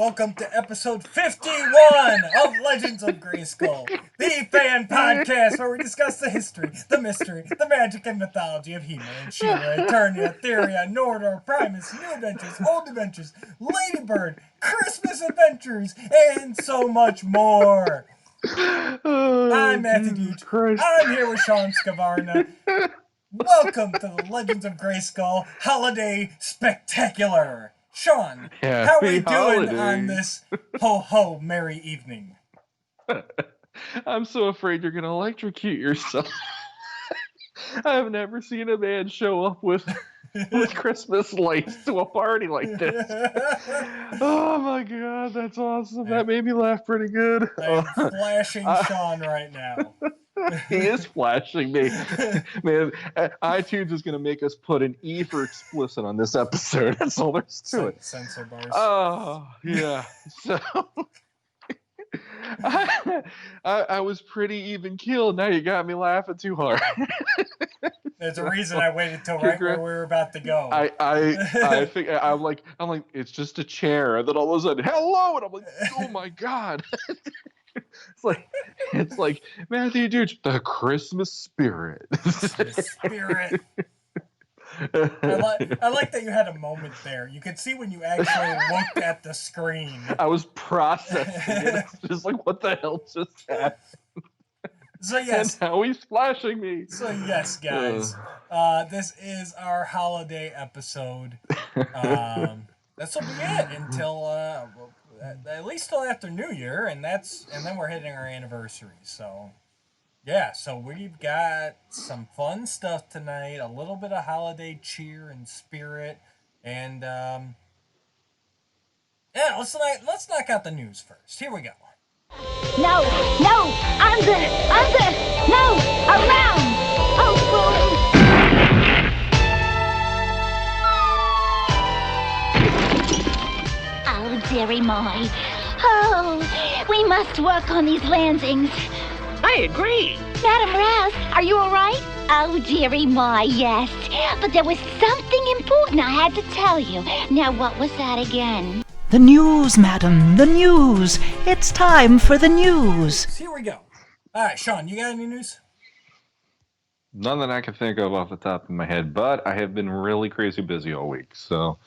welcome to episode 51 of Legends of Grayskull, the fan podcast where we discuss the history, the mystery, the magic, and mythology of He-Man, She-Ra, Eternia, Theria, Nordor, Primus, New Adventures, Old Adventures, Ladybird, Christmas Adventures, and so much more. I'm Matthew Duge. I'm here with Sean Scavarna. Welcome to the Legends of Grayskull Holiday Spectacular. Sean, how are we doing on this ho-ho merry evening? I'm so afraid you're going to electrocute yourself. I've never seen a man show up with Christmas lights to a party like this. Oh my god, that's awesome. That made me laugh pretty good. I'm flashing Sean right now. He is flashing me. Man, iTunes is going to make us put an E for explicit on this episode. That's all there's to it. Censor bars. Oh, yeah. So I was pretty even keeled. Now you got me laughing too hard. There's a reason I waited till right where we were about to go. I think I'm like it's just a chair, and then all of a sudden, hello, and I'm like, oh my god. It's like Matthew Dude, the Christmas spirit. Christmas spirit. I like that you had a moment there. You could see when you actually looked at the screen. I was processing it. It's just like, what the hell just happened? So yes. And now he's flashing me. So yes, guys. This is our holiday episode. This will be it until at least till after New Year, and then we're hitting our anniversary. So yeah, so we've got some fun stuff tonight, a little bit of holiday cheer and spirit, and yeah, let's knock out the news first. Here we go. No, under, no, around. Oh, oh, dearie my. Oh, we must work on these landings. I agree. Madam Raz, are you all right? Oh, dearie my, yes. But there was something important I had to tell you. Now, what was that again? The news, madam, the news. It's time for the news. So here we go. All right, Sean, you got any news? None that I can think of off the top of my head, but I have been really crazy busy all week, so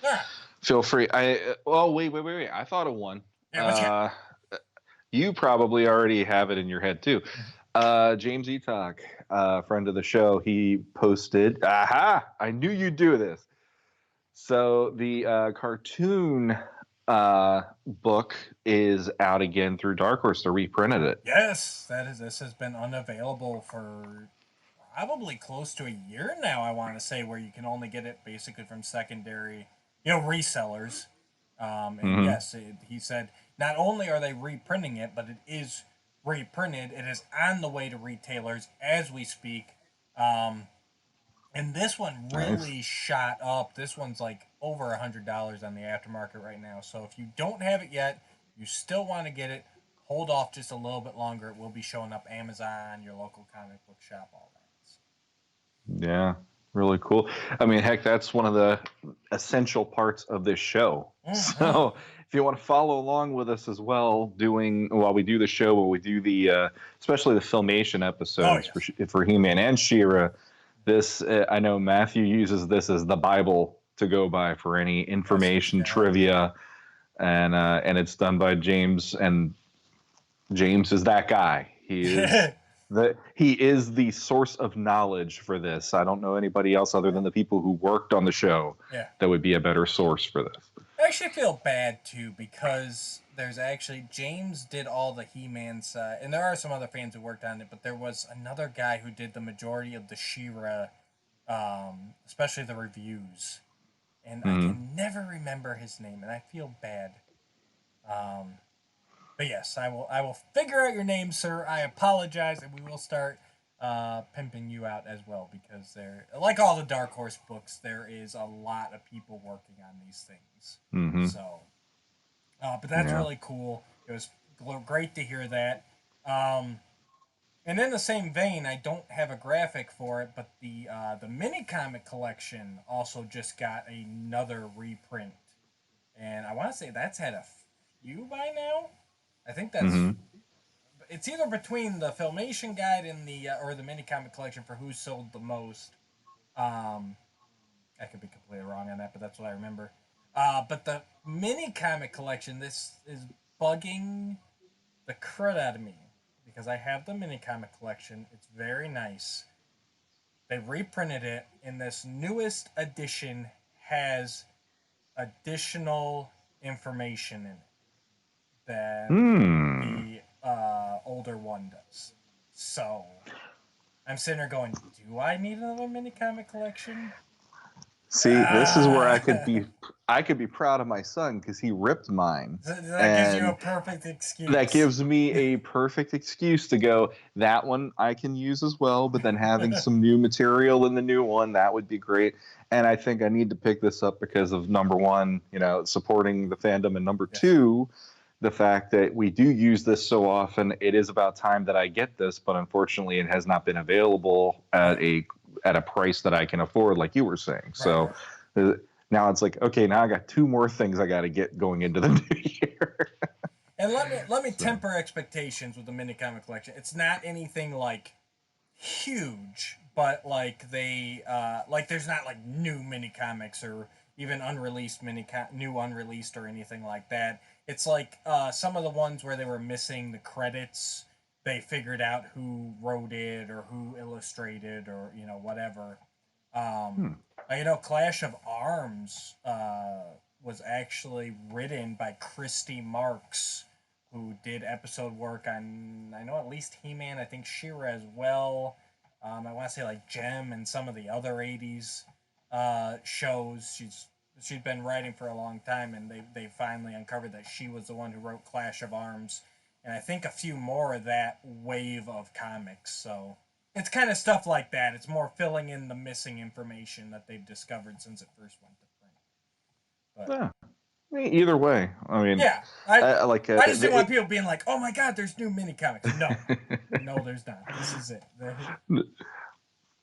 feel free. Wait. I thought of one. Yeah, you probably already have it in your head, too. James Etok, friend of the show, he posted, I knew you'd do this. So the cartoon book is out again through Dark Horse. They reprinted it. Yes, this has been unavailable for probably close to a year now, I want to say, where you can only get it basically from secondary, resellers. And yes, he said not only are they reprinting it, but it is reprinted. It is on the way to retailers as we speak. And this one really shot up. This one's like over $100 on the aftermarket right now. So if you don't have it yet, you still want to get it, hold off just a little bit longer. It will be showing up Amazon, your local comic book shop, all that. Yeah, really cool. I mean, heck, that's one of the essential parts of this show. Mm-hmm. So if you want to follow along with us as well, while we do the show, while we do the, especially the Filmation episodes for He-Man and She-Ra, this, I know Matthew uses this as the Bible to go by for any information, trivia, and it's done by James, and James is that guy. He is the source of knowledge for this. I don't know anybody else other than the people who worked on the show that would be a better source for this. I actually feel bad too, because there's actually James did all the He-Man side, and there are some other fans who worked on it, but there was another guy who did the majority of the She-Ra, especially the reviews, and I can never remember his name, and I feel bad. But yes, I will figure out your name, sir. I apologize, and we will start pimping you out as well, because like all the Dark Horse books, there is a lot of people working on these things. Mm-hmm. So, but that's really cool. It was great to hear that. And in the same vein, I don't have a graphic for it, but the mini comic collection also just got another reprint, and I want to say that's had a you by now. I think that's Mm-hmm. it's either between the Filmation Guide and the or the mini comic collection for who sold the most. Um, I could be completely wrong on that, but that's what I remember. But the mini comic collection, this is bugging the crud out of me because I have the mini comic collection. It's very nice. They reprinted it, and this newest edition has additional information in it than the older one does. So I'm sitting there going, do I need another mini comic collection? See, this is where I could be proud of my son because he ripped mine, That gives you a and perfect excuse. that gives me a perfect excuse to go. That one I can use as well, but then having some new material in the new one, that would be great. And I think I need to pick this up because of number one, supporting the fandom, and number two, the fact that we do use this so often. It is about time that I get this, but unfortunately, it has not been available at a price that I can afford, like you were saying. Right. So now it's like, okay, now I got two more things I got to get going into the new year. And let me temper expectations with the mini comic collection. It's not anything like huge, but like there's not like new mini comics or even unreleased new unreleased or anything like that. It's like some of the ones where they were missing the credits. They figured out who wrote it or who illustrated or whatever. Clash of Arms was actually written by Christy Marks, who did episode work on, I know, at least He-Man, I think She-Ra as well. I want to say like Gem and some of the other 80s shows. She'd been writing for a long time, and they finally uncovered that she was the one who wrote Clash of Arms, and I think a few more of that wave of comics. So it's kind of stuff like that. It's more filling in the missing information that they've discovered since it first went to print. But, yeah. Either way, I mean, yeah, I just didn't want people being like, "Oh my God, there's new mini comics." No, no, there's not. This is it.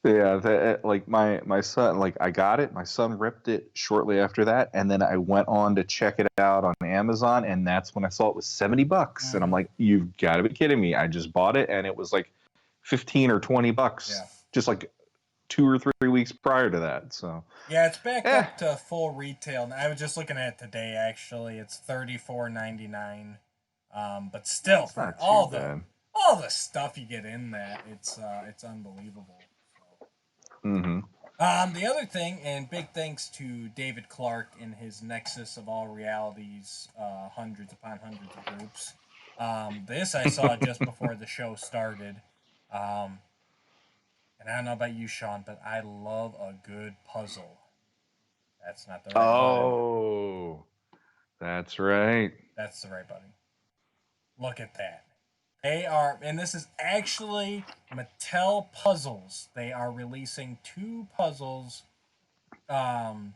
Yeah, like my son, like I got it. My son ripped it shortly after that, and then I went on to check it out on Amazon, and that's when I saw it was $70, and I'm like, "You've got to be kidding me!" I just bought it, and it was like $15 or $20, just like 2 or 3 weeks prior to that. So yeah, it's back up to full retail. I was just looking at it today. Actually, it's $34.99. But still, for all the stuff you get in that, it's unbelievable. Mm-hmm. The other thing, and big thanks to David Clark and his Nexus of All Realities, hundreds upon hundreds of groups. This I saw just before the show started. And I don't know about you, Sean, but I love a good puzzle. That's not the right button. Oh, that's right. That's the right button. Look at that. They are, and this is actually Mattel Puzzles. They are releasing 2 puzzles. The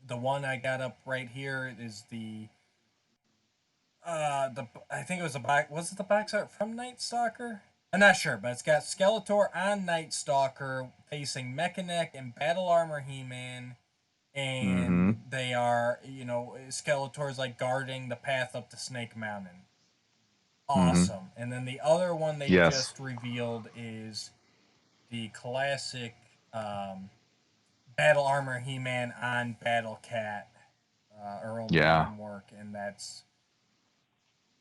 one I got up right here is I think it was was it the box art from Night Stalker? I'm not sure, but it's got Skeletor on Night Stalker facing Mechanic and Battle Armor He-Man, and they are, Skeletor's like guarding the path up to Snake Mountain. Awesome. And then the other one they just revealed is the classic Battle Armor He-Man on Battle Cat Earl Norm work, and that's,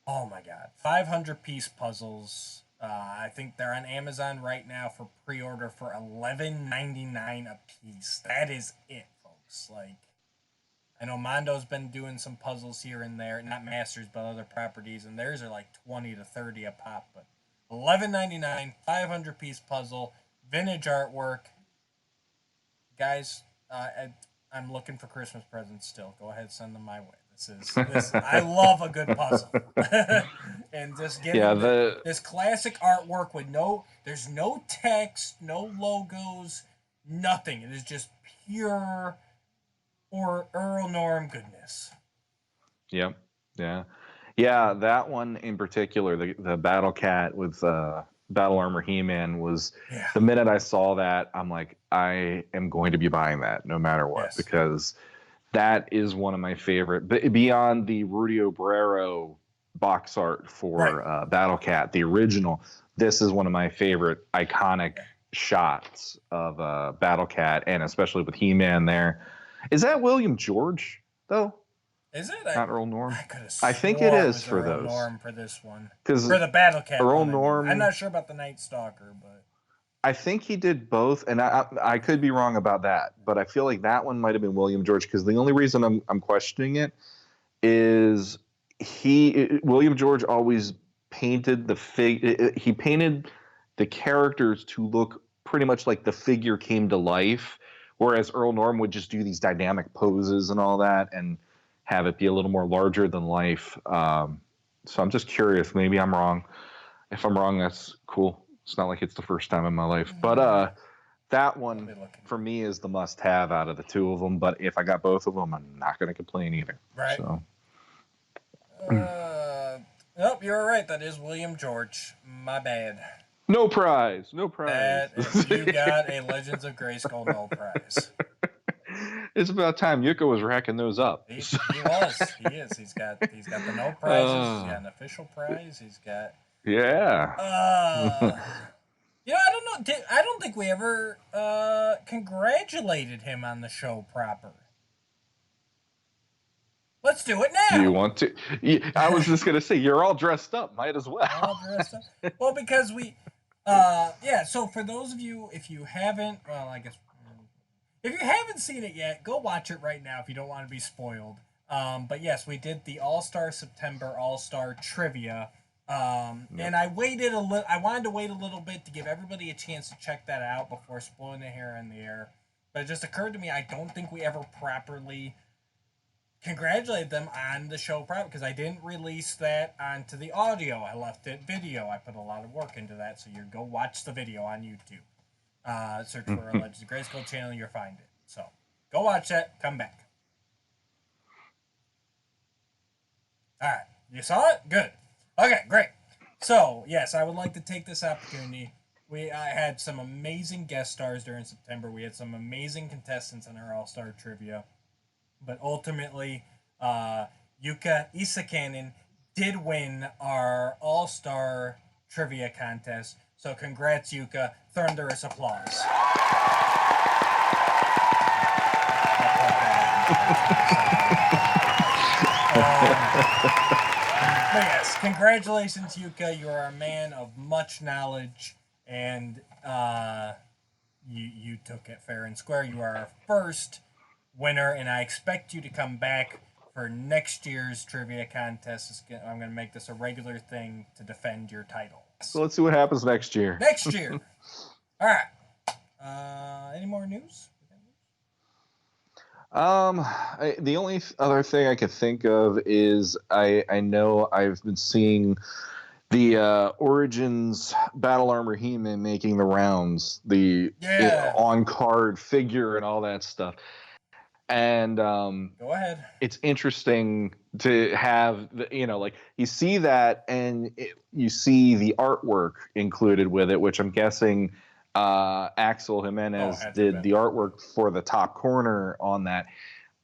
oh my God, 500-piece puzzles. I think they're on Amazon right now for pre-order for $11.99 a piece. That is it, folks. Like, I know Mondo's been doing some puzzles here and there, not Masters, but other properties, and theirs are like 20 to 30 a pop. But $11.99, 500-piece puzzle, vintage artwork. Guys, I'm looking for Christmas presents still. Go ahead, send them my way. I love a good puzzle. And just getting this classic artwork with there's no text, no logos, nothing. It is just pure or Earl Norm goodness. Yep. Yeah. Yeah, that one in particular, the Battle Cat with Battle Armor He-Man was the minute I saw that, I'm like, I am going to be buying that no matter what, because that is one of my favorite. But beyond the Rudy Obrero box art for Battle Cat, the original, this is one of my favorite iconic shots of Battle Cat, and especially with He-Man there. Is that William George though? Is it? Not Earl Norm. I could have I think it swore is was for Earl those. Norm for this one. Because For the Battle Cat Earl one, Norm, I'm not sure about the Night Stalker, but I think he did both, and I could be wrong about that, but I feel like that one might have been William George, because the only reason I'm questioning it is William George always painted he painted the characters to look pretty much like the figure came to life, whereas Earl Norm would just do these dynamic poses and all that and have it be a little more larger than life. So I'm just curious. Maybe I'm wrong. If I'm wrong, that's cool. It's not like it's the first time in my life. But that one, for me, is the must-have out of the two of them. But if I got both of them, I'm not going to complain either. Right. So. Nope, you're right. That is William George. My bad. No prize. No prize. You got a Legends of Grayskull no prize. It's about time Yuka was racking those up. He was. He is. He's got the no prizes. He's got an official prize. He's got. Yeah. You know, I don't know. I don't think we ever congratulated him on the show proper. Let's do it now. Do you want to? I was just gonna say, you're all dressed up. Might as well. All dressed up. Well, because we, So for those of you, if you haven't, well, I guess, if you haven't seen it yet, go watch it right now if you don't want to be spoiled. But yes, we did the All-Star September All-Star Trivia. And I waited a little. I wanted to wait a little bit to give everybody a chance to check that out before spoiling it here in the air. But it just occurred to me, I don't think we ever properly congratulated them on the show proper, because I didn't release that onto the audio. I left it video. I put a lot of work into that. So you go watch the video on YouTube. Search for a Legends of Grayskull channel, you'll find it. So go watch that. Come back. All right, you saw it. Good. Okay, great. So, yes, I would like to take this opportunity. I had some amazing guest stars during September. We had some amazing contestants in our All-Star Trivia. But ultimately, Yuka Isakanen did win our All-Star Trivia contest. So, congrats, Yuka. Thunderous applause. But yes, congratulations, Yuka. You are a man of much knowledge, and you took it fair and square. You are our first winner, and I expect you to come back for next year's trivia contest. I'm going to make this a regular thing to defend your title. So let's see what happens next year. Next year. All right. Any more news? The only other thing I could think of is I know I've been seeing the Origins Battle Armor He-Man making the rounds, the on-card figure and all that stuff. And go ahead. It's interesting to have like you see that, and you see the artwork included with it, which I'm guessing Axel Jimenez did the artwork for the top corner on that.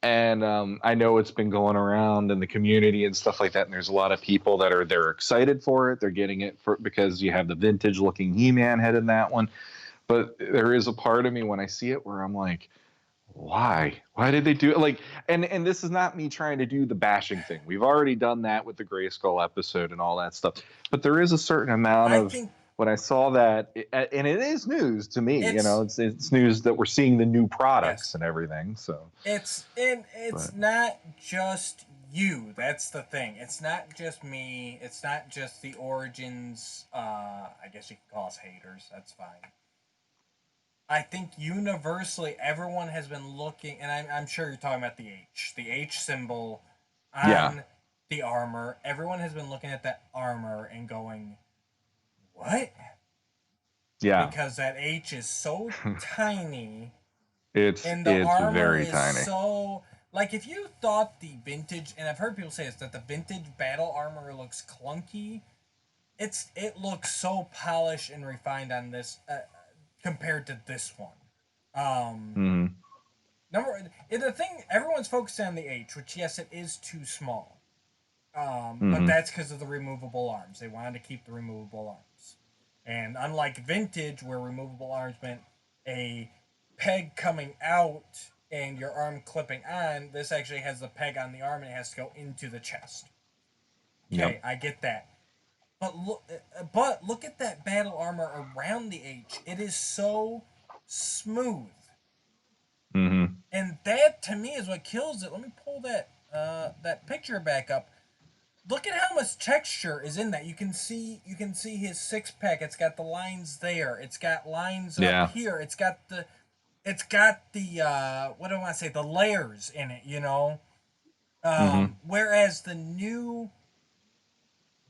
And I know it's been going around in the community and stuff like that, and there's a lot of people that they're excited for it. They're getting it because you have the vintage looking He-Man head in that one. But there is a part of me when I see it where I'm like, why did they do it? Like, and this is not me trying to do the bashing thing. We've already done that with the Grayskull episode and all that stuff. But there is a certain amount when I saw that, and it is news to me. It's news that we're seeing the new products and everything. So it's not just you. That's the thing. It's not just me. It's not just the Origins. I guess you could call us haters. That's fine. I think universally everyone has been looking, and I'm sure you're talking about the H symbol on the armor. Everyone has been looking at that armor and going, what? Yeah. Because that H is so tiny. It's very tiny. So, like, if you thought the vintage, and I've heard people say this, that the vintage battle armor looks clunky, it looks so polished and refined on this compared to this one. The thing, everyone's focusing on the H, which, yes, it is too small. But Mhm. that's because of the removable arms. They wanted to keep the removable arms. And unlike vintage, where removable arms meant a peg coming out and your arm clipping on, this actually has the peg on the arm and it has to go into the chest. Okay, Yep. I get that. But look at that battle armor around the H. It is so smooth. Mhm. And that to me is what kills it. Let me pull that picture back up. Look at how much texture is in that. You can see his six pack. It's got the lines there. It's got lines Yeah. up here. It's got the what do I want to say? The layers in it, you know. Mhm. Whereas the new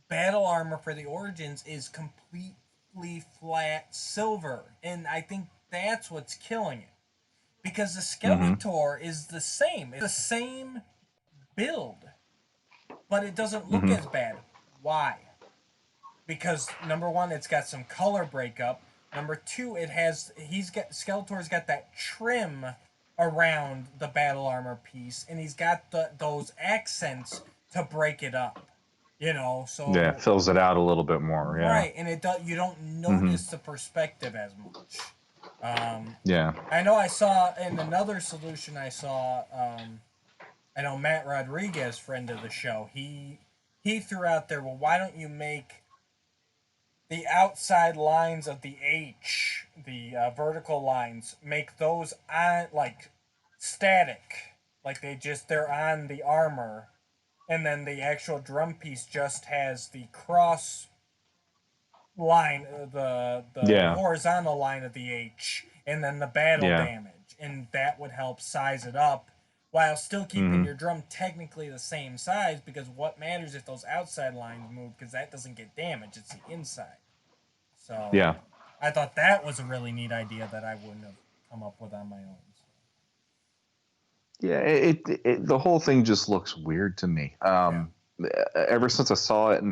battle armor for the Origins is completely flat silver, and I think that's what's killing it. Because the Mhm. Skeletor is the same. It's the same build, but it doesn't look Mhm. as bad. Why? Because number one, it's got some color breakup. Number two, Skeletor's got that trim around the battle armor piece, and he's got those accents to break it up. You know, Yeah, it so fills it out a little bit more. Yeah. right, and you don't Mhm. notice the perspective as much. Yeah. I know I saw in another solution I know Matt Rodriguez, friend of the show, he threw out there, well, why don't you make the outside lines of the H, the vertical lines, make those on like static, like they're on the armor, and then the actual drum piece just has the cross line, the Yeah. horizontal line of the H, and then the battle Yeah. damage, and that would help size it up while still keeping Mhm. your drum technically the same size. Because what matters if those outside lines move? Because that doesn't get damaged; it's the inside. So Yeah. I thought that was a really neat idea that I wouldn't have come up with on my own. Yeah. The whole thing just looks weird to me. Yeah, Ever since I saw it,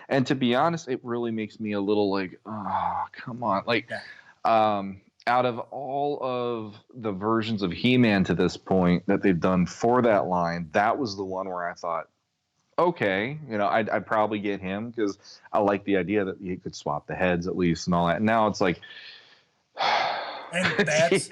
and to be honest, it really makes me a little like, oh, come on, like, yeah, out of all of the versions of He-Man to this point that they've done for that line, that was the one where I thought, okay, I'd probably get him because I like the idea that you could swap the heads at least and all that. And now it's like, and it,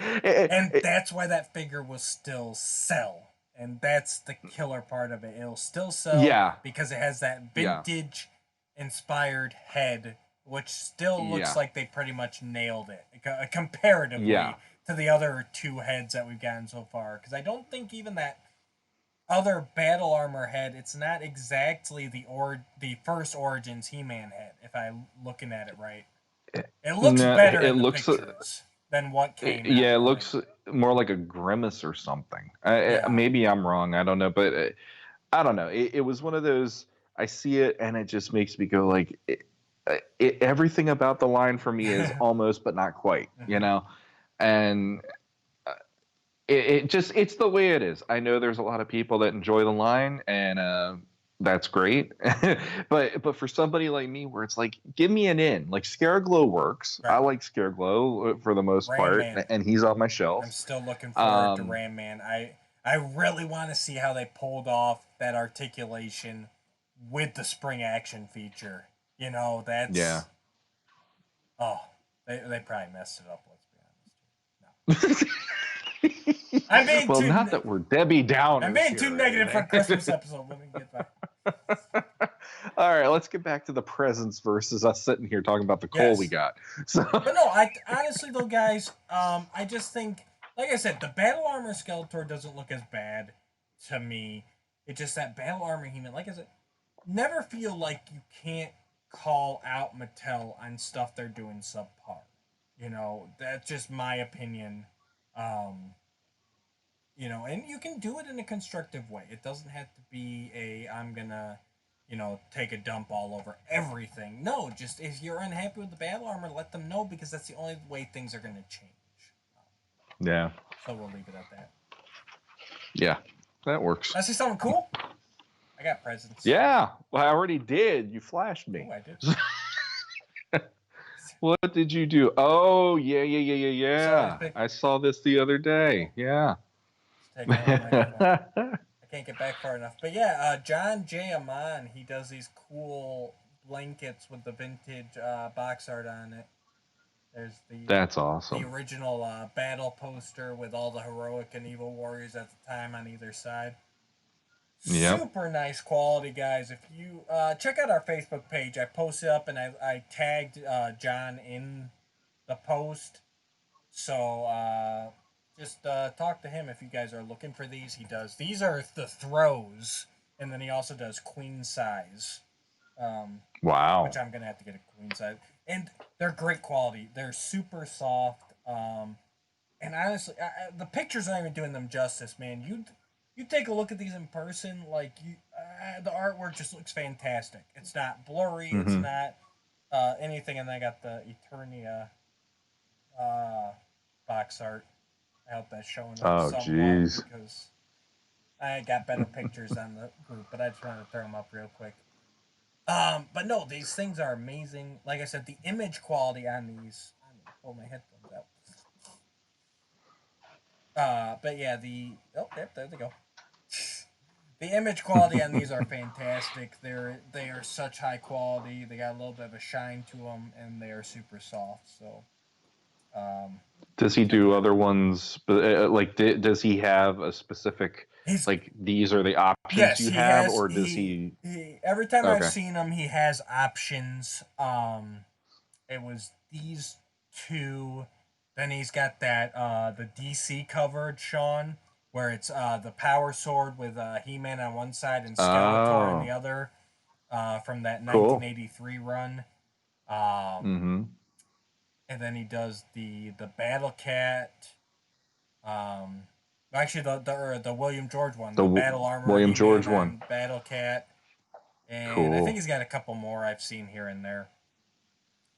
it, that's why that figure will still sell. And that's the killer part of it. It'll still sell yeah, because it has that yeah, vintage inspired head, which still looks yeah, like they pretty much nailed it comparatively yeah, to the other two heads that we've gotten so far. Because I don't think even that other battle armor head, it's not exactly the first Origins He-Man head. If I'm looking at it right, it looks no, better it in the looks, pictures than what came out yeah, it looks originally. more like a grimace or something. Yeah. Maybe I'm wrong. I don't know, but I don't know. It was one of those. I see it and it just makes me go like, everything about the line for me is almost, but not quite. Mm-hmm. And it's the way it is. I know there's a lot of people that enjoy the line, and that's great. but for somebody like me, where it's like, give me an in. Like Scareglow works. I Right. like Scareglow for the most Ram part, Man. and he's on my I'm shelf. still looking forward to Um, Ram Man. I really want to see how they pulled off that articulation with the spring action feature. You know, yeah. that's oh, they probably messed it up. Let's be honest. No, Well, not that we're Debbie I'm Downers being too here or negative for a anything. Christmas episode. Let me get back. All right, let's get back to the presents versus us sitting here talking about the coal we Yes. got. So, But no, I honestly though, guys, I just think, like I said, the battle armor Skeletor doesn't look as bad to me. It's just that battle armor He-Man, like I said, never feel like you can't call out Mattel on stuff they're doing subpar. You know, that's just my opinion. Um, and you can do it in a constructive way. It doesn't have to be I'm gonna, take a dump all over everything. No, just if you're unhappy with the battle armor, let them know because that's the only way things are gonna change. yeah, So we'll leave it at that. yeah, that works. I see something cool. I got presents. Yeah, well, I already did. You flashed Oh, me. I did. What did you do? Oh, yeah, yeah, yeah, yeah, Saw these yeah. pic- I saw this the other day. Yeah. Taking out the microphone. I can't get back far enough. But yeah, John J. Amon, he does these cool blankets with the vintage box art on it. There's That's awesome. The original battle poster with all the heroic and evil warriors at the time on either side. Yep. Super nice quality, guys. If you check out our Facebook page, I posted up and I tagged John in the post. So just talk to him if you guys are looking for these. He does. These are the throws, and then he also does queen size. Wow. Which I'm going to have to get a queen size. And they're great quality. They're super soft. And honestly, the pictures aren't even doing them justice, man. You take a look at these in person, like the artwork just looks fantastic. It's not blurry. Mm-hmm. It's not anything. And I got the Eternia box art. I hope that's showing up somewhat geez. Because I got better pictures on the group, but I just wanted to throw them up real quick. But no, these things are amazing. Like I said, the image quality on these. I'm gonna pull my headphones out. But yeah, there they go. The image quality on these are fantastic. They are such high quality. They got a little bit of a shine to them, and they are super soft. So. Does he do other ones? Like, does he have a specific? Like, these are the options you have, or does he? Every time I've seen him, he has options. It was these two. Then he's got that the DC covered Shawn, where it's the Power Sword with He-Man on one side and Skeletor on the other, from that 1983 run. Mm-hmm. And then he does the Battle Cat. Actually, the William George one, the Battle Armor. William George one. Battle Cat. And cool. I think he's got a couple more I've seen here and there.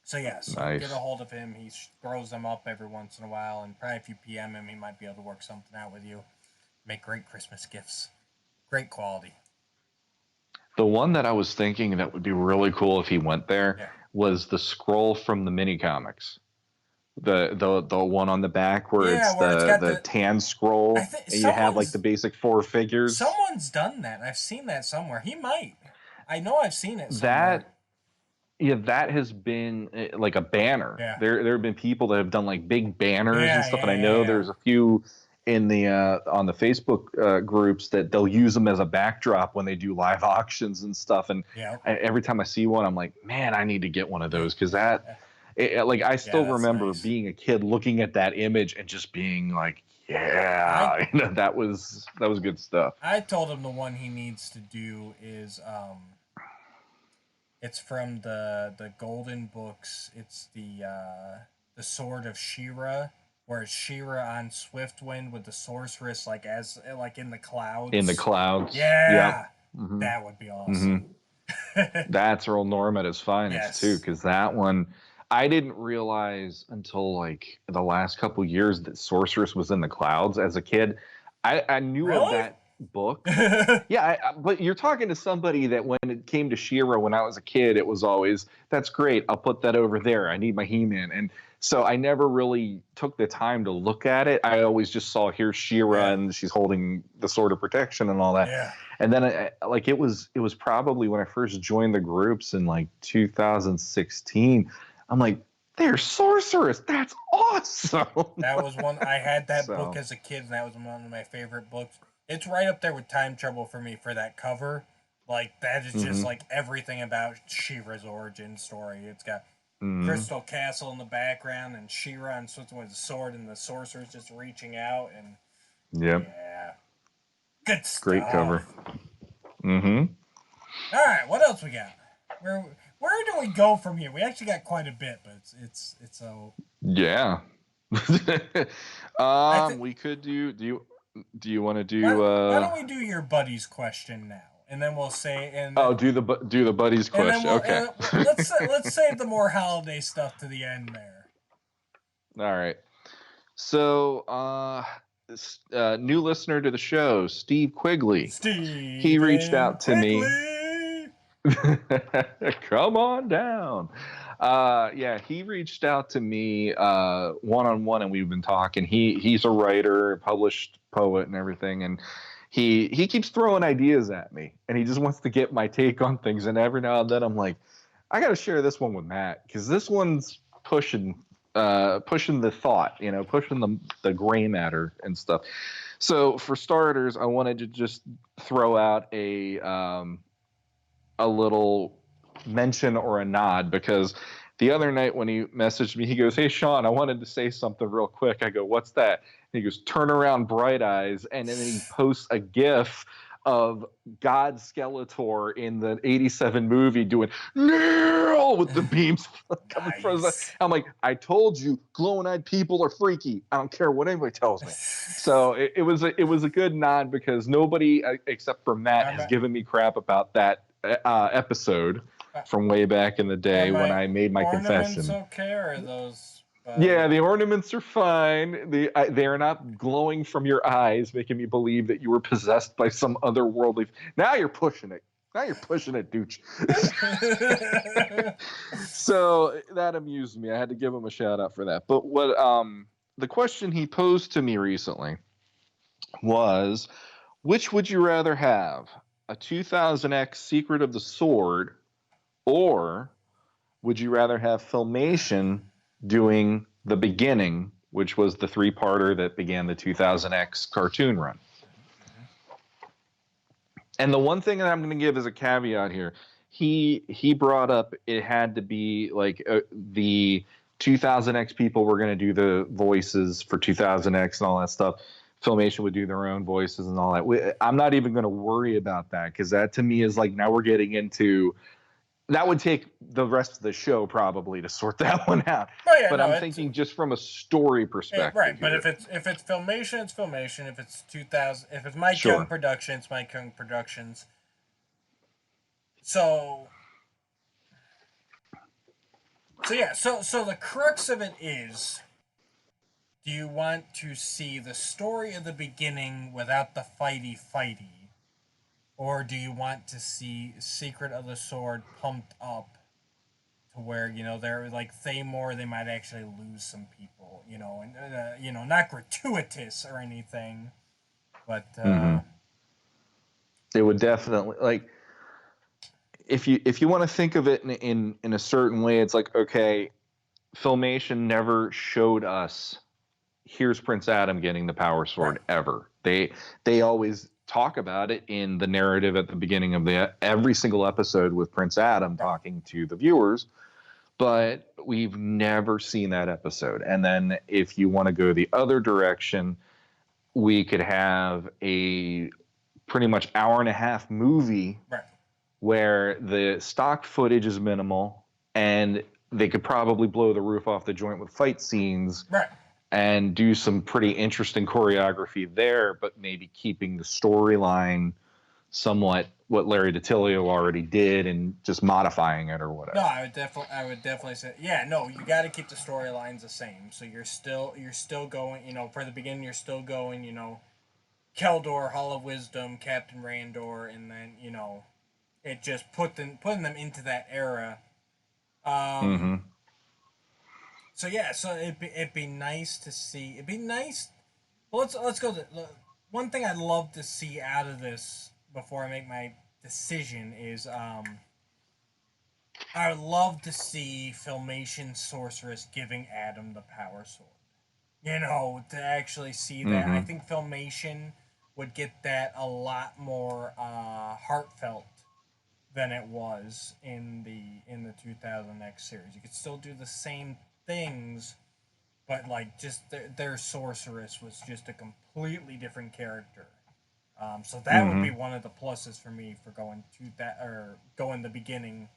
So yeah, nice. Get a hold of him. He throws them up every once in a while, and probably if you PM him, he might be able to work something out with you. Make great Christmas gifts. Great quality. The one that I was thinking that would be really cool if he went there was the scroll from the mini comics. The one on the back where it's the tan scroll, and you have like the basic 4 figures. Someone's done that. I've seen that somewhere. He might. I know I've seen it somewhere. That has been like a banner. Yeah. There have been people that have done like big banners and stuff, and I know there's a few in the on the Facebook groups that they'll use them as a backdrop when they do live auctions and stuff. And every time I see one, I'm like, man, I need to get one of those because I still remember being a kid looking at that image and just being like, that was good stuff. I told him the one he needs to do is it's from the Golden Books. It's the Sword of She-Ra, where it's She-Ra on Swiftwind with the sorceress like in the clouds. In the clouds. Yeah. Mm-hmm. That would be awesome. Mm-hmm. That's Earl Norm at his finest too, because that one I didn't realize until like the last couple years that sorceress was in the clouds. As a kid, I knew of that book. But you're talking to somebody that when it came to She-Ra when I was a kid, it was always, that's great, I'll put that over there, I need my He-Man. And so I never really took the time to look at it. I always just saw, here's She-Ra and she's holding the Sword of Protection and all that. And then it was probably when I first joined the groups in like 2016, I'm like, they're sorceress. That's awesome. That was one. I had that book as a kid, and that was one of my favorite books. It's right up there with Time Trouble for me for that cover. Like, that is just like everything about She-Ra's origin story. It's got Crystal Castle in the background, and She-Ra and Switzerland with a sword, and the sorcerer's just reaching out. And good stuff. Great cover. Mm-hmm. All right, what else we got? Where do we go from here? We actually got quite a bit, but it's so. Yeah. We could do. Do you want to do? Why don't we do your buddy's question now, and then we'll say do the buddy's question. Okay. Let's save the more holiday stuff to the end there. All right. So, new listener to the show, Steve Quigley. He reached out to me. Come on down. Yeah, he reached out to me one-on-one, and we've been talking. He's a writer, published poet, and everything, and he keeps throwing ideas at me, and he just wants to get my take on things. And every now and then, I'm like, I got to share this one with Matt because this one's pushing the thought, pushing the gray matter and stuff. So for starters, I wanted to just throw out a little mention or a nod, because the other night when he messaged me, he goes, "Hey Shawn, I wanted to say something real quick." I go, "What's that?" And he goes, "Turn around, Bright Eyes," and then he posts a GIF of God Skeletor in the '87 movie doing "Neil" with the beams coming from the. I'm like, I told you, glowing-eyed people are freaky. I don't care what anybody tells me. So it was a good nod, because nobody except for Matt has given me crap about that episode from way back in the day when I made my confession. Okay, or are those? Yeah, the ornaments are fine. They are not glowing from your eyes, making me believe that you were possessed by some otherworldly. Now you're pushing it. Dooch. So that amused me. I had to give him a shout out for that. But what the question he posed to me recently was, which would you rather have? A 2000X Secret of the Sword, or would you rather have Filmation doing The Beginning, which was the 3-parter that began the 2000X cartoon run? And the one thing that I'm going to give as a caveat here, he brought up it had to be like the 2000X people were going to do the voices for 2000X and all that stuff. Filmation would do their own voices and all that. I'm not even going to worry about that, because that to me is like, now we're getting into, that would take the rest of the show probably to sort that one out. But I'm thinking just from a story perspective. Right, but if it's Filmation, it's Filmation. If it's 2000, if it's Mike Young Production, it's Mike Young Productions. So the crux of it is, do you want to see the story of the beginning without the fighty, or do you want to see Secret of the Sword pumped up to where, they're like Thamor, they might actually lose some people, and not gratuitous or anything, but it would definitely, like, if you want to think of it in a certain way, it's like, okay, Filmation never showed us, here's Prince Adam getting the Power Sword ever. They always talk about it in the narrative at the beginning of every single episode with Prince Adam talking to the viewers, but we've never seen that episode. And then if you want to go the other direction, we could have a pretty much hour-and-a-half movie where the stock footage is minimal, and they could probably blow the roof off the joint with fight scenes and do some pretty interesting choreography there, but maybe keeping the storyline somewhat what Larry DiTillio already did and just modifying it or whatever. No, I would definitely say, you got to keep the storylines the same. So you're still going, for the beginning you're still going, Keldor, Hall of Wisdom, Captain Randor, and then, it just putting them into that era. So it'd be nice to see. It'd be nice. Well, let's go. One thing I'd love to see out of this before I make my decision is I would love to see Filmation Sorceress giving Adam the Power Sword. To actually see that. I think Filmation would get that a lot more heartfelt than it was in the 2000X series. You could still do the same things, but like just their sorceress was just a completely different character. So that would be one of the pluses for me for going to that, or going the beginning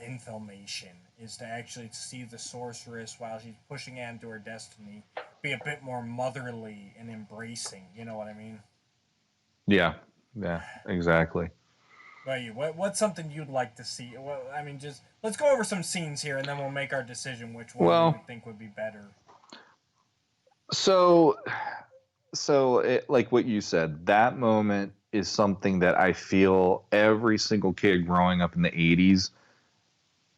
in Filmation, is to actually see the sorceress while she's pushing Anne to her destiny be a bit more motherly and embracing. You know what I mean? Yeah, exactly. What's something you'd like to see? Well, I mean, just let's go over some scenes here, and then we'll make our decision which one we would think would be better. So like what you said, that moment is something that I feel every single kid growing up in the 80s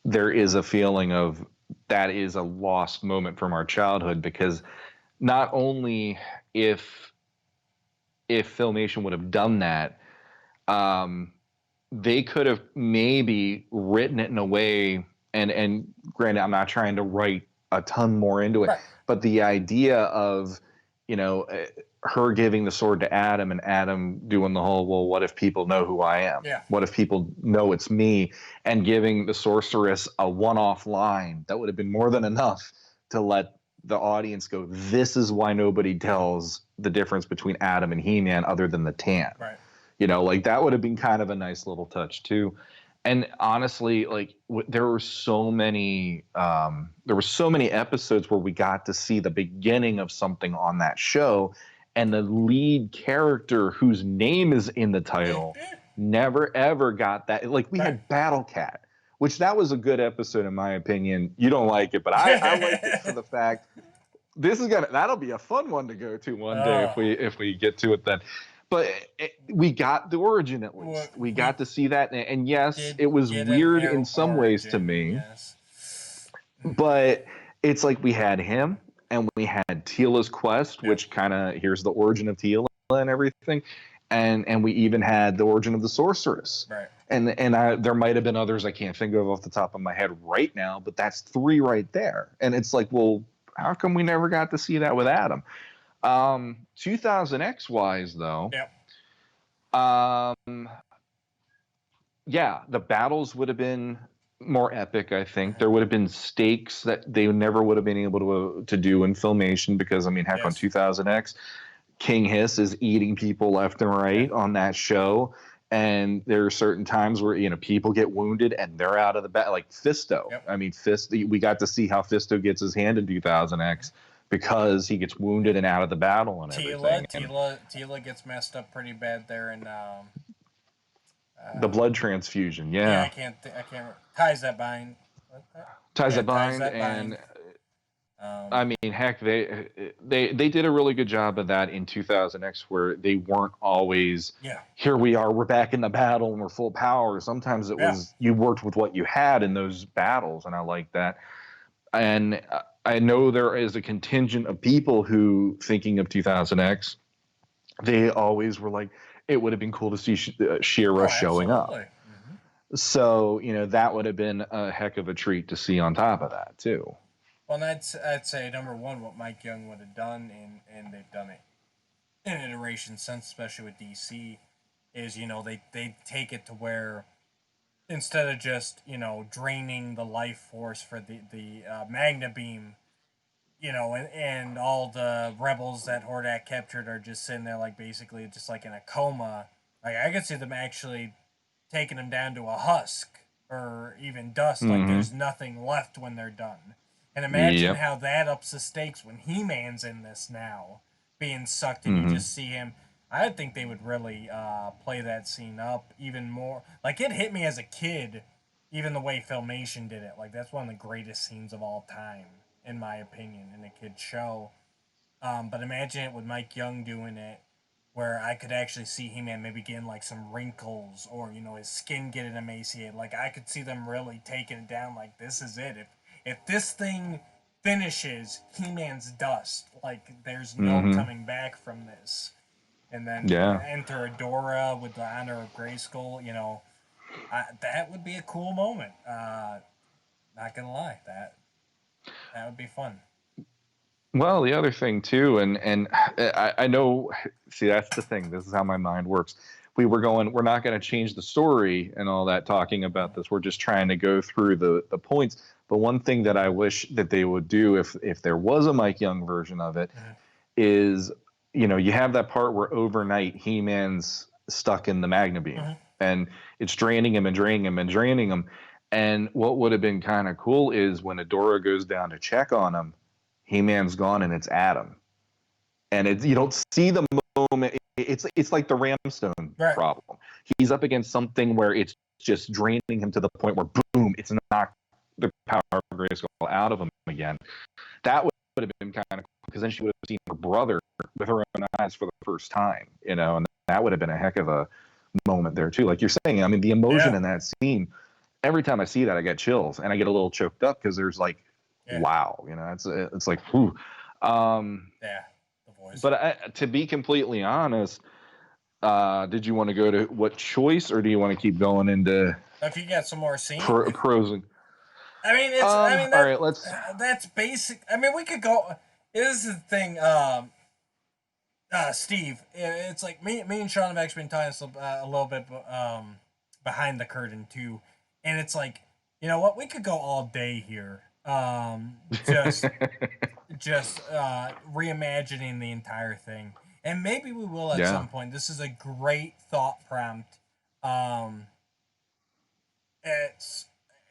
there is a feeling of that is a lost moment from our childhood, because not only if Filmation would have done that, um, they could have maybe written it in a way, and granted, I'm not trying to write a ton more into it, Right. but the idea of, you know, her giving the sword to Adam and Adam doing the whole, well, what if people know who I am? Yeah. What if people know it's me? And giving the sorceress a one-off line that would have been more than enough to let the audience go, this is why nobody tells the difference between Adam and He-Man other than the tan. Right. You know, like that would have been kind of a nice little touch too. And honestly, like there were so many episodes where we got to see the beginning of something on that show, and the lead character whose name is in the title never ever got that. Like we had Battle Cat, which that was a good episode in my opinion. You don't like it, but I liked it for the fact that'll be a fun one to go to one day if we get to it then. But we got the origin at least. We got to see that, and yes, it was weird in some ways to me. Yes. But it's like we had him, and we had Teela's quest, which kind of here's the origin of Teela and everything, and we even had the origin of the sorceress. Right. And there might have been others I can't think of off the top of my head right now, but that's 3 right there. And it's like, well, how come we never got to see that with Adam? 2000X wise though, the battles would have been more epic. I think there would have been stakes that they never would have been able to do in Filmation, because I mean, heck, on 2000X, King Hiss is eating people left and right on that show. And there are certain times where, you know, people get wounded and they're out of the battle, like Fisto. I mean, we got to see how Fisto gets his hand in 2000X. Because he gets wounded and out of the battle and everything. Teela gets messed up pretty bad there in the blood transfusion. I can't. Ties that bind. And I mean, heck, they did a really good job of that in 2000X, where they weren't always. Here we are. We're back in the battle and we're full power. Sometimes it was you worked with what you had in those battles, and I like that. And I know there is a contingent of people who, thinking of 2000X, they always were like, it would have been cool to see She-Ra showing up. Mm-hmm. So, you know, that would have been a heck of a treat to see on top of that, too. Well, and I'd say, number one, what Mike Young would have done, and they've done it in iterations since, especially with DC, is, you know, they take it to where, instead of just, you know, draining the life force for the Magna Beam, you know, and all the rebels that Hordak captured are just sitting there, like, basically just like in a coma. Like, I could see them actually taking them down to a husk or even dust. Like, there's nothing left when they're done. And imagine how that ups the stakes when He-Man's in this now, being sucked, and you just see him. I think they would really play that scene up even more. Like, it hit me as a kid, even the way Filmation did it. Like, that's one of the greatest scenes of all time, in my opinion, in a kid's show. But imagine it with Mike Young doing it, where I could actually see He-Man maybe getting, like, some wrinkles, or, you know, his skin getting emaciated. Like, I could see them really taking it down, like, this is it. If this thing finishes, He-Man's dust. Like, there's no coming back from this. And then enter Adora with the honor of Grayskull. You know, that would be a cool moment. Not gonna lie, that would be fun. Well, the other thing too, and I know. See, that's the thing. This is how my mind works. We're not going to change the story and all that. Talking about this, we're just trying to go through the points. But one thing that I wish that they would do, if there was a Mike Young version of it, is, you know, you have that part where overnight He-Man's stuck in the Magna Beam, and it's draining him and draining him and draining him. And what would have been kind of cool is when Adora goes down to check on him, He-Man's gone and it's Adam, and you don't see the moment. It's like the Ramstone problem. He's up against something where it's just draining him to the point where boom, it's knocked the power of Grayskull out of him again. That would have been kind of cool, because then she would have seen her brother with her own eyes for the first time, you know, and that would have been a heck of a moment there too. Like you're saying, I mean, the emotion in that scene, every time I see that, I get chills and I get a little choked up because there's like, wow, you know, it's like, whew. Yeah, the voice. But to be completely honest, did you want to go to what choice, or do you want to keep going into If you got some more scenes, pros and? I mean, it's. All I mean, that, right, let's. that's basic. I mean, we could go. This is the thing. Steve, it's like me and Sean have actually been talking a little bit behind the curtain too, and it's like, you know what, we could go all day here, just reimagining the entire thing, and maybe we will at some point. This is a great thought prompt. It's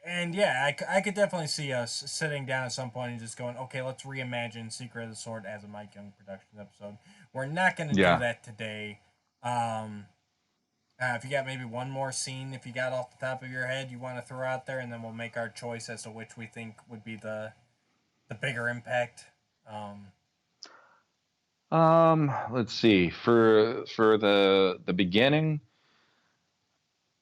and yeah, I could definitely see us sitting down at some point and just going, okay, let's reimagine Secret of the Sword as a Mike Young Productions episode. We're not going to do that today. If you got maybe one more scene, if you got off the top of your head, you want to throw out there, and then we'll make our choice as to which we think would be the bigger impact. Let's see. For the beginning,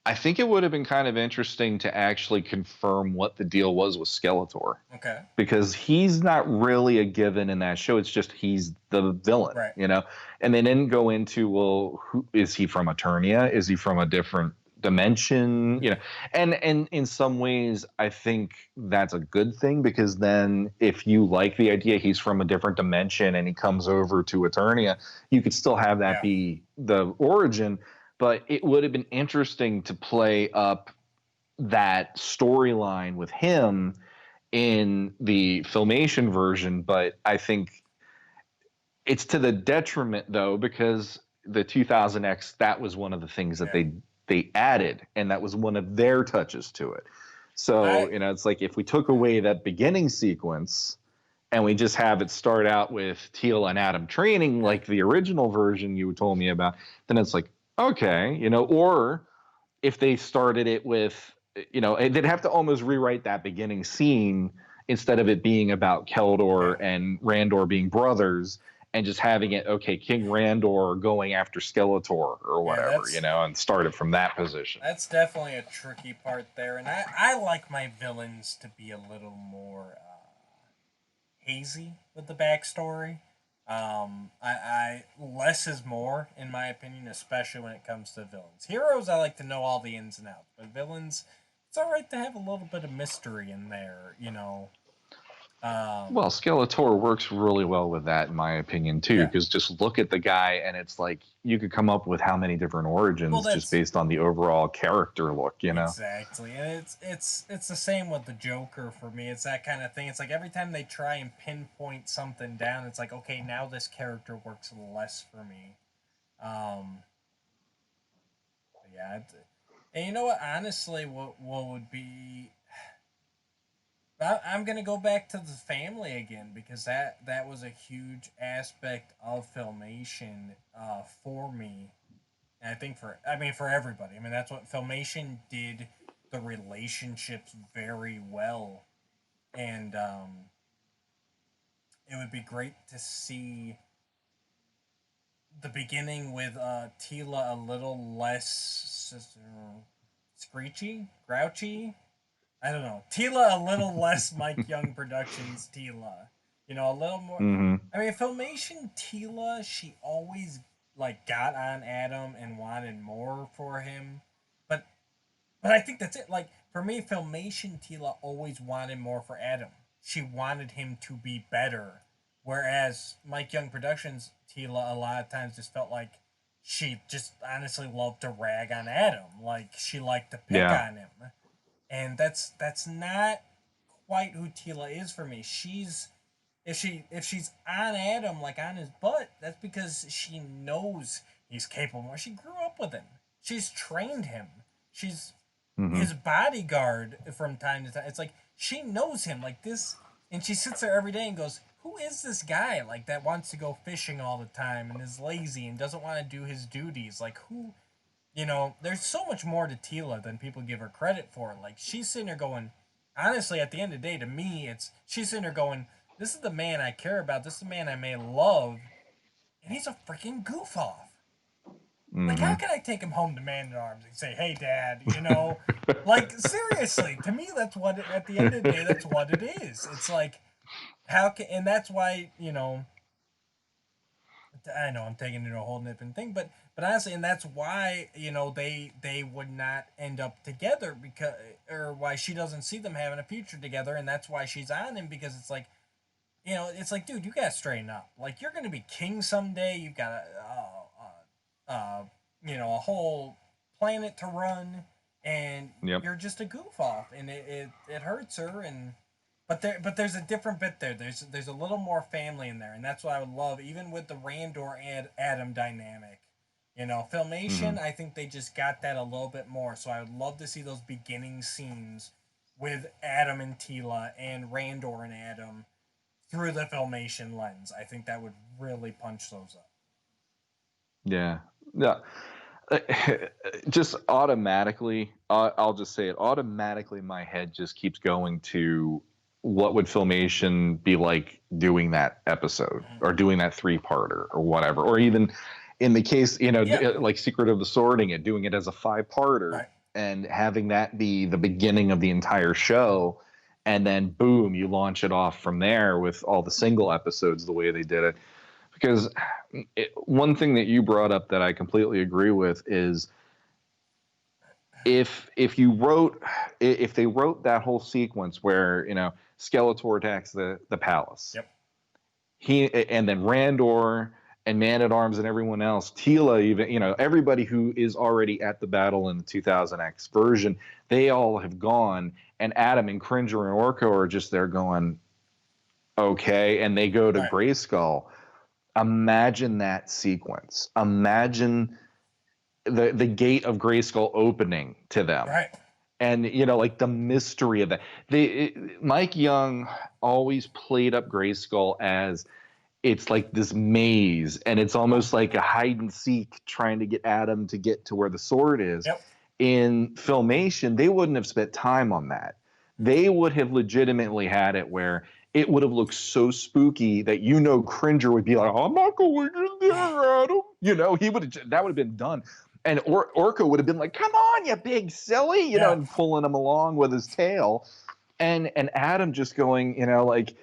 I think it would have been kind of interesting to actually confirm what the deal was with Skeletor. Okay. Because he's not really a given in that show. It's just he's the villain, right. You know? And they didn't go into, well, who is he from Eternia? Is he from a different dimension? You know? And in some ways, I think that's a good thing, because then if you like the idea he's from a different dimension and he comes over to Eternia, you could still have that be the origin. But it would have been interesting to play up that storyline with him in the Filmation version. But I think it's to the detriment, though, because the 2000X, that was one of the things that they added, and that was one of their touches to it. So, you know, it's like if we took away that beginning sequence and we just have it start out with Teela and Adam training like the original version you told me about, then it's like, okay, you know, or if they started it with, you know, they'd have to almost rewrite that beginning scene instead of it being about Keldor and Randor being brothers, and just having it, okay, King Randor going after Skeletor or whatever, you know, and start it from that position. That's definitely a tricky part there, and I like my villains to be a little more hazy with the backstory. I less is more, in my opinion, especially when it comes to villains. Heroes, I like to know all the ins and outs, but villains, it's all right to have a little bit of mystery in there, you know. Well, Skeletor works really well with that, in my opinion, too, because just look at the guy, and it's like you could come up with how many different origins just based on the overall character look, you know. Exactly, and it's the same with the Joker for me. It's that kind of thing. It's like every time they try and pinpoint something down, it's like, okay, now this character works less for me. Yeah, and you know what? Honestly, what would be I'm gonna go back to the family again, because that was a huge aspect of Filmation for me, and I think for everybody. I mean, that's what Filmation did, the relationships very well, and it would be great to see the beginning with Teela a little less screechy, grouchy. I don't know. Teela a little less Mike Young Productions Teela. You know, a little more. I mean, Filmation Teela, she always like got on Adam and wanted more for him. But I think that's it. Like, for me, Filmation Teela always wanted more for Adam. She wanted him to be better. Whereas Mike Young Productions Teela a lot of times just felt like she just honestly loved to rag on Adam. Like, she liked to pick on him. And that's not quite who Teela is for me. She's if she's on Adam, like on his butt, that's because she knows he's capable. She grew up with him. She's trained him. She's his bodyguard from time to time. It's like she knows him like this, and she sits there every day and goes, "Who is this guy like that wants to go fishing all the time and is lazy and doesn't want to do his duties? Like, who?" You know, there's so much more to Teela than people give her credit for. Like, she's sitting there going, honestly, at the end of the day, to me, she's sitting there going, this is the man I care about. This is the man I may love. And he's a freaking goof off. Like, how can I take him home to Man-at-Arms and say, hey, Dad, you know? Like, seriously, to me, that's what, at the end of the day, that's what it is. It's like, and that's why, you know, I know I'm taking it to a whole different thing, but honestly, and that's why, you know, they would not end up together, because, or why she doesn't see them having a future together, and that's why she's on him, because it's like, you know, it's like, dude, you gotta straighten up. Like, you're gonna be king someday. You've got you know, a whole planet to run, and you're just a goof off, and it hurts her. And but there's a different bit there. There's a little more family in there, and that's what I would love, even with the Randor and Adam dynamic. You know, Filmation, I think they just got that a little bit more. So I would love to see those beginning scenes with Adam and Tila and Randor and Adam through the Filmation lens. I think that would really punch those up. Yeah. Just automatically, I'll just say it, automatically my head just keeps going to what would Filmation be like doing that episode or doing that 3-parter or whatever, or even in the case, you know, like Secret of the Sorting It, doing it as a 5-parter and having that be the beginning of the entire show. And then boom, you launch it off from there with all the single episodes the way they did it. Because one thing that you brought up that I completely agree with is if they wrote that whole sequence where, you know, Skeletor attacks the palace, and then Randor and Man-at-Arms and everyone else, Tila, even, you know, everybody who is already at the battle in the 2000X version, they all have gone, and Adam and Cringer and Orko are just there going, okay, and they go to Grayskull. Imagine that sequence. Imagine the gate of Grayskull opening to them. Right. And, you know, like the mystery of that. Mike Young always played up Grayskull as it's like this maze, and it's almost like a hide and seek trying to get Adam to get to where the sword is. In Filmation, they wouldn't have spent time on that. They would have legitimately had it where it would have looked so spooky that, you know, Cringer would be like, I'm not going in there, Adam. You know, that would have been done. And Orko would have been like, come on, you big silly, you know, and pulling him along with his tail. And Adam just going, you know, like,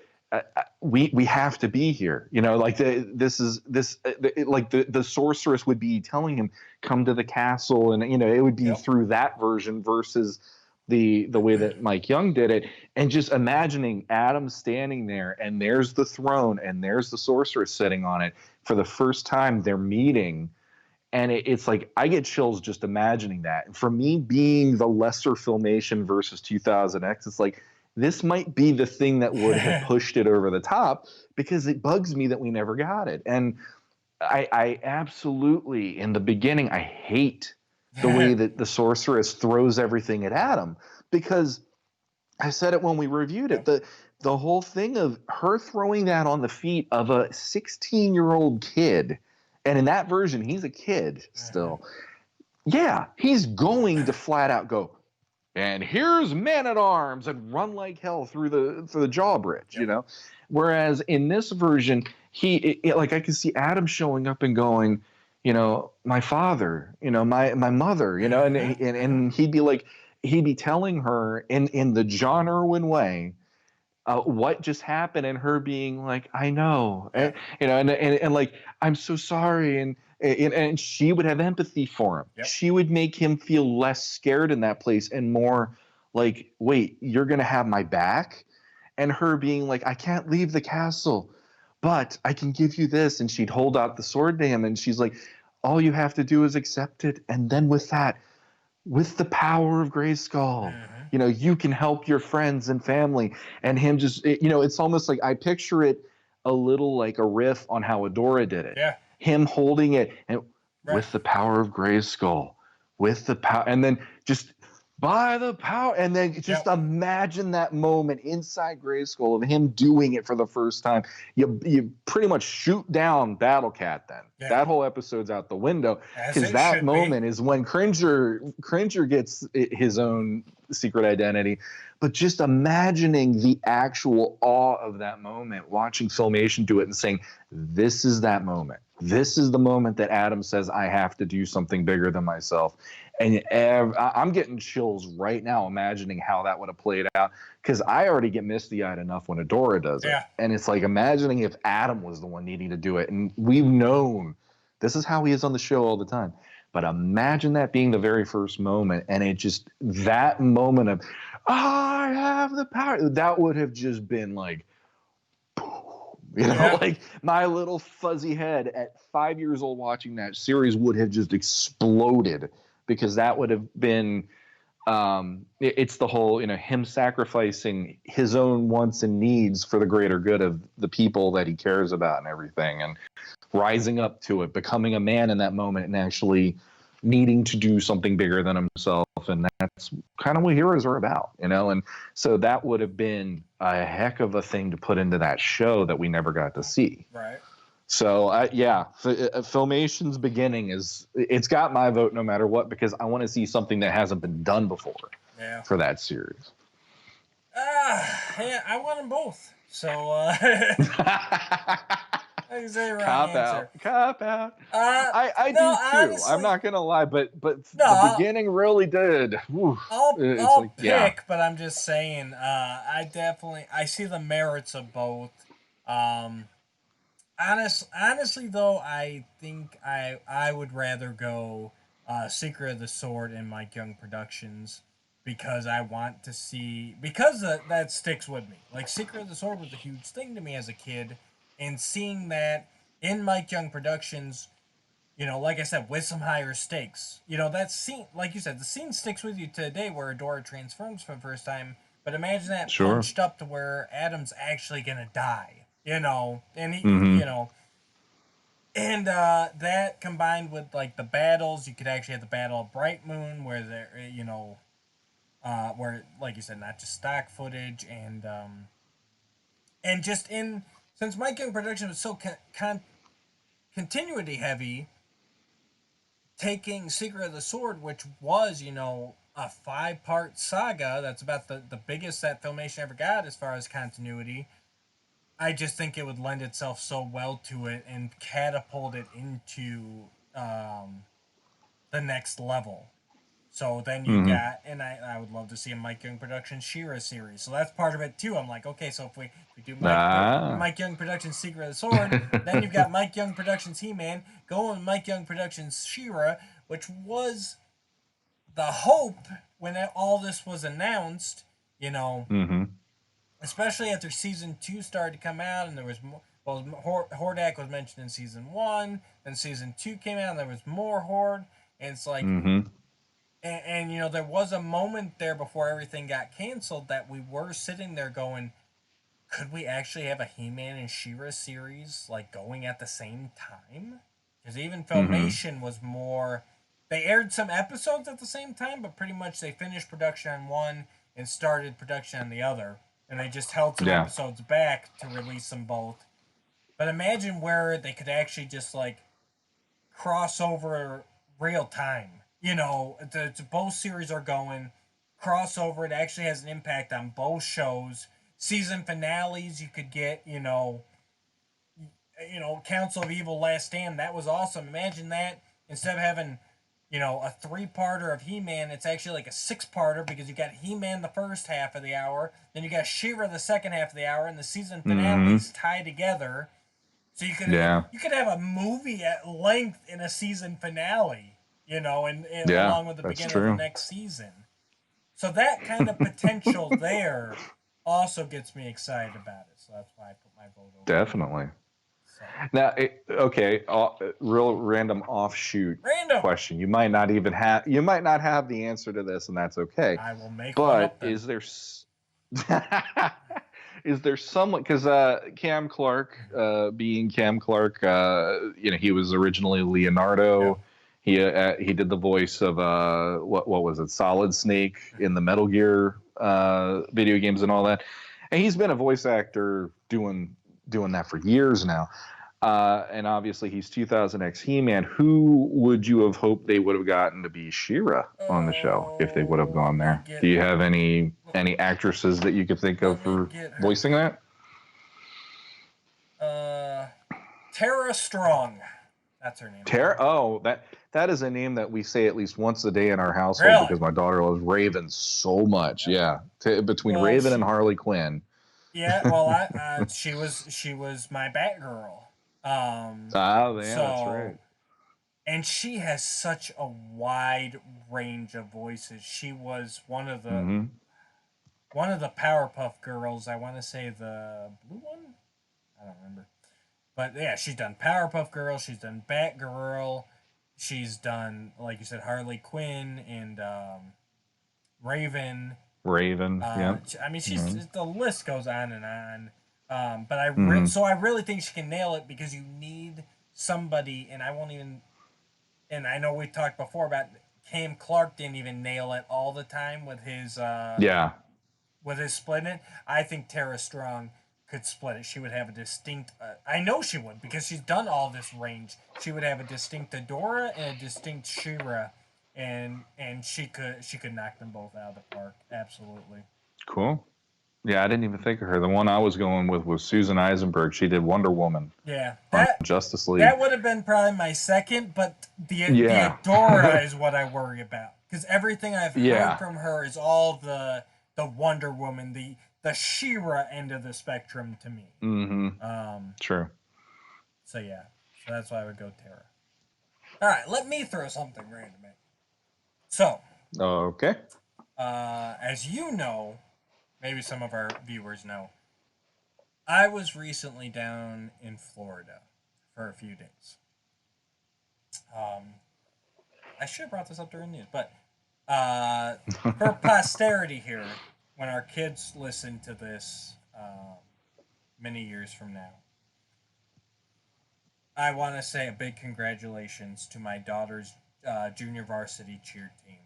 we have to be here, you know, like the sorceress would be telling him, come to the castle, and, you know, it would be through that version versus the way that Mike Young did it. And just imagining Adam standing there, and there's the throne, and there's the sorceress sitting on it for the first time they're meeting. And it's like, I get chills just imagining that. And for me, being the lesser Filmation versus 2000X, it's like, this might be the thing that would have pushed it over the top, because it bugs me that we never got it. And I absolutely, in the beginning, I hate the way that the sorceress throws everything at Adam, because I said it when we reviewed it, the whole thing of her throwing that on the feet of a 16-year-old kid, and in that version, he's a kid still. Yeah, he's going to flat out go, and here's Man-at-Arms, and run like hell through the drawbridge, you know? Whereas in this version, like, I can see Adam showing up and going, you know, my father, you know, my mother, you know, and he'd be telling her in the John Irwin way, what just happened, and her being like, I know, and, you know, and like, I'm so sorry, and she would have empathy for him. She would make him feel less scared in that place and more like, wait, you're gonna have my back, and her being like, I can't leave the castle, but I can give you this, and she'd hold out the sword to him, and she's like, all you have to do is accept it, and then with that, with the power of Grayskull, you know, you can help your friends and family. And him just, you know, it's almost like I picture it a little like a riff on how Adora did it. Yeah. Him holding it and with the power of Grayskull, with the power, and then just by the power, and then just imagine that moment inside Grayskull of him doing it for the first time. You pretty much shoot down Battle Cat then. Yeah. That whole episode's out the window, because that moment is when Cringer gets his own secret identity. But just imagining the actual awe of that moment, watching Filmation do it and saying, this is that moment. This is the moment that Adam says, I have to do something bigger than myself. And I'm getting chills right now imagining how that would have played out, because I already get misty-eyed enough when Adora does it. And it's like imagining if Adam was the one needing to do it. And we've known this is how he is on the show all the time. But imagine that being the very first moment, and it just, that moment of, I have the power, that would have just been like, like my little fuzzy head at 5 years old watching that series would have just exploded, because that would have been, it's the whole, him sacrificing his own wants and needs for the greater good of the people that he cares about and everything, and rising up to it, becoming a man in that moment, and actually needing to do something bigger than himself. And that's kind of what heroes are about, and so that would have been a heck of a thing to put into that show that we never got to see. Right. So Filmation's beginning it's got my vote no matter what, because I want to see something that hasn't been done before for that series. Yeah, I want them both. So Cop out. I do too. Honestly, I'm not gonna lie, but the beginning really did. I'll pick, but I'm just saying. I see the merits of both. Honestly, though, I think I would rather go Secret of the Sword and Mike Young Productions, because I want to see, because that sticks with me. Like, Secret of the Sword was a huge thing to me as a kid. And seeing that in Mike Young Productions, like I said, with some higher stakes, that scene, like you said, the scene sticks with you today where Adora transforms for the first time. But imagine that punched up to where Adam's actually gonna die, and he, and that combined with like the battles, you could actually have the Battle of Bright Moon where there, where, like you said, not just stock footage, and just since Mike Young Productions was so continuity heavy, taking Secret of the Sword, which was, a 5-part saga, that's about the biggest that Filmation ever got as far as continuity, I just think it would lend itself so well to it and catapult it into the next level. So then you got, and I would love to see a Mike Young Productions She-Ra series. So that's part of it too. I'm like, okay, so if we do Mike Young Productions Secret of the Sword, then you've got Mike Young Productions He-Man, going with Mike Young Productions She-Ra, which was the hope when all this was announced, especially after season 2 started to come out, and there was more. Well, Hordak was mentioned in season 1, then season 2 came out, and there was more Horde, and it's like. And there was a moment there before everything got canceled that we were sitting there going, could we actually have a He-Man and She-Ra series like going at the same time? Because even Filmation was more, they aired some episodes at the same time, but pretty much they finished production on one and started production on the other, and they just held some episodes back to release them both. But imagine where they could actually just like cross over real time. Both series are going crossover. It actually has an impact on both shows. Season finales, you could get, Council of Evil Last Stand. That was awesome. Imagine that. Instead of having, a 3-parter of He-Man, it's actually like a 6-parter, because you got He-Man the first half of the hour, then you got She-Ra the second half of the hour, and the season finales tie together. So you could have a movie at length in a season finale. And along with the beginning of the next season. So that kind of potential there also gets me excited about it. So that's why I put my vote over. Definitely. So. Now, real random offshoot question. You might not have the answer to this, and that's okay. I will make one up then. Is there someone, because Cam Clark, being Cam Clark, he was originally Leonardo. Yeah. He did the voice of what was it, Solid Snake in the Metal Gear video games and all that, and he's been a voice actor doing that for years now. And obviously he's 2000X He-Man. Who would you have hoped they would have gotten to be She-Ra on the show if they would have gone there? Do you have any actresses that you could think of for voicing that? Tara Strong. That's her name. Tara? Oh, that is a name that we say at least once a day in our household because my daughter loves Raven so much. Yeah. Between Raven and Harley Quinn. Yeah, well, she was my Batgirl. That's right. And she has such a wide range of voices. She was one of the Powerpuff Girls. I want to say the blue one. I don't remember, but yeah, she's done Powerpuff Girl. She's done Batgirl. She's done, like you said, Harley Quinn and Raven. Yeah. I mean, the list goes on and on. But I really think she can nail it because you need somebody, and I know we talked before about Cam Clark didn't even nail it all the time with his with his splitting it. I think Tara Strong could split it. She would have a distinct. I know she would because she's done all this range. She would have a distinct Adora and a distinct She-Ra. And she could knock them both out of the park. Absolutely. Cool. Yeah, I didn't even think of her. The one I was going with was Susan Eisenberg. She did Wonder Woman. Yeah, Justice League. That would have been probably my second, but the Adora is what I worry about because everything I've heard from her is all the Wonder Woman, the She-Ra end of the spectrum to me. Mm-hmm. True. So that's why I would go Tara. All right, let me throw something random at you. So, okay. As you know, maybe some of our viewers know, I was recently down in Florida for a few days. I should have brought this up during the news, but for posterity here, when our kids listen to this many years from now, I want to say a big congratulations to my daughter's junior varsity cheer team.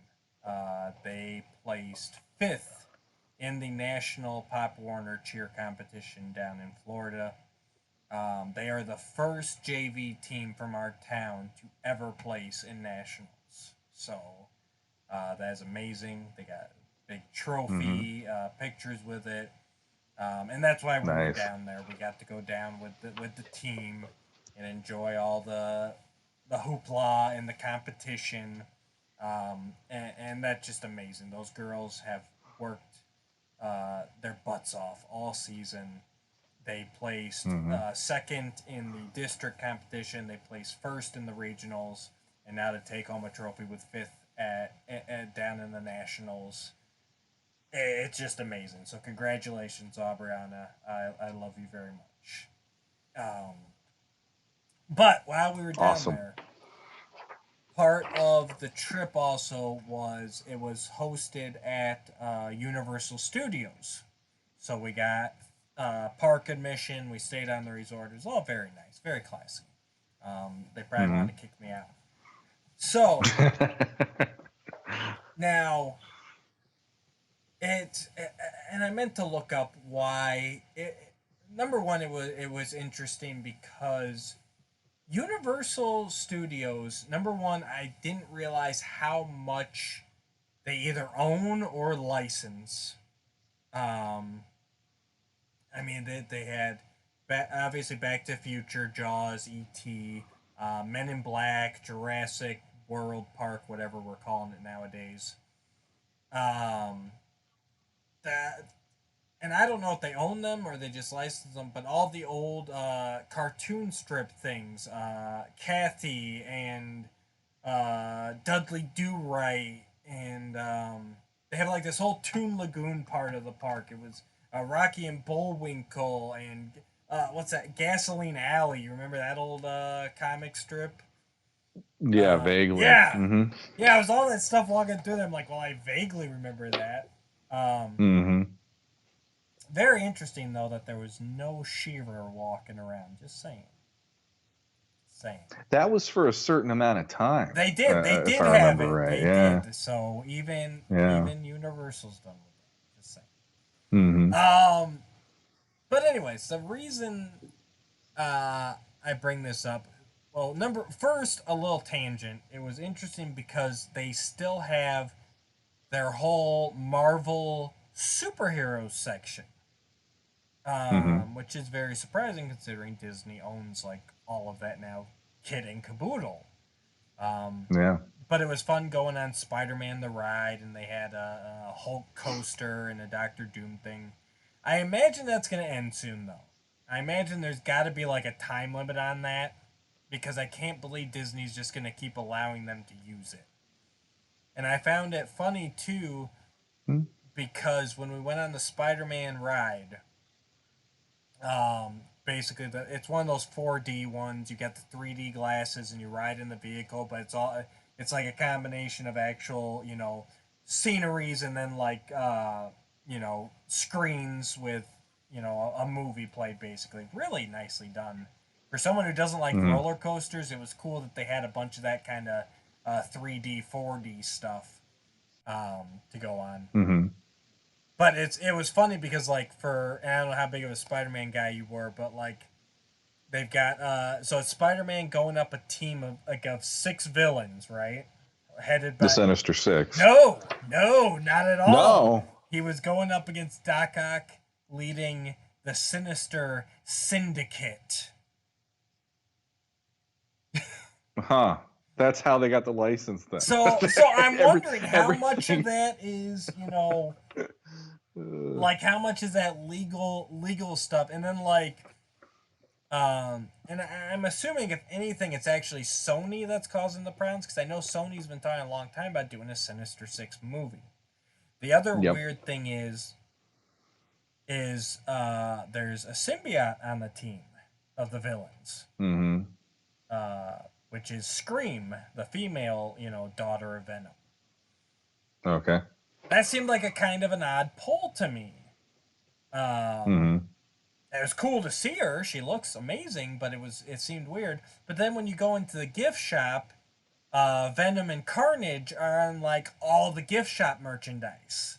They placed 5th in the National Pop Warner cheer competition down in Florida. They are the first JV team from our town to ever place in nationals. So that is amazing. They got a big trophy, pictures with it, and that's why we were down there. We got to go down with the team and enjoy all the hoopla and the competition, and that's just amazing. Those girls have worked their butts off all season. They placed second in the district competition. They placed first in the regionals, and now to take home a trophy with 5th at down in the nationals. It's just amazing. So congratulations, Aubriana. I love you very much. But while we were down there, part of the trip also was hosted at Universal Studios. So we got park admission. We stayed on the resort. It was all very nice, very classy. They probably wanted to kick me out. So now and I meant to look up why. Number one, it was interesting because Universal Studios, number one, I didn't realize how much they either own or license. I mean, they had obviously Back to the Future, Jaws, E.T., Men in Black, Jurassic World Park, whatever we're calling it nowadays. And I don't know if they own them or they just license them, but all the old cartoon strip things, Kathy and Dudley Do-Right, and they have like this whole Toon Lagoon part of the park. It was Rocky and Bullwinkle and what's that? Gasoline Alley. You remember that old comic strip? Yeah, vaguely. Yeah. Mm-hmm. Yeah, it was all that stuff walking through there. I'm like, well, I vaguely remember that. Very interesting, though, that there was no She-Ra walking around. Just saying. That was for a certain amount of time. They did. They did have it. Right. They did. So even Universal's done with it. Just saying. But anyways, the reason I I bring this up? Well, first, a little tangent. It was interesting because they still have their whole Marvel superheroes section, which is very surprising considering Disney owns like all of that now, kit and caboodle. Yeah. But it was fun going on Spiderman the Ride, and they had a Hulk coaster and a Doctor Doom thing. I imagine that's going to end soon, though. I imagine there's got to be like a time limit on that, because I can't believe Disney's just going to keep allowing them to use it. And I found it funny, too, because when we went on the Spider-Man ride, basically, it's one of those 4D ones. You got the 3D glasses and you ride in the vehicle, but it's like a combination of actual, sceneries and then like, screens with, a movie played, basically. Really nicely done. For someone who doesn't like roller coasters, it was cool that they had a bunch of that kind of 3D, 4D stuff to go on. Mm-hmm. But it was funny because, like, and I don't know how big of a Spider-Man guy you were, but, like, they've got, so it's Spider-Man going up a team of 6 villains, right? Headed by... The Sinister Six. No, not at all. No. He was going up against Doc Ock, leading the Sinister Syndicate. Huh. That's how they got the license then. So I'm wondering how much of that is, like how much is that legal stuff, and then like, and I'm assuming if anything, it's actually Sony that's causing the problems, because I know Sony's been talking a long time about doing a Sinister Six movie. The other weird thing is there's a symbiote on the team of the villains. Mm-hmm. Which is Scream, the female, daughter of Venom. Okay. That seemed like a kind of an odd pull to me. It was cool to see her. She looks amazing, but it seemed weird. But then when you go into the gift shop, Venom and Carnage are on like all the gift shop merchandise.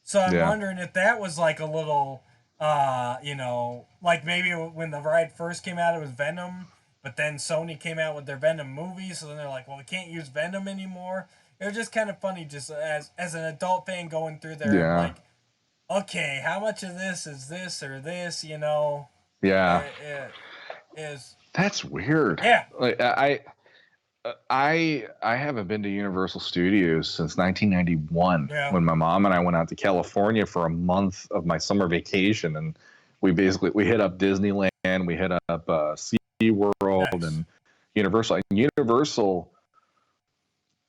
So I'm wondering if that was like a little, like maybe when the ride first came out, it was Venom. But then Sony came out with their Venom movie, so then they're like, well, we can't use Venom anymore. It was just kind of funny, just as an adult fan going through there, like, okay, how much of this is this or this, Yeah. It is. That's weird. Yeah. Like I haven't been to Universal Studios since 1991 when my mom and I went out to California for a month of my summer vacation, and we hit up Disneyland, we hit up SeaWorld and Universal. And Universal,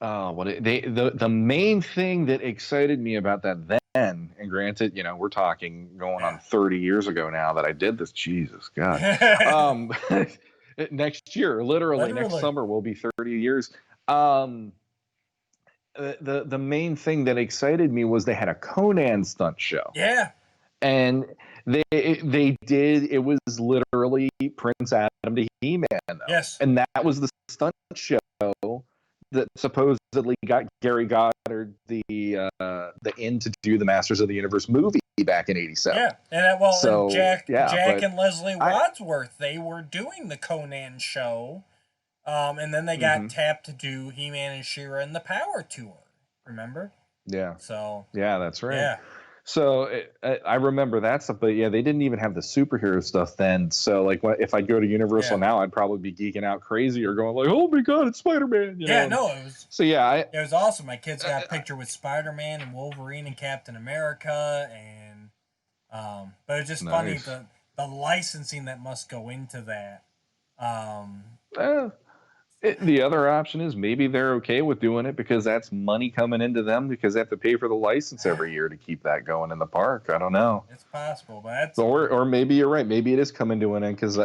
the main thing that excited me about that then, and granted, we're talking going on 30 years ago now that I did this. Jesus God. Next year, literally next summer will be 30 years. The main thing that excited me was they had a Conan stunt show. Yeah. And they did, it was literally Prince Adam to He-Man, though. Yes. And that was the stunt show that supposedly got Gary Goddard the in to do the Masters of the Universe movie back in '87. Yeah, and Jack and Leslie Wadsworth, they were doing the Conan show, and then they got tapped to do He-Man and She-Ra and the Power Tour. Remember? Yeah. So. Yeah, that's right. Yeah. So I remember that stuff, but yeah, they didn't even have the superhero stuff then. So like, if I go to Universal now, I'd probably be geeking out crazy or going like, "Oh my God, it's Spider-Man!" It was. So yeah, it was awesome. My kids got a picture with Spider-Man and Wolverine and Captain America, and but it's just funny the licensing that must go into that. The other option is maybe they're okay with doing it because that's money coming into them because they have to pay for the license every year to keep that going in the park. I don't know. It's possible, but that's... or maybe you're right. Maybe it is coming to an end because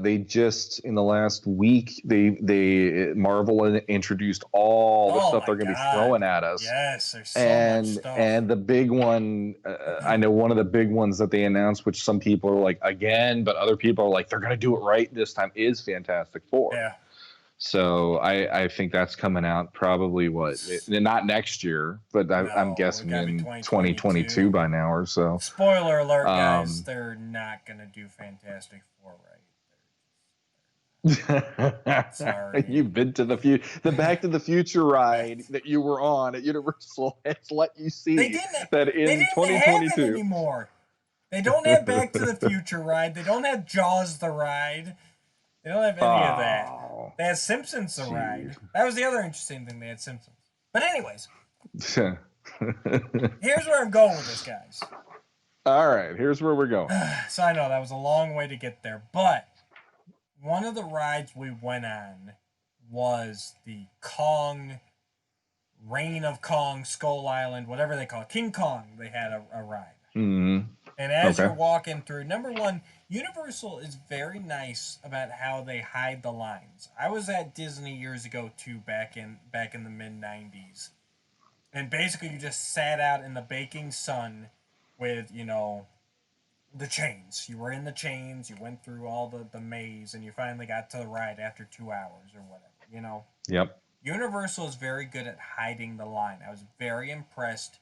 they just in the last week Marvel introduced all the stuff they're going to be throwing at us. Yes, there's so much stuff. And the big one, I know one of the big ones that they announced, which some people are like again, but other people are like they're going to do it right this time, is Fantastic Four. Yeah. So I think that's coming out probably not next year, but I'm guessing in 2022 by now or so. Spoiler alert, guys! They're not gonna do Fantastic Four right. Sorry. You've been to the Back to the Future ride that you were on at Universal has let you see They didn't that they in didn't have it 2022. anymore. They don't have Back to the Future ride. They don't have Jaws the ride. They don't have any of that. Oh, They had Simpsons the jeez. ride. That was the other interesting thing. They had Simpsons. But anyways, here's where I'm going with this, guys. All right, here's where we're going. So I know that was a long way to get there, but one of the rides we went on was the Kong, Reign of Kong, Skull Island, whatever they call it. King Kong, they had a ride. Mm-hmm. And as Okay. you're walking through, number one, Universal is very nice about how they hide the lines. I was at Disney years ago too, back in the mid '90s, and basically you just sat out in the baking sun with the chains. You were in the chains. You went through all the maze, and you finally got to the ride after 2 hours or whatever. Yep. Universal is very good at hiding the line. I was very impressed.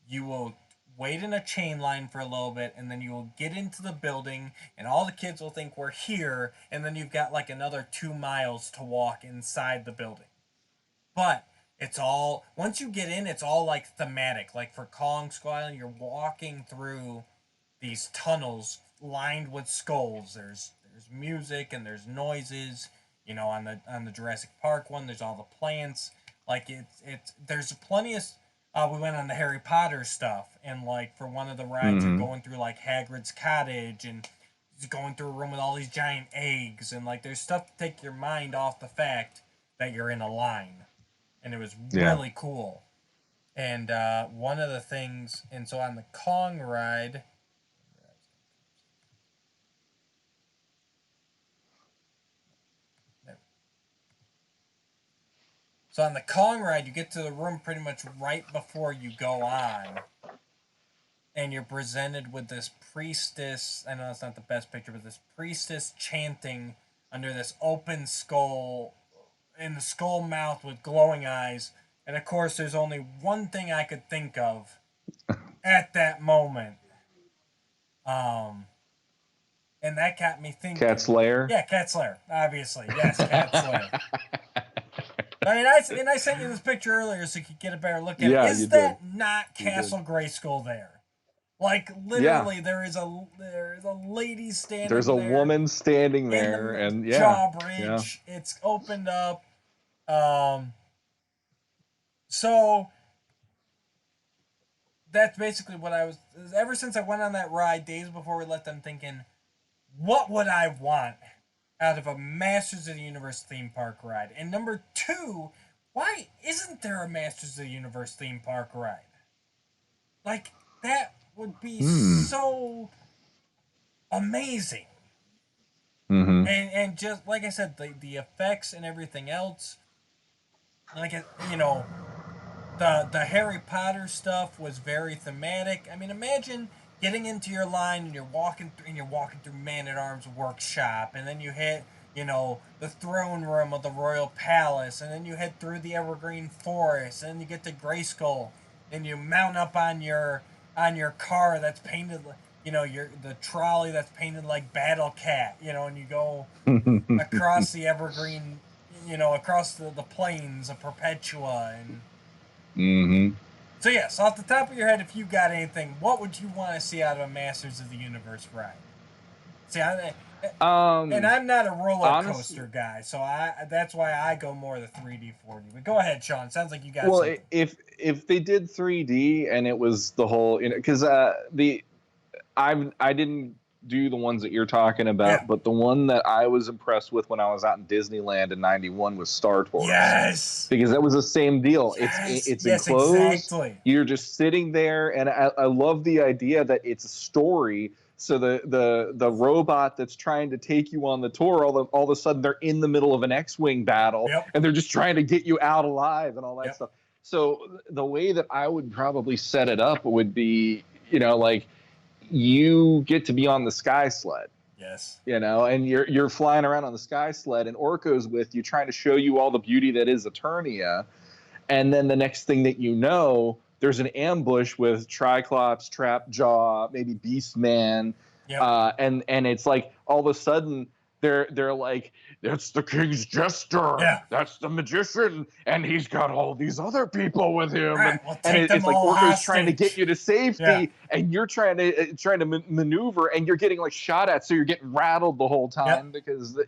You will wait in a chain line for a little bit, and then you will get into the building, and all the kids will think we're here, and then you've got like another 2 miles to walk inside the building. But it's all, once you get in, it's all like thematic. Like for Kong Skull Island, you're walking through these tunnels lined with skulls. There's music and there's noises. On the Jurassic Park one, there's all the plants. Like there's plenty of. We went on the Harry Potter stuff, and like for one of the rides, you're going through like Hagrid's cottage, and going through a room with all these giant eggs, and like there's stuff to take your mind off the fact that you're in a line, and it was really cool. And one of the things, and so on the Kong ride. So on the Kong ride, you get to the room pretty much right before you go on. And you're presented with this priestess. I know it's not the best picture, but this priestess chanting under this open skull, in the skull mouth with glowing eyes. And of course, there's only one thing I could think of at that moment. And that got me thinking. Cat Slayer? Yeah, Cat Slayer. Obviously. Yes, Cat Slayer. I mean, I sent you this picture earlier so you could get a better look at it. Is that not Castle Grayskull there? Like literally, there is a lady standing. There's a woman standing there, and drawbridge. Yeah. It's opened up. So that's basically what I was. Ever since I went on that ride days before we left, I'm thinking, what would I want out of a Masters of the Universe theme park ride? And number two, why isn't there a Masters of the Universe theme park ride? Like, that would be so amazing. Mm-hmm. And just, like I said, the effects and everything else, like, the Harry Potter stuff was very thematic. I mean, imagine getting into your line and you're walking through Man-at-Arms workshop, and then you hit the throne room of the royal palace, and then you head through the evergreen forest, and then you get to Grayskull, and you mount up on your car that's painted the trolley that's painted like Battle Cat, and you go across the evergreen, across the plains of Perpetua. And so yes, off the top of your head, if you got anything, what would you want to see out of a Masters of the Universe ride? See, and I'm not a roller coaster guy, so that's why I go more the 3D, 4D. But go ahead, Sean. Sounds like you got something. If they did 3D and it was the whole, because I didn't do the ones that you're talking about, but the one that I was impressed with when I was out in Disneyland in '91 was Star Tours. Yes, because that was the same deal. Yes. It's enclosed. Exactly. You're just sitting there, and I love the idea that it's a story. So the robot that's trying to take you on the tour, all of a sudden they're in the middle of an X-wing battle, and they're just trying to get you out alive and all that stuff. So the way that I would probably set it up would be, like, you get to be on the sky sled. Yes. And you're flying around on the sky sled, and Orko's with you, trying to show you all the beauty that is Eternia. And then the next thing that you know, there's an ambush with Triclops, Trapjaw, maybe Beastman. And it's like all of a sudden they're like, that's the king's jester. Yeah. That's the magician, and he's got all these other people with him. Right, we'll take them it's like all Orko's trying to hostage. get you to safety, Yeah. and you're trying to maneuver, and you're getting like shot at, so you're getting rattled the whole time because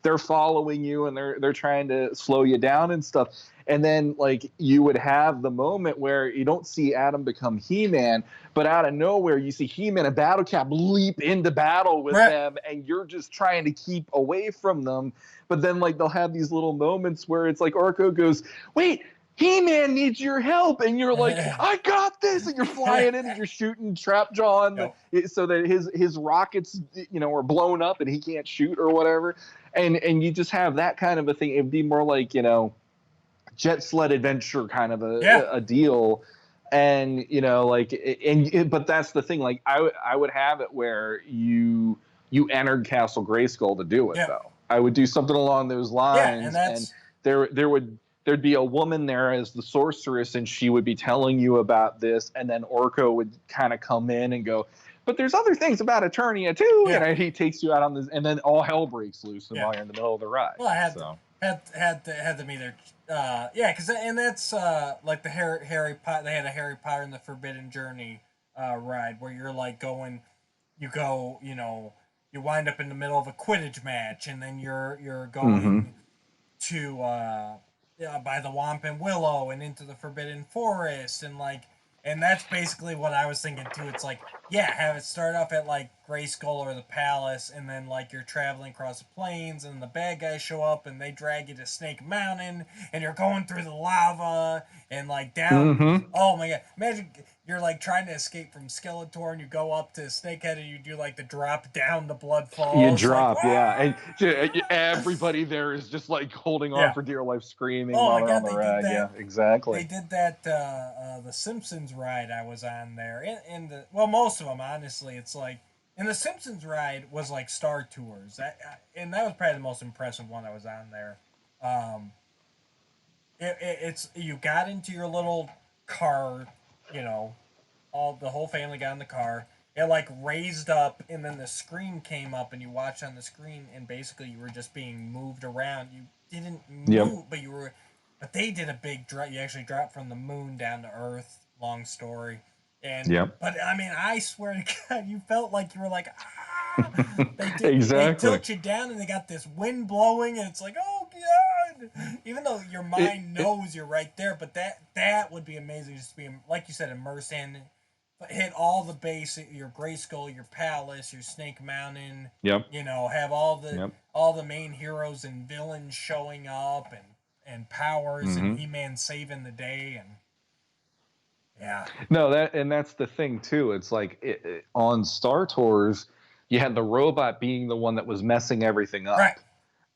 they're following you and they're trying to slow you down and stuff. And then like you would have the moment where you don't see Adam become He-Man, but out of nowhere you see He-Man and Battle Cap leap into battle with them, and you're just trying to keep away from them. But then like they'll have these little moments where it's like Orko goes, wait, He-Man needs your help, and you're like, I got this, and you're flying in and you're shooting Trapjaw so that his rockets are blown up and he can't shoot or whatever. And you just have that kind of a thing. It'd be more like jet sled adventure kind of a deal. And but that's the thing, like I would have it where you entered Castle Grayskull to do it though. I would do something along those lines, and there'd be a woman there as the sorceress, and she would be telling you about this, and then Orko would kind of come in and go, but there's other things about Eternia too, and he takes you out on this, and then all hell breaks loose while you're in the middle of the ride. Well, I had to be there, because that's like the Harry Potter. They had a Harry Potter and the Forbidden Journey ride where you're like you wind up in the middle of a Quidditch match, and then you're going to by the Wampin Willow and into the Forbidden Forest, and that's basically what I was thinking too. It's like, have it start off at like Grayskull or the Palace, and then like you're traveling across the plains, and the bad guys show up, and they drag you to Snake Mountain, and you're going through the lava, and like down. Oh my god! Imagine you're like trying to escape from Skeletor, and you go up to Snakehead, and you do like the drop down, the blood falls. You drop, and everybody there is just like holding on for dear life, screaming while they're on the ride. Yeah, exactly. They did that. The Simpsons Ride I was on there, most of them, honestly, it's like. And the Simpsons Ride was like Star Tours, and that was probably the most impressive one I was on there. It's you got into your little car, the whole family got in the car. It like raised up, and then the screen came up, and you watched on the screen, and basically you were just being moved around. You didn't move, but they did a big drop. You actually dropped from the moon down to Earth. Long story. But I mean, I swear to God, you felt like you were like, They tilt you down, and they got this wind blowing, and it's like, oh god! Even though your mind knows you're right there, but that would be amazing. Just to be, like you said, immersed in, hit all the basic, your Grayskull, your Palace, your Snake Mountain. Have all the main heroes and villains showing up, and powers, and He-Man saving the day, and. Yeah. No, that's the thing too. It's like on Star Tours, you had the robot being the one that was messing everything up. Right.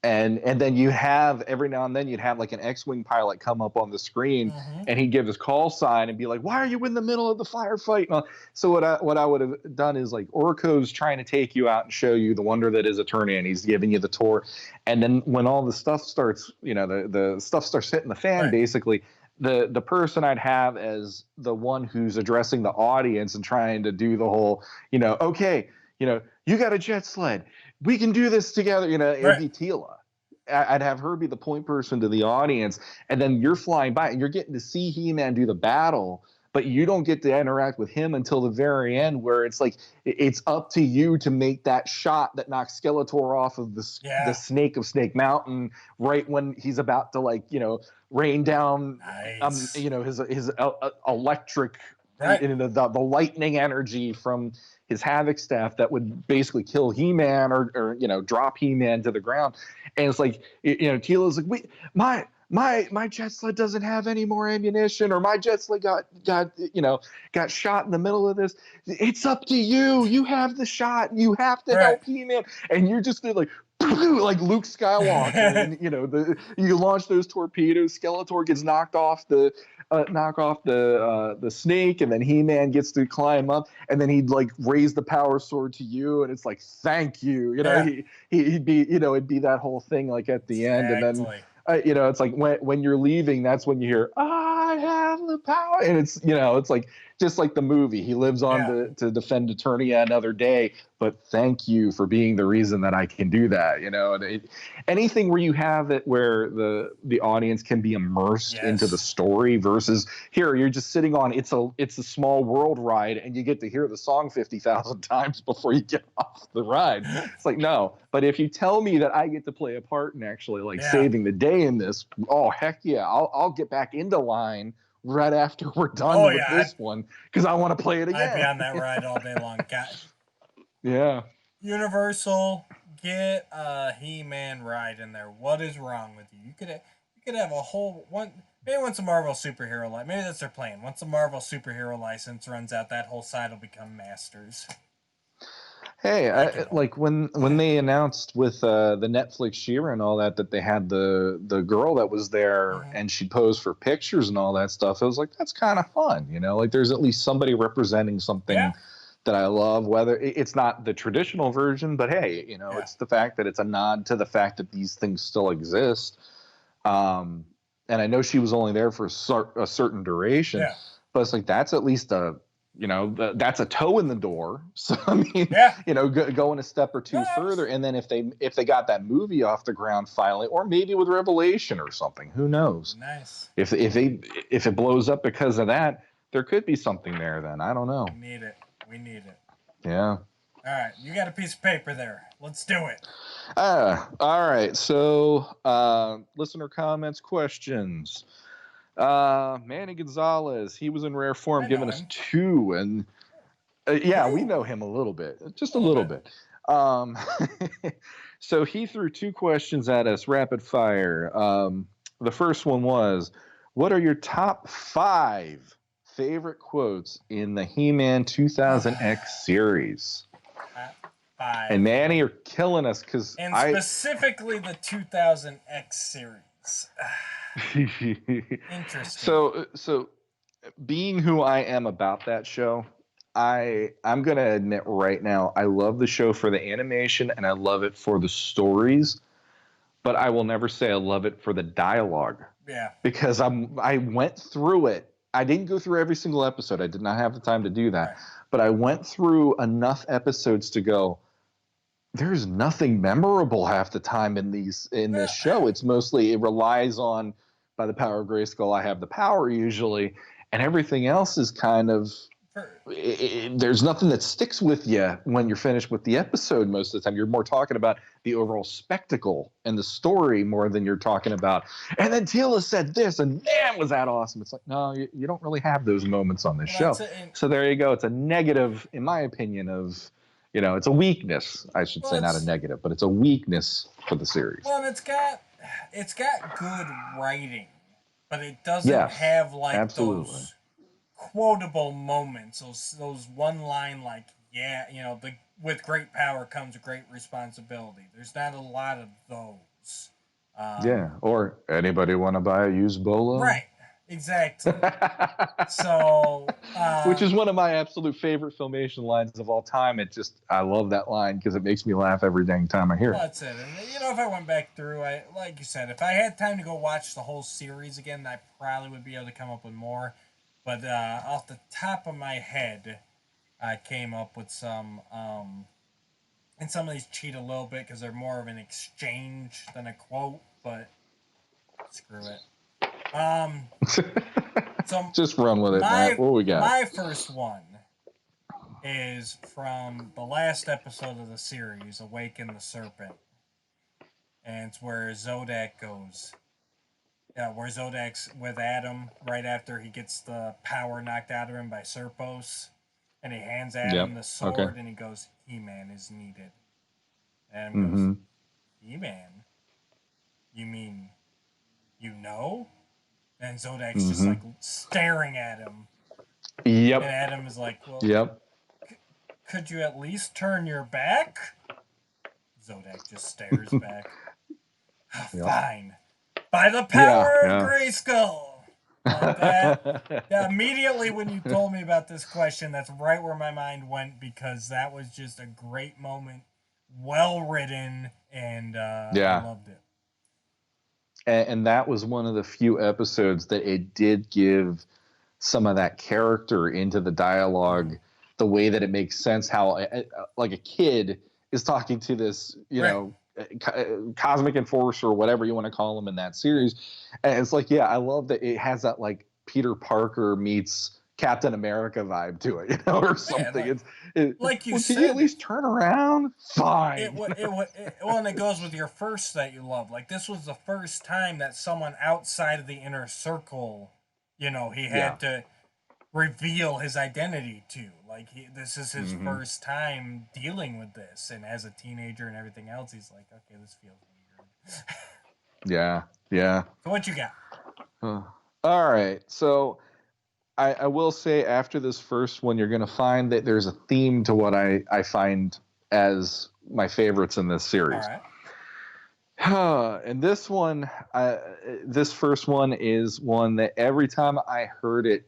And then you have every now and then you'd have like an X-Wing pilot come up on the screen, and he'd give his call sign and be like, "Why are you in the middle of the firefight?" So what I would have done is like Orko's trying to take you out and show you the wonder that is Eternia, and he's giving you the tour. And then when all the stuff starts, the stuff starts hitting the fan, basically. The person I'd have as the one who's addressing the audience and trying to do the whole, okay, you got a jet sled, we can do this together, it'd be Teela. I'd have her be the point person to the audience, and then you're flying by and you're getting to see He-Man do the battle, but you don't get to interact with him until the very end, where it's like it's up to you to make that shot that knocks Skeletor off of the snake of Snake Mountain right when he's about to rain down his electric the lightning energy from his Havoc staff that would basically kill He-Man or drop He-Man to the ground. And it's like Teela's like, my jet sled doesn't have any more ammunition, or my jet sled got shot in the middle of this. It's up to you. You have the shot. You have to help He-Man. And you're just like Luke Skywalker. And, you launch those torpedoes. Skeletor gets knocked off the snake, and then He-Man gets to climb up, and then he'd like raise the power sword to you, and it's like, thank you. He'd be it'd be that whole thing like at the end, and then. It's like when you're leaving, that's when you hear, I have the power. And it's, it's like, just like the movie. He lives on to defend Eternia another day, but thank you for being the reason that I can do that. And anything where you have it where the audience can be immersed into the story versus here you're just sitting on it's a small world ride and you get to hear the song 50,000 times before you get off the ride. It's like, no. But if you tell me that I get to play a part in actually saving the day in this, oh heck yeah, I'll get back into line right after we're done with this one because I want to play it again. I'd be on that ride all day long. Yeah. Universal, get a He-Man ride in there. What is wrong with you? You could have a whole one. Maybe once a Marvel superhero maybe that's their plan. Once the Marvel superhero license runs out, that whole side will become Masters. Hey, like when they announced with the Netflix She-Ra and all that they had the girl that was there and she posed for pictures and all that stuff, I was like, that's kind of fun, like there's at least somebody representing something that I love, whether it's not the traditional version, but hey, it's the fact that it's a nod to the fact that these things still exist. And I know she was only there for a certain duration, but it's like, that's at least that's a toe in the door. So I mean, going a step or two further, and then if they got that movie off the ground finally, or maybe with Revelation or something, who knows? Nice. If it blows up because of that, there could be something there. Then I don't know. We need it. Yeah. All right, you got a piece of paper there. Let's do it. All right. So, listener comments, questions. Manny Gonzalez, he was in rare form, giving us 2, and we know him a little bit, just a little bit. So he threw 2 questions at us, rapid fire. The first one was, what are your top 5 favorite quotes in the He-Man 2000X series? 5. And Manny, you're killing us because specifically the 2000X series. Interesting. So being who I am about that show, I'm gonna admit right now, I love the show for the animation and I love it for the stories, but I will never say I love it for the dialogue. Yeah. Because I went through it. I didn't go through every single episode. I did not have the time to do that. Right. But I went through enough episodes to go, there's nothing memorable half the time in this show. It's mostly, it relies on, by the power of Grayskull, I have the power usually, and everything else is kind of, there's nothing that sticks with you when you're finished with the episode most of the time. You're more talking about the overall spectacle and the story more than you're talking about, and then Tila said this, and man, was that awesome. It's like, no, you don't really have those moments on this show. So there you go. It's a negative, in my opinion, of, it's a weakness, I should say, not a negative, but it's a weakness for the series. Well, it's got good writing, but it doesn't have those quotable moments, those one line with great power comes great responsibility. There's not a lot of those. Or anybody want to buy a used bolo? Right. Exactly. So, which is one of my absolute favorite Filmation lines of all time. I love that line because it makes me laugh every dang time I hear it. That's it. And if I went back through, like you said, if I had time to go watch the whole series again, I probably would be able to come up with more. But off the top of my head, I came up with some, and some of these cheat a little bit because they're more of an exchange than a quote, but screw it. So just run with it, Matt. What we got? My first one is from the last episode of the series, Awaken the Serpent. And it's where Zodak goes. Yeah, where Zodak's with Adam right after he gets the power knocked out of him by Serpos. And he hands Adam the sword and he goes, He-Man is needed. And Adam goes, He-Man? You mean, And Zodak's just like staring at him. Yep. And Adam is like, well, could you at least turn your back? Zodak just stares back. Fine. By the power of Grayskull. Immediately when you told me about this question, that's right where my mind went because that was just a great moment. Well written, and I loved it. And that was one of the few episodes that it did give some of that character into the dialogue, the way that it makes sense, how like a kid is talking to this, cosmic enforcer or whatever you want to call him in that series. And it's like, yeah, I love that it has that like Peter Parker meets Captain America vibe to it, or something. Like you can said, you at least turn around? Fine. And it goes with your first that you love. Like, this was the first time that someone outside of the inner circle, he had to reveal his identity to. Like, this is his first time dealing with this, and as a teenager and everything else, he's like, okay, this feels weird. Yeah. So what you got? All right, so I will say after this first one, you're going to find that there's a theme to what I find as my favorites in this series. All right. And this one, this first one is one that every time I heard it,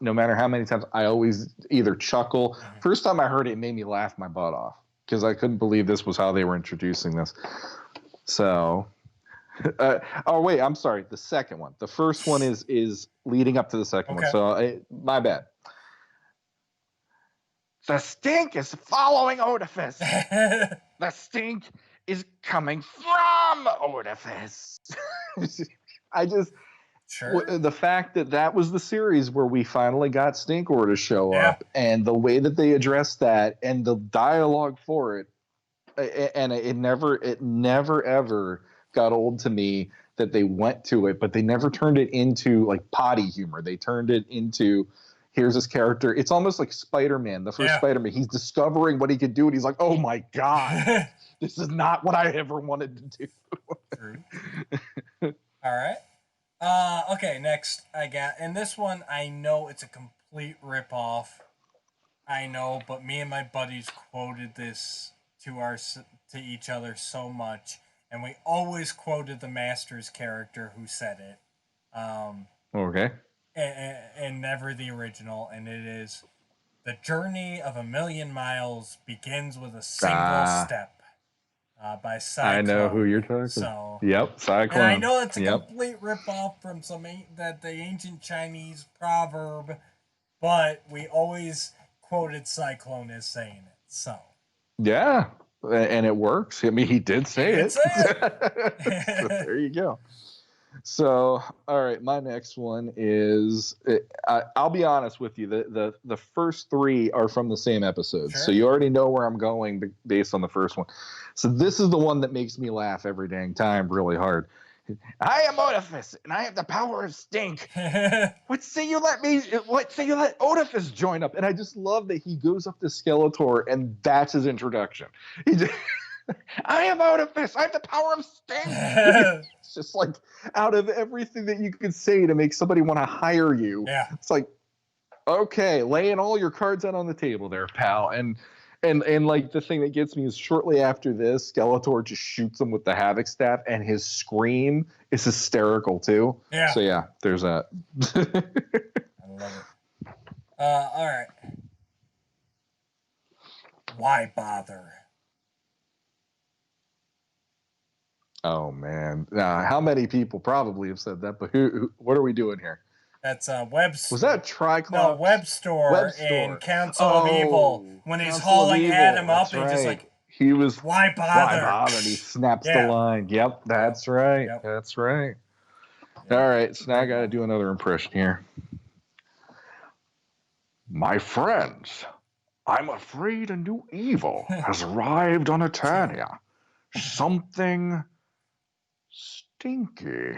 no matter how many times, I always either chuckle. First time I heard it, it made me laugh my butt off because I couldn't believe this was how they were introducing this. So... oh wait, I'm sorry. The second one. The first one is leading up to the second one. So my bad. The stink is following Oedipus. The stink is coming from Oedipus. The fact that was the series where we finally got Stinkor to show up, and the way that they addressed that and the dialogue for it, and it never ever got old to me that they went to it, but they never turned it into like potty humor. They turned it into, here's this character. It's almost like Spider-Man, the first Spider-Man. He's discovering what he could do, and he's like, oh my God, this is not what I ever wanted to do. All right. Okay, next I got, and this one, I know it's a complete ripoff. I know, but me and my buddies quoted this to each other so much. And we always quoted the Masters character who said it. Okay. And never the original. And it is, the journey of 1,000,000 miles begins with a single step. By Cyclone. I know who you're talking about. Yep, Cyclone. And I know it's a complete ripoff from the ancient Chinese proverb, but we always quoted Cyclone as saying it. So. Yeah. And it works. I mean, he did say it. So there you go. So, all right, my next one is, I'll be honest with you, the first three are from the same episode. Sure. So you already know where I'm going based on the first one. So this is the one that makes me laugh every dang time really hard. I am Oedipus, and I have the power of stink. What say you let Oedipus join up? And I just love that he goes up to Skeletor, and that's his introduction. I am Oedipus. I have the power of stink. It's just like, out of everything that you could say to make somebody want to hire you, it's like, okay, laying all your cards out on the table there, pal. And like the thing that gets me is shortly after this, Skeletor just shoots him with the Havoc staff, and his scream is hysterical too. Yeah. So yeah, there's that. I love it. All right. Why bother? Oh man, how many people probably have said that? But who? What are we doing here? That's Web. Was that Triclops? No, Web Store in Council of Evil when he's hauling Adam up and just like he was. Why bother? Why bother? And he snaps the line. Yep, that's right. Yep. That's right. Yep. All right, so now I got to do another impression here. My friends, I'm afraid a new evil has arrived on Eternia. Something stinky.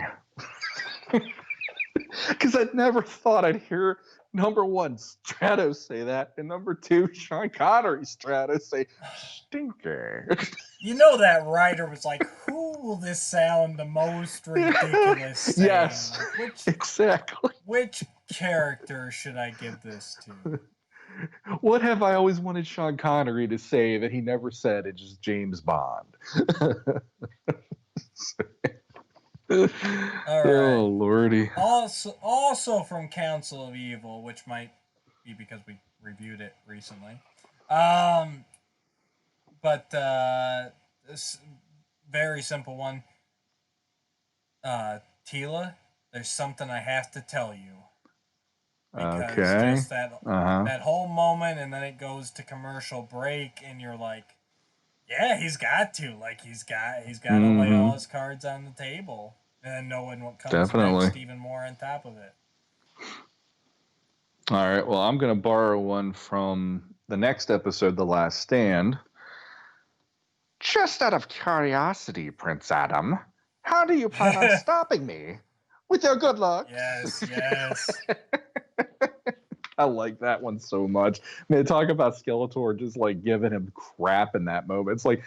Because I'd never thought I'd hear, number one, Stratos say that, and number two, Sean Connery Stratos say, stinky. You know that writer was like, who will this sound the most ridiculous saying? Yes, exactly. Which character should I give this to? What have I always wanted Sean Connery to say that he never said? It's just James Bond. All right. Oh lordy. Also from Council of Evil, which might be because we reviewed it recently. But this very simple one. Tila, there's something I have to tell you. because Okay. just that whole moment, and then it goes to commercial break, and you're like, yeah, he's got to. Like, he's got to lay all his cards on the table, and then knowing what comes next even more on top of it. All right, well, I'm going to borrow one from the next episode, The Last Stand. Just out of curiosity, Prince Adam, how do you plan on stopping me? With your good luck? Yes. I like that one so much. I mean, talk about Skeletor just like giving him crap in that moment. It's like,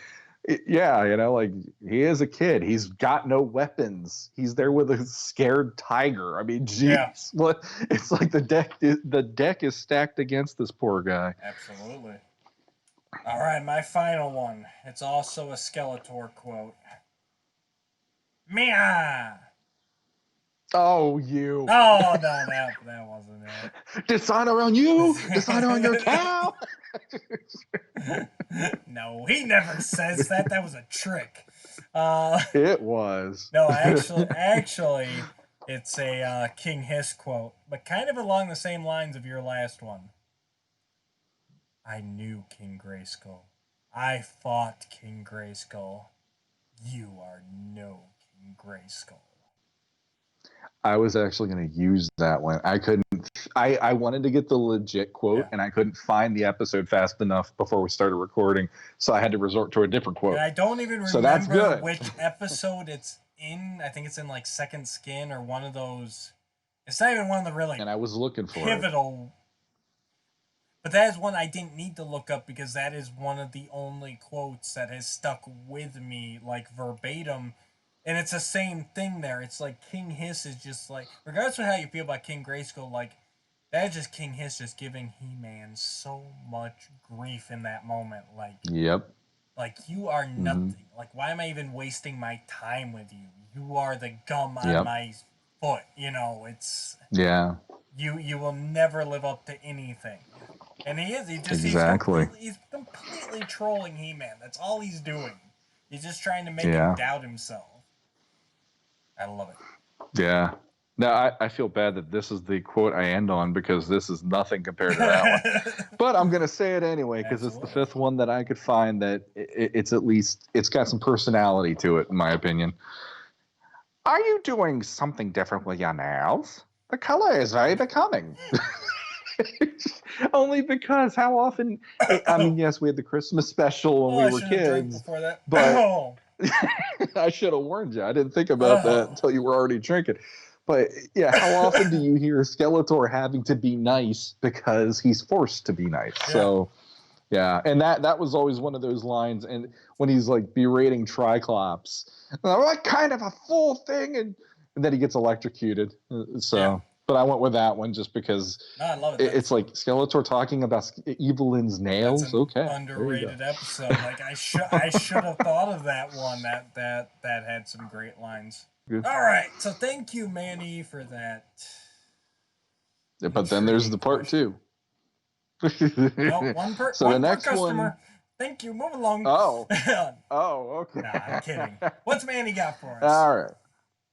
yeah, like he is a kid. He's got no weapons. He's there with a scared tiger. I mean, geez, what? It's like the deck is stacked against this poor guy. Absolutely. All right, my final one. It's also a Skeletor quote. Meow. Oh, you. Oh, no, that wasn't it. Dishonor on you? Dishonor on your cow? No, he never says that. That was a trick. It was. No, actually, it's a King Hiss quote, but kind of along the same lines of your last one. I knew King Grayskull. I fought King Grayskull. You are no King Grayskull. I was actually going to use that one. I couldn't. I wanted to get the legit quote, and I couldn't find the episode fast enough before we started recording, so I had to resort to a different quote. And I don't even remember which episode it's in. I think it's in like Second Skin or one of those. It's not even one of the really. And I was looking for pivotal. But that is one I didn't need to look up because that is one of the only quotes that has stuck with me like verbatim. And it's the same thing there. It's like King Hiss is just like, regardless of how you feel about King Grayskull, like, that's just King Hiss just giving He-Man so much grief in that moment. Like, yep. Like, you are nothing. Like, why am I even wasting my time with you? You are the gum on my foot. It's... Yeah. You will never live up to anything. And he is. He's completely trolling He-Man. That's all he's doing. He's just trying to make him doubt himself. I love it. Yeah. Now, I feel bad that this is the quote I end on because this is nothing compared to that one. But I'm going to say it anyway because it's the fifth one that I could find that it's at least, it's got some personality to it, in my opinion. Are you doing something different with your nails? The color is very becoming. Only because how often, I mean, yes, we had the Christmas special when we were kids. Before that. But I should have warned you. I didn't think about that until you were already drinking. But yeah, how often do you hear Skeletor having to be nice because he's forced to be nice? Yeah. So yeah, and that was always one of those lines. And when he's like berating Triclops, what kind of a fool thing? And then he gets electrocuted. But I went with that one just because I love it. It's like Skeletor talking about Evelyn's nails. That's an underrated episode. Like I should have thought of that one. That had some great lines. Good. All right, so thank you, Manny, for that. Yeah, but then there's the part two. No, so the next customer. Thank you. Move along. Oh, okay. Nah, I'm kidding. What's Manny got for us? All right.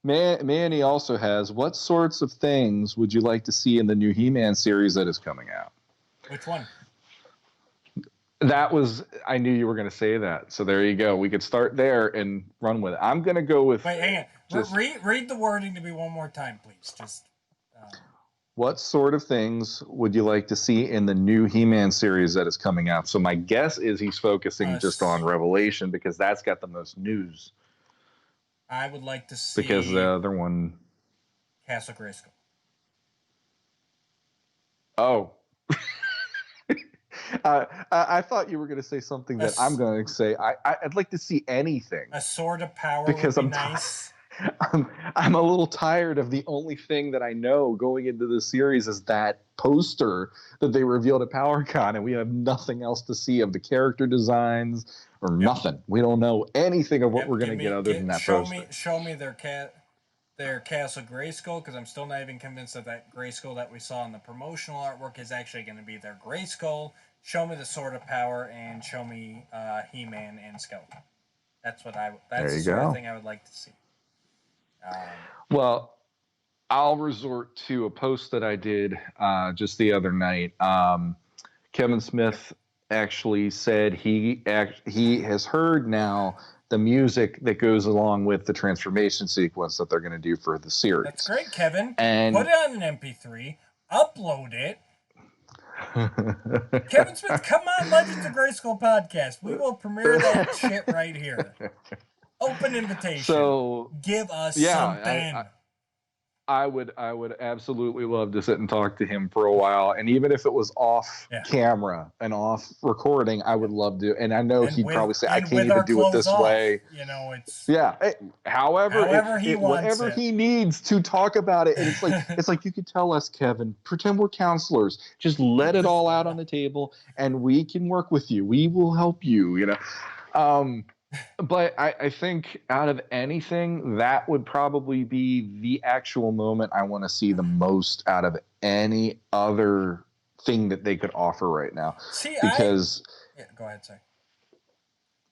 Manny also has, what sorts of things would you like to see in the new He-Man series that is coming out? Which one? That was, I knew you were going to say that. So there you go. We could start there and run with it. I'm going to go with... Wait, hang on. Read the wording to me one more time, please. What sort of things would you like to see in the new He-Man series that is coming out? So my guess is he's focusing just on Revelation because that's got the most news. I would like to see... Because the other one... Castle Grayskull. Oh. I thought you were going to say something that I'm going to say. I'd like to see anything. A Sword of Power because would be nice. I'm a little tired of the only thing that I know going into the series is that poster that they revealed at PowerCon, and we have nothing else to see of the character designs or nothing. We don't know anything of what we're going to get other than that poster. Show me their Castle Grayskull, because I'm still not even convinced that Grayskull that we saw in the promotional artwork is actually going to be their Grayskull. Show me the Sword of Power, and show me He-Man and Skeletor. That's the sort of thing I would like to see. Well, I'll resort to a post that I did just the other night. Kevin Smith actually said he has heard now the music that goes along with the transformation sequence that they're going to do for the series. That's great, Kevin. And put it on an MP3, upload it. Kevin Smith, come on, Legends of Grayskull podcast. We will premiere that shit right here. Open invitation. So give us something. I would absolutely love to sit and talk to him for a while, and even if it was off camera and off recording, I would love to. And I know he'd probably say, "I can't even do it this way." You know, it's however he wants whatever he needs to talk about it. And it's like you could tell us, Kevin, pretend we're counselors. Just let it all out on the table, and we can work with you. We will help you. You know. But I think out of anything, that would probably be the actual moment I want to see the most out of any other thing that they could offer right now. Because go ahead, sorry.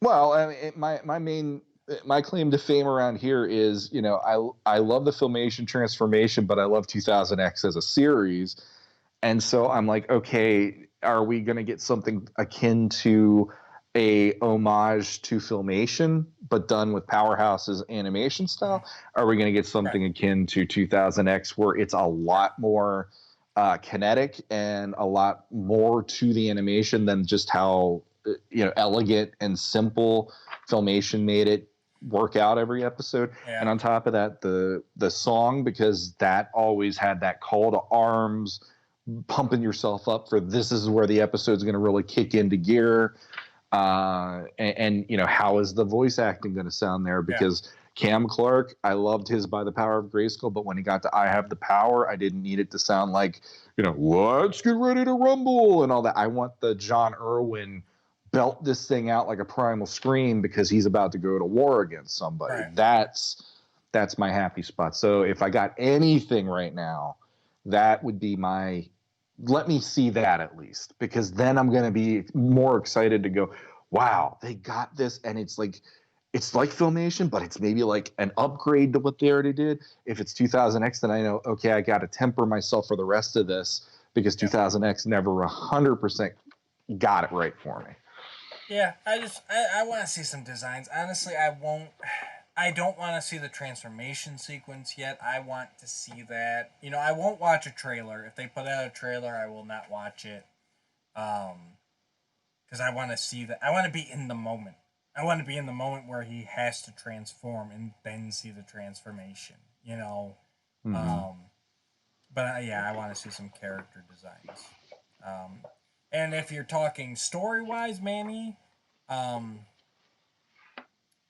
Well, I mean, my claim to fame around here is, you know, I love the Filmation transformation, but I love 2000X as a series, and so I'm like, okay, are we going to get something akin to a homage to Filmation, but done with Powerhouse's animation style? Are we going to get something akin to 2000X, where it's a lot more kinetic and a lot more to the animation than just how elegant and simple Filmation made it work out every episode? And on top of that, the song, because that always had that call to arms, pumping yourself up for this is where the episode's going to really kick into gear. And you know, how is the voice acting going to sound there? Because Cam Clark, I loved his By the Power of Grayskull, but when he got to I Have the Power, I didn't need it to sound like, you know, let's get ready to rumble and all that. I want the John Irwin belt this thing out like a primal scream because he's about to go to war against somebody. That's my happy spot. So if I got anything right now, that would be my... Let me see that at least, because then I'm going to be more excited to go, wow, they got this. And it's like Filmation, but it's maybe like an upgrade to what they already did. If it's 2000X, then I know, okay, I got to temper myself for the rest of this, because 2000X never 100% got it right for me. Yeah, I want to see some designs. Honestly, I don't want to see the transformation sequence yet. I want to see that. You know, I won't watch a trailer. If they put out a trailer, I will not watch it. Because I want to see that. I want to be in the moment. I want to be in the moment where he has to transform and then see the transformation. You know? Mm-hmm. But I want to see some character designs. And if you're talking story-wise, Manny,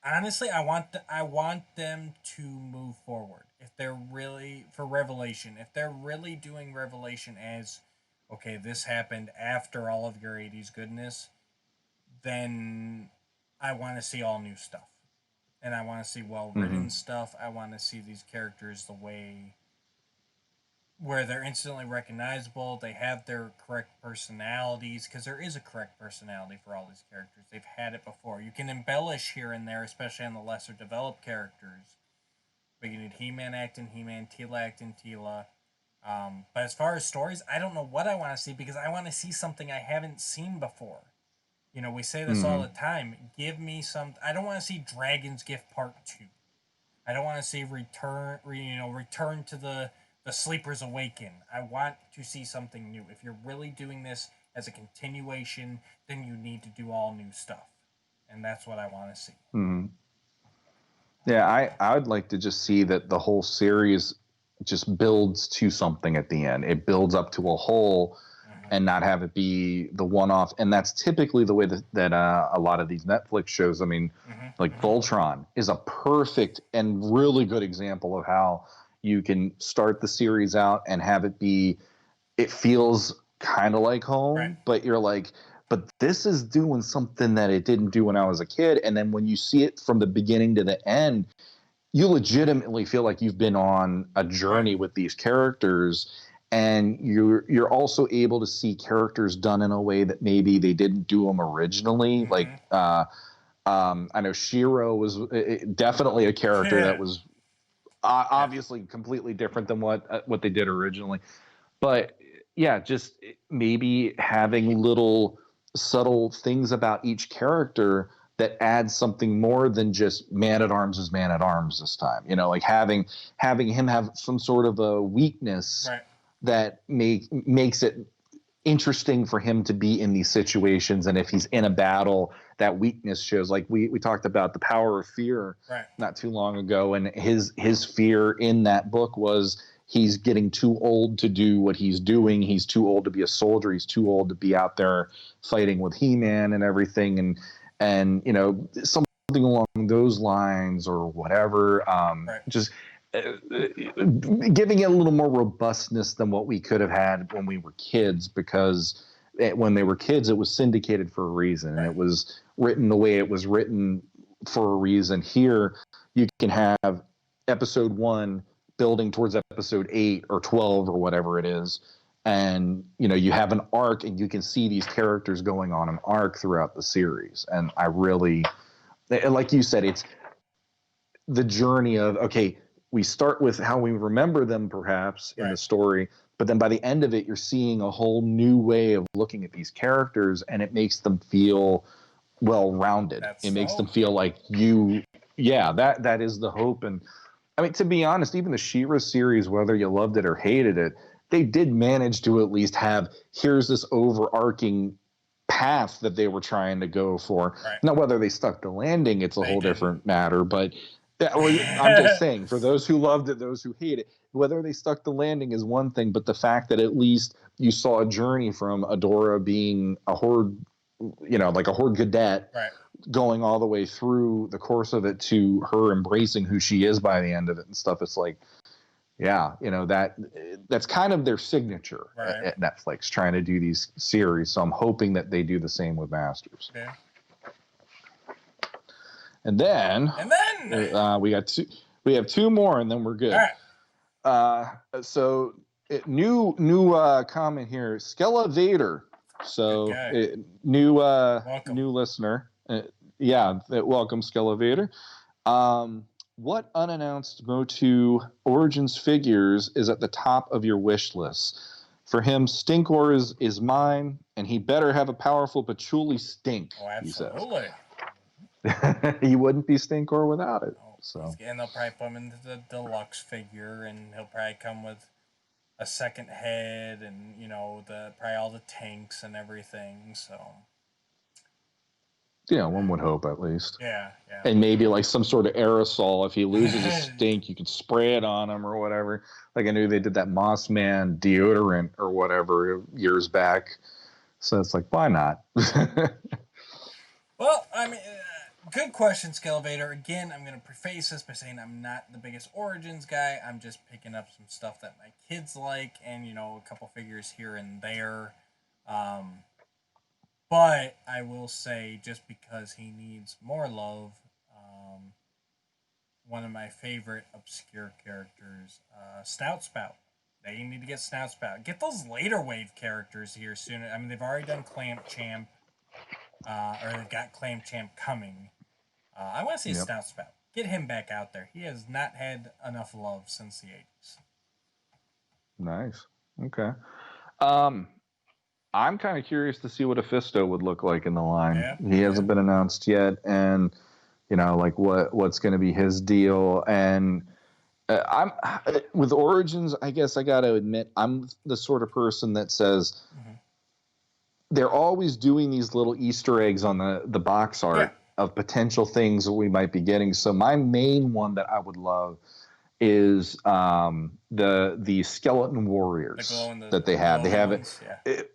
honestly, I want them to move forward. If they're really, for Revelation, if they're really doing Revelation as, okay, this happened after all of your 80s goodness, then I want to see all new stuff. And I want to see well-written stuff. I want to see these characters the way where they're instantly recognizable, they have their correct personalities, because there is a correct personality for all these characters. They've had it before. You can embellish here and there, especially on the lesser developed characters. But you need He-Man acting He-Man, Teela acting Teela. But as far as stories, I don't know what I want to see, because I want to see something I haven't seen before. You know, we say this all the time. Give me some... I don't want to see Dragon's Gift Part 2. I don't want to see return to the Sleepers Awaken. I want to see something new. If you're really doing this as a continuation, then you need to do all new stuff. And that's what I want to see. Mm-hmm. Yeah, I would like to just see that the whole series just builds to something at the end. It builds up to a whole and not have it be the one-off. And that's typically the way that a lot of these Netflix shows, I mean, like Voltron is a perfect and really good example of how you can start the series out and have it be, it feels kind of like home, but you're like, but this is doing something that it didn't do when I was a kid. And then when you see it from the beginning to the end, you legitimately feel like you've been on a journey with these characters, and you're also able to see characters done in a way that maybe they didn't do them originally. Like, I know Shiro was definitely a character that was obviously completely different than what they did originally. But yeah, just maybe having little subtle things about each character that adds something more than just Man at Arms is Man at Arms this time. Like having him have some sort of a weakness that makes it interesting for him to be in these situations. And if he's in a battle, that weakness shows. Like we talked about the power of fear not too long ago, and his fear in that book was he's getting too old to do what he's doing. He's too old to be a soldier. He's too old to be out there fighting with He-Man and everything. And something along those lines or whatever. Just giving it a little more robustness than what we could have had when we were kids, because when they were kids, it was syndicated for a reason, and it was written the way it was written for a reason. Here, you can have episode 1 building towards episode 8 or 12 or whatever it is, and you have an arc, and you can see these characters going on an arc throughout the series. And I really, like you said, it's the journey of, okay, we start with how we remember them perhaps in the story, but then by the end of it, you're seeing a whole new way of looking at these characters, and it makes them feel well-rounded. It makes them feel like that is the hope. And I mean, to be honest, even the She-Ra series, whether you loved it or hated it, they did manage to at least have, here's this overarching path that they were trying to go for. Now, whether they stuck the landing, it's a whole different matter, but I'm just saying, for those who loved it, those who hate it, whether they stuck the landing is one thing, but the fact that at least you saw a journey from Adora being a Horde, like a Horde cadet, going all the way through the course of it to her embracing who she is by the end of it and stuff. It's like, that's kind of their signature at Netflix, trying to do these series. So I'm hoping that they do the same with Masters. Yeah. And then we have 2 more, and then we're good. All right. So new comment here, Skella Vader. So new listener. Welcome, Skella Vader. What unannounced Motu Origins figures is at the top of your wish list? For him, Stinkor is mine, and he better have a powerful patchouli stink. Oh, absolutely. He says. He wouldn't be Stinkor without it. And they'll probably put him into the deluxe figure, and he'll probably come with a second head, and probably all the tanks and everything. So. Yeah, one would hope at least. Yeah. And maybe like some sort of aerosol. If he loses his stink, you can spray it on him or whatever. Like I knew they did that Moss Man deodorant or whatever years back. So it's like, why not? Well, I mean, good question, Skelevator. Again, I'm going to preface this by saying I'm not the biggest Origins guy. I'm just picking up some stuff that my kids like, and a couple figures here and there. But I will say, just because he needs more love, one of my favorite obscure characters, Snout Spout. They need to get Snout Spout. Get those later wave characters here soon. I mean, they've already done Clamp Champ, or they've got Clamp Champ coming. I want to see Snout Spout. Get him back out there. He has not had enough love since the 80s. Nice. Okay. I'm kind of curious to see what a Fisto would look like in the line. Yeah. He hasn't been announced yet, and like what's going to be his deal. And I'm with Origins. I guess I got to admit, I'm the sort of person that says they're always doing these little Easter eggs on the box art of potential things that we might be getting. So my main one that I would love is the Skeleton Warriors that they have. They have it.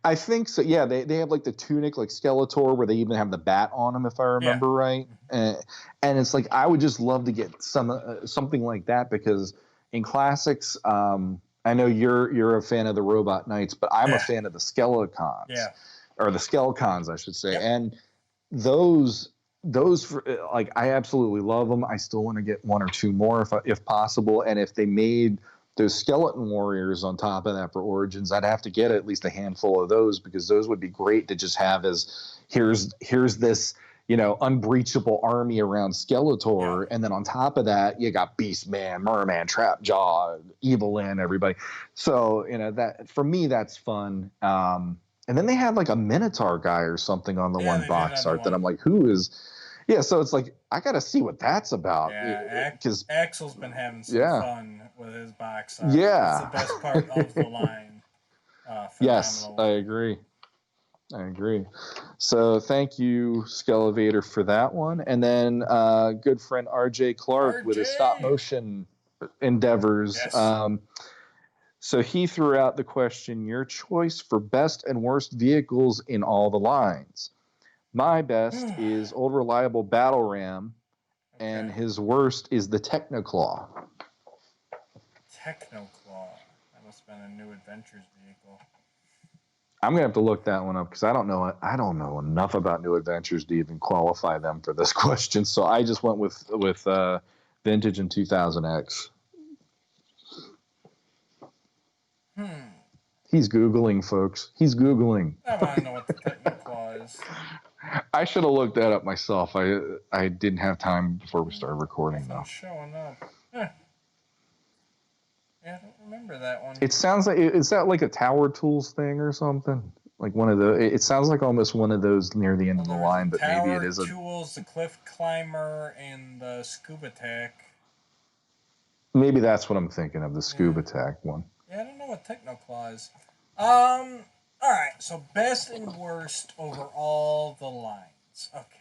I think so. Yeah, they have like the tunic, like Skeletor, where they even have the bat on them, if I remember right. And it's like I would just love to get something like that, because in classics, I know you're a fan of the Robot Knights, but I'm a fan of the Skelecons, or the Skelecons, I should say. And those like I absolutely love them. I still want to get 1 or 2 more if possible. And if they made those Skeleton Warriors on top of that for Origins, I'd have to get at least a handful of those, because those would be great to just have as here's this unbreachable army around Skeletor, and then on top of that, you got Beastman, Merman, Trapjaw, Evelyn, everybody. So that for me, that's fun. And then they had like a Minotaur guy or something on the one box art that I'm like, who is? Yeah, so it's like I got to see what that's about. Yeah, because Axel's been having some fun with his box art. Yeah, it's the best part of the line. Yes, I agree. So thank you, Skelevator, for that one. And then good friend RJ Clark with his stop motion endeavors. Yes. So he threw out the question, your choice for best and worst vehicles in all the lines. My best is Old Reliable Battle Ram, and his worst is the Technoclaw. Technoclaw. That must have been a New Adventures vehicle. I'm gonna have to look that one up because I don't know enough about New Adventures to even qualify them for this question. So I just went with Vintage and 2000X. He's Googling, folks. He's Googling. I want to know what the Technoclaw is. I should have looked that up myself. I didn't have time before we started recording, though. Showing up. Yeah, I don't remember that one. It sounds like, is that like a Tower Tools thing or something? Like one of the, it sounds like almost one of those near the end of the line, but maybe it is Tower Tools, the Cliff Climber, and the Scuba Tack. Maybe that's what I'm thinking of, the Scuba Tack one. Yeah, I don't know what Technoclaw is. Alright, so best and worst over all the lines. Okay.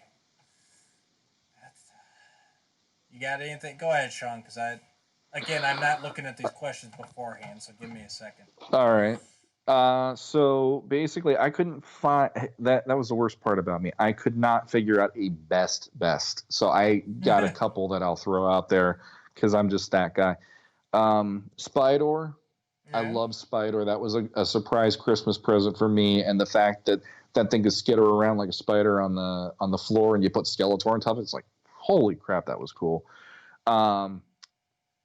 You got anything? Go ahead, Sean, because I'm not looking at these questions beforehand, so give me a second. All right. So basically, I couldn't find that. That was the worst part about me. I could not figure out a best. So I got a couple that I'll throw out there because I'm just that guy. Spydor. Yeah. I love Spydor. That was a surprise Christmas present for me, and the fact that that thing could skitter around like a spider on the floor, and you put Skeletor on top of it, it's like, holy crap, that was cool.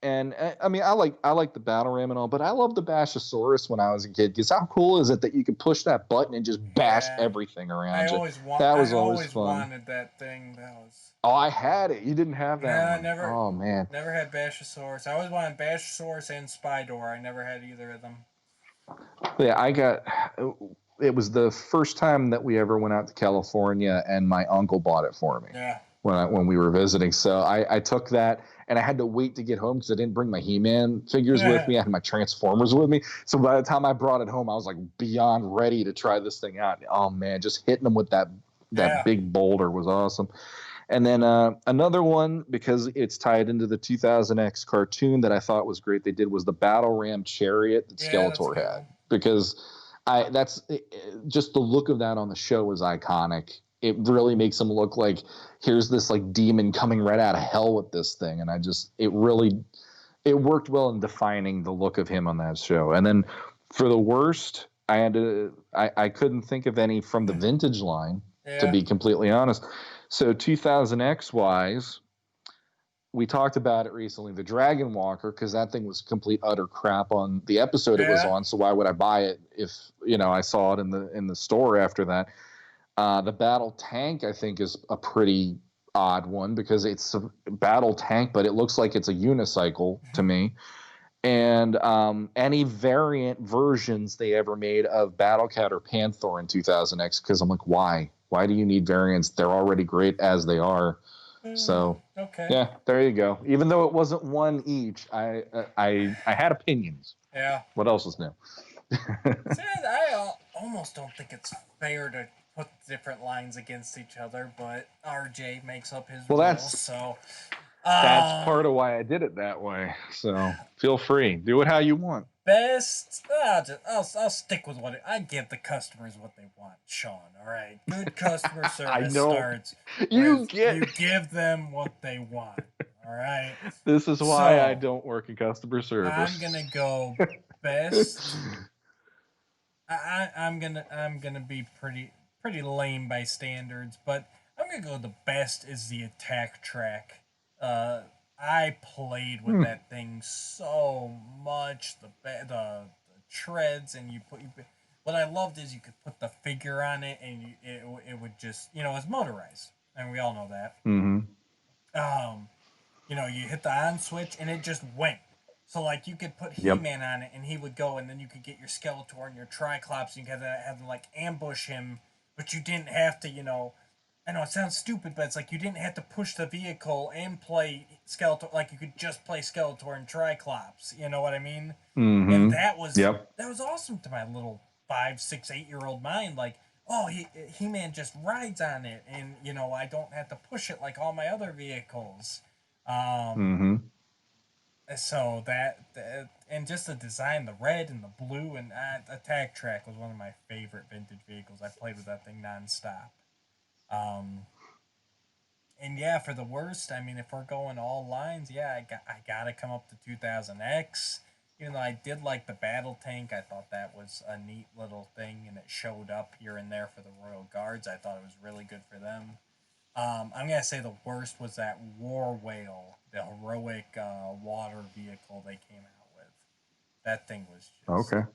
And I mean, I like the Battle Ram and all, but I loved the Bashosaurus when I was a kid, because how cool is it that you could push that button and just bash everything around you? That was always fun. Wanted that thing. Oh, I had it. You didn't have that one. I never. Oh man. Never had Bashosaurus. I always wanted Bashosaurus and Spydor. I never had either of them. Yeah, it was the first time that we ever went out to California, and my uncle bought it for me. Yeah. When we were visiting, so I took that, and I had to wait to get home because I didn't bring my He-Man figures with me. I had my Transformers with me, so by the time I brought it home, I was like beyond ready to try this thing out. Oh man, just hitting them with that big boulder was awesome. And then another one, because it's tied into the 2000X cartoon that I thought was great, they did was the Battle Ram Chariot that Skeletor had, because that's just the look of that on the show was iconic. It really makes him look like here's this like demon coming right out of hell with this thing. And it worked well in defining the look of him on that show. And then for the worst, I couldn't think of any from the vintage line, to be completely honest. So 2000X wise, we talked about it recently, the Dragon Walker, because that thing was complete utter crap on the episode it was on. So why would I buy it if I saw it in the store after that? The Battle Tank, I think, is a pretty odd one because it's a battle tank, but it looks like it's a unicycle to me. And any variant versions they ever made of Battle Cat or Panther in 2000X, because I'm like, why? Why do you need variants? They're already great as they are. So yeah, there you go. Even though it wasn't one each, I had opinions. Yeah. What else is new? I almost don't think it's fair to put different lines against each other, but RJ makes up his rules, so that's part of why I did it that way. So feel free, do it how you want. Best, I'll stick with I give the customers what they want, Sean. All right, good customer service starts. You give them what they want. All right. This is why I don't work in customer service. I'm gonna go best. I'm gonna be pretty lame by standards, but I'm gonna go the best is the attack track. I played with that thing so much. The treads, and what I loved is you could put the figure on it, and it would just it's motorized. and we all know that. Mm-hmm. You know, you hit the on switch and it just went. So like you could put Yep. He-Man on it and he would go, and then you could get your Skeletor and your Triclops, and you could have them like ambush him, but you didn't have to, you know. I know it sounds stupid, but it's like you didn't have to push the vehicle and play Skeletor. Like you could just play Skeletor and Triclops. You know what I mean? And Mm-hmm. Yep. that was awesome to my little 5, 6, 8 year old mind. Like, oh, He-Man just rides on it, and you know I don't have to push it like all my other vehicles. Mm-hmm. So that and just the design, the red and the blue, and Attack Track was one of my favorite vintage vehicles. I played with that thing nonstop. Um, and yeah, for the worst, I mean, if we're going all lines, yeah, I gotta come up to 2000X. Even though I did like the battle tank, I thought that was a neat little thing, and it showed up here and there for the Royal Guards. I thought it was really good for them. I'm gonna say the worst was that War Whale, the heroic water vehicle they came out with. That thing was just. Okay.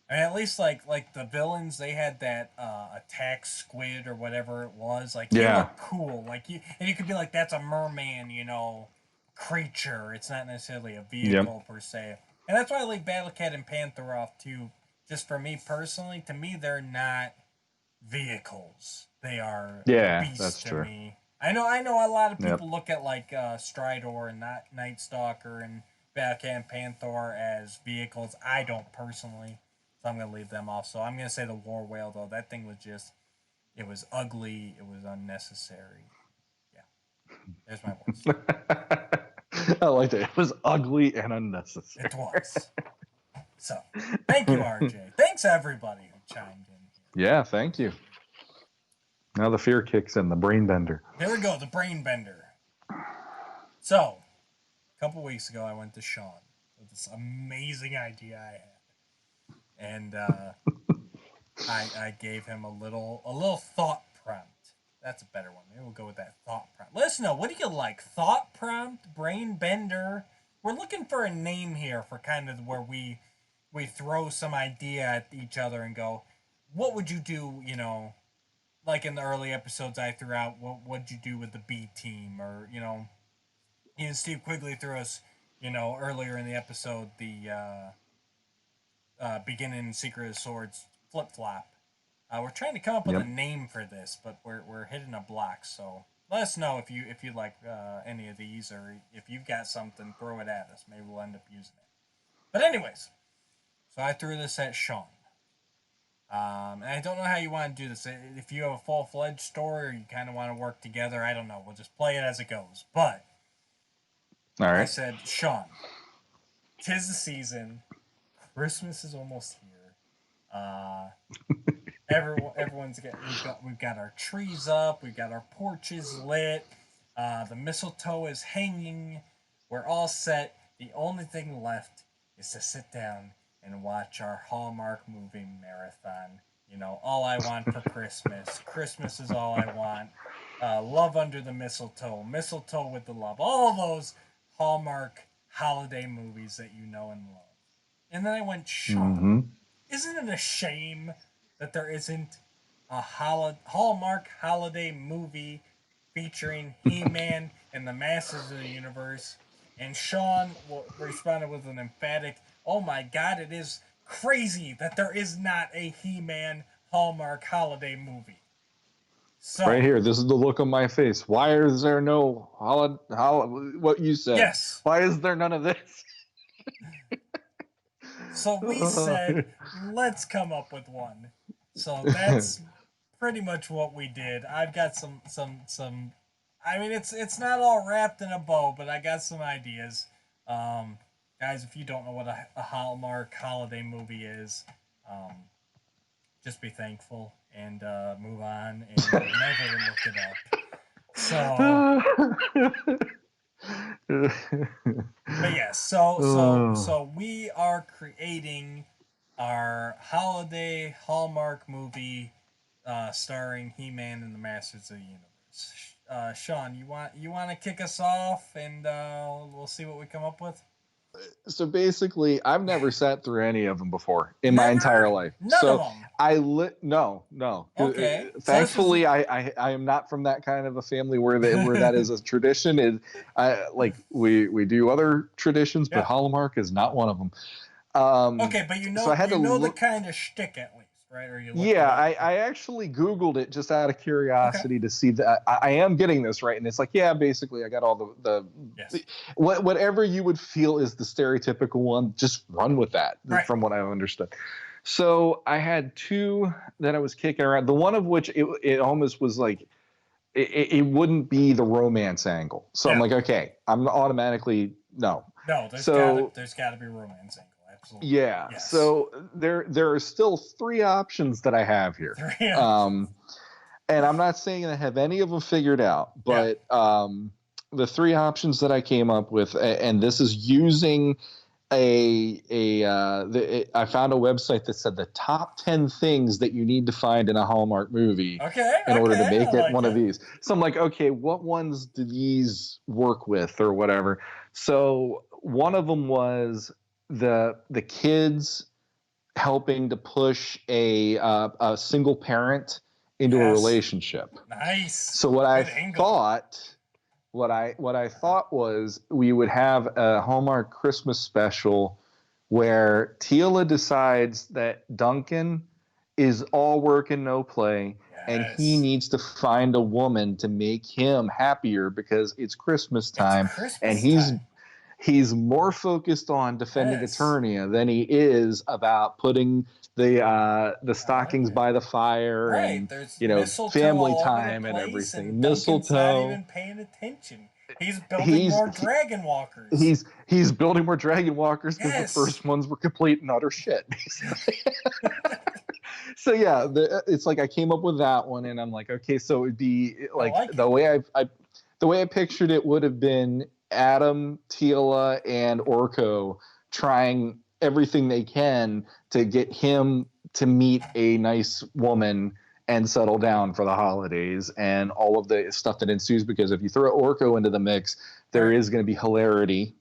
I mean, at least like the villains, they had that attack squid or whatever it was. Like he Yeah. looked cool. Like you could be like, that's a merman, you know, creature. It's not necessarily a vehicle per se. And that's why I like Battlecat and Panther off too. Just for me personally, to me they're not vehicles. They are Yeah, beasts that's to true. me. I know a lot of Yep. people look at like Stridor and Night Stalker and Battlecat and Panther as vehicles. I don't personally. So I'm gonna leave them off. So I'm gonna say the War Whale though. That thing was just it was ugly, it was unnecessary. Yeah. There's my worst. I liked it. It was ugly and unnecessary. It was. So thank you, RJ. Thanks everybody who chimed in here. Yeah, thank you. Now the fear kicks in, the brain bender. There we go, the brain bender. So, a couple weeks ago I went to Shawn with this amazing idea I had. And I gave him a little thought prompt. That's a better one. Maybe we'll go with that thought prompt. Let us know. What do you like? Thought prompt, brain bender. We're looking for a name here for kind of where we throw some idea at each other and go, what would you do? You know, like in the early episodes I threw out, what would you do with the B team, or you know, even Steve Quigley threw us, you know, earlier in the episode the beginning Secret of the Swords flip flop. We're trying to come up with a name for this, but we're hitting a block. So let us know if you like any of these, or if you've got something, throw it at us. Maybe we'll end up using it. But anyways, so I threw this at Shawn. And I don't know how you want to do this. If you have a full-fledged story, or you kind of want to work together, I don't know. We'll just play it as it goes. But All right. I said, Shawn, 'tis the season. Christmas is almost here. Everyone's we've got our trees up, we've got our porches lit, the mistletoe is hanging, we're all set. The only thing left is to sit down and watch our Hallmark movie marathon. You know, all I want for Christmas. Christmas is all I want. Love under the mistletoe, mistletoe with the love. All those Hallmark holiday movies that you know and love. And then I went, Shawn, isn't it a shame that there isn't a Hallmark holiday movie featuring He-Man and the Masters of the Universe? And Shawn responded with an emphatic, oh my god, it is crazy that there is not a He-Man Hallmark holiday movie. So, Right here, this is the look on my face. Why is there no what you said? Yes. Why is there none of this? So we said, let's come up with one. So that's pretty much what we did. I've got some. I mean, it's not all wrapped in a bow, but I got some ideas. Guys, if you don't know what a Hallmark holiday movie is, just be thankful and move on and never look it up. So. But yes, so we are creating our holiday Hallmark movie starring He-Man and the Masters of the Universe. Shawn, you want to kick us off, and we'll see what we come up with. So basically, I've never sat through any of them before in my Never? entire life. None so of them. No. Okay. Thankfully, So I am not from that kind of a family where that is a tradition. We do other traditions, but Yeah. Hallmark is not one of them. okay, but So I had to the look. kind of shtick at least, right? Or you looked Yeah, it up. I actually Googled it just out of curiosity to see that I am getting this right, and it's like, yeah, basically I got all Yes. whatever you would feel is the stereotypical one, just run with that. Right. From what I've understood. So I had two that I was kicking around. The one of which it almost was like it wouldn't be the romance angle. So I'm like, okay, I'm automatically no. No, there's gotta be romance angle. Absolutely. Yeah. Yes. So there are still three options that I have here. And I'm not saying I have any of them figured out, but the three options that I came up with, and this is using I found a website that said the top 10 things that you need to find in a Hallmark movie in order to make it one of these. So I'm like, okay, what ones do these work with or whatever? So one of them was the kids helping to push a single parent into a relationship. Nice. So what I thought was we would have a Hallmark Christmas special where Tila decides that Duncan is all work and no play, and he needs to find a woman to make him happier because it's Christmas time, and he's more focused on defending Eternia than he is about putting the stockings by the fire and family time and everything. And Mistletoe. not even paying attention. He's building more dragon walkers. He's building more dragon walkers because the first ones were complete and utter shit. So yeah, it's like I came up with that one, and I'm like, okay, so it'd be like the way I pictured it would have been Adam, Tila, and Orko trying everything they can to get him to meet a nice woman and settle down for the holidays and all of the stuff that ensues, because if you throw Orko into the mix, there is going to be hilarity.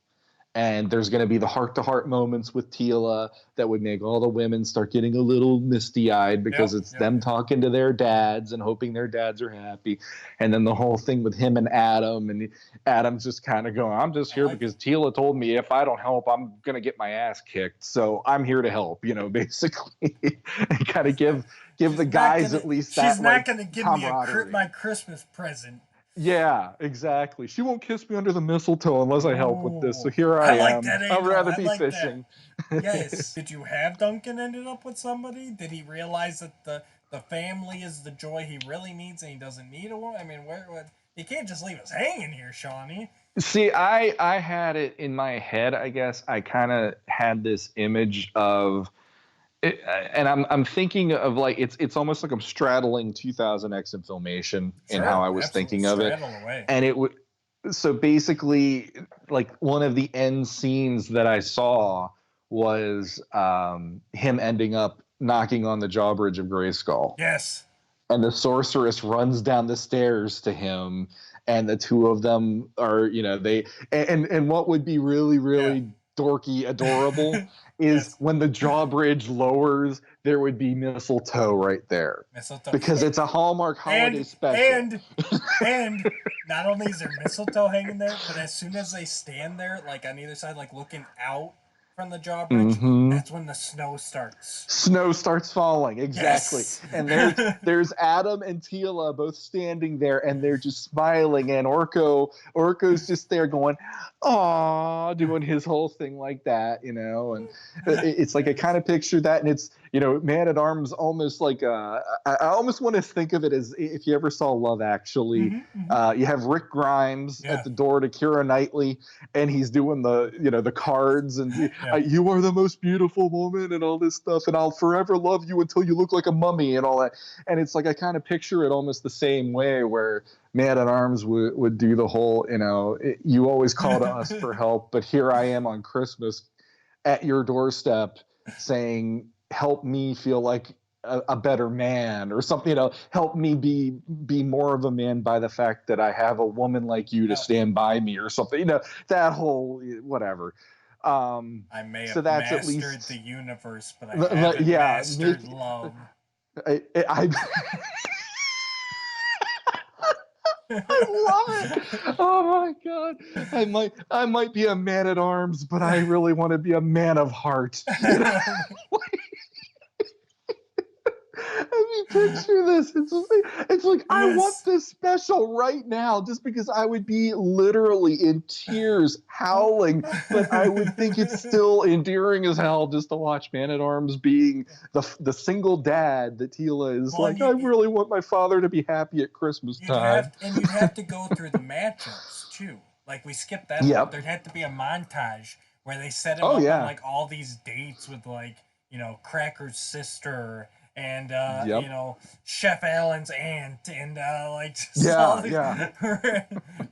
And there's going to be the heart-to-heart moments with Tila that would make all the women start getting a little misty-eyed because it's them talking to their dads and hoping their dads are happy. And then the whole thing with him and Adam's just kind of going, I'm just here because Tila told me if I don't help, I'm going to get my ass kicked. So I'm here to help, basically. And kind of give the guys at least that. She's not going to give me my Christmas present. Yeah, exactly. She won't kiss me under the mistletoe unless I help with this. So here I am. I'd rather be fishing. Yes. Did you have Duncan ended up with somebody? Did he realize that the family is the joy he really needs and he doesn't need a woman? I mean, you can't just leave us hanging here, Shawnee. See, I had it in my head, I guess. I kind of had this image of it, and I'm thinking of like it's almost like I'm straddling 2000X in Filmation in how I was thinking of it, and it would. So basically, like one of the end scenes that I saw was him ending up knocking on the drawbridge of Grayskull. Yes. And the sorceress runs down the stairs to him, and the two of them are, and what would be really, really dorky, adorable is when the drawbridge lowers, there would be mistletoe right there. Because it's a Hallmark holiday special. And not only is there mistletoe hanging there, but as soon as they stand there, like on either side, like looking out from the drawbridge, that's when the snow starts. Snow starts falling, exactly. Yes. And there's Adam and Tila both standing there, and they're just smiling, and Orko's just there going, "Aw," doing his whole thing like that, and it's like I kind of picture that, and it's Man at Arms almost like I almost want to think of it as if you ever saw Love Actually, you have Rick Grimes at the door to Keira Knightley, and he's doing the cards and you are the most beautiful woman and all this stuff, and I'll forever love you until you look like a mummy and all that. And it's like I kind of picture it almost the same way where Man at Arms would do the whole, you always call to us for help, but here I am on Christmas at your doorstep saying, help me feel like a better man or something, help me be more of a man by the fact that I have a woman like you to stand by me or something, that whole whatever. I may So have that's at mastered least the universe, but I haven't mastered love. I I love it. Oh my god. I might be a man at arms, but I really want to be a man of heart. You know? I mean, picture this. It's like I want Yes. this special right now, just because I would be literally in tears, howling, but I would think it's still endearing as hell just to watch Man at Arms being the single dad that Tila is Well, and like. I really want my father to be happy at Christmas time. you'd have to go through the matchups too. Like we skipped that part. Yep. There'd have to be a montage where they set him Oh up on yeah. like all these dates with like, you know, Cracker's sister and Yep. you know, Chef Allen's aunt and like just all Yeah. these Yeah.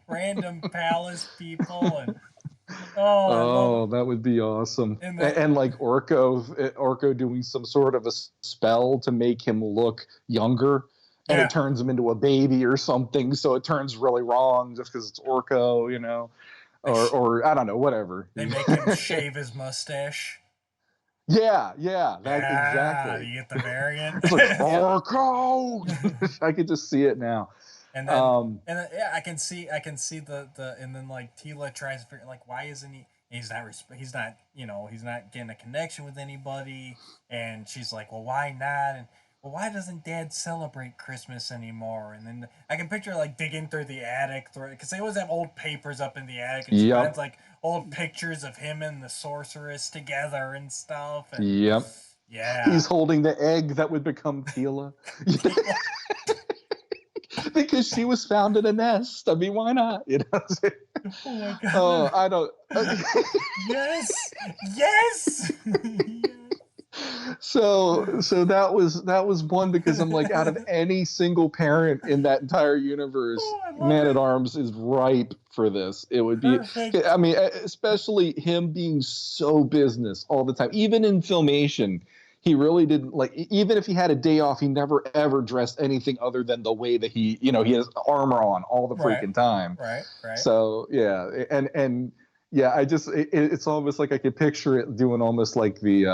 random palace people and I love Oh, that would be awesome. it. And like Orko doing some sort of a spell to make him look younger, and Yeah. it turns him into a baby or something. So it turns really wrong just because it's Orko, you know, or I don't know, whatever. They make him shave his mustache. Yeah, that Yeah, exactly. you get the variant. It's like Orko. I could just see it now. And then yeah, I can see the and then like Tila tries to figure like why isn't he? He's not you know he's not getting a connection with anybody, and she's like, well, why not? And well, why doesn't Dad celebrate Christmas anymore? And then I can picture like digging through the attic because they always have old papers up in the attic, and she Yep. finds like old pictures of him and the sorceress together and stuff. And Yep. yeah, He's holding the egg that would become Tila. Because she was found in a nest. I mean, why not? You know. Oh my god. Oh, I don't. Yes. Yes. So that was one, because I'm like, out of any single parent in that entire universe, I love Man it. at Arms is ripe for this. It would be. Perfect. I mean, especially him being so business all the time, even in Filmation. He really didn't like. Even if he had a day off, he never ever dressed anything other than the way that he has armor on all the freaking time. Right. So yeah, and yeah, it's almost like I could picture it doing almost like the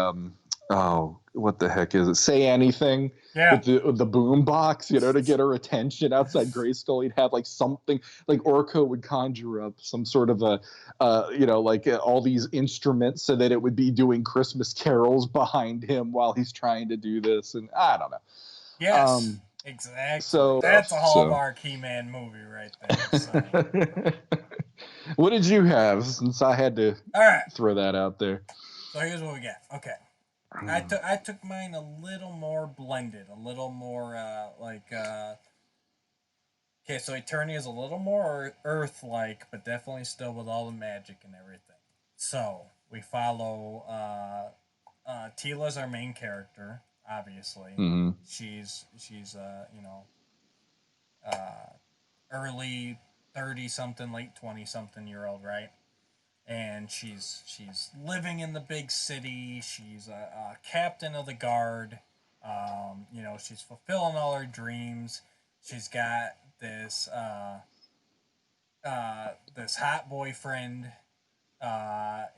oh, what the heck is it? Say Anything. Yeah. With the boom box, to get her attention outside Grayskull. He'd have like something, like Orko would conjure up some sort of a, all these instruments so that it would be doing Christmas carols behind him while he's trying to do this. And I don't know. Yes. Exactly. So that's a Hallmark He-Man movie right there. So. What did you have? Since I had to throw that out there. So here's what we got. Okay. I took mine a little more blended, a little more okay, so Eternia is a little more Earth-like, but definitely still with all the magic and everything. So we follow Tila's our main character, obviously. Mm-hmm. She's early 30-something, late 20-something-year-old, right? And she's living in the big city. She's a captain of the guard. She's fulfilling all her dreams. She's got this this hot boyfriend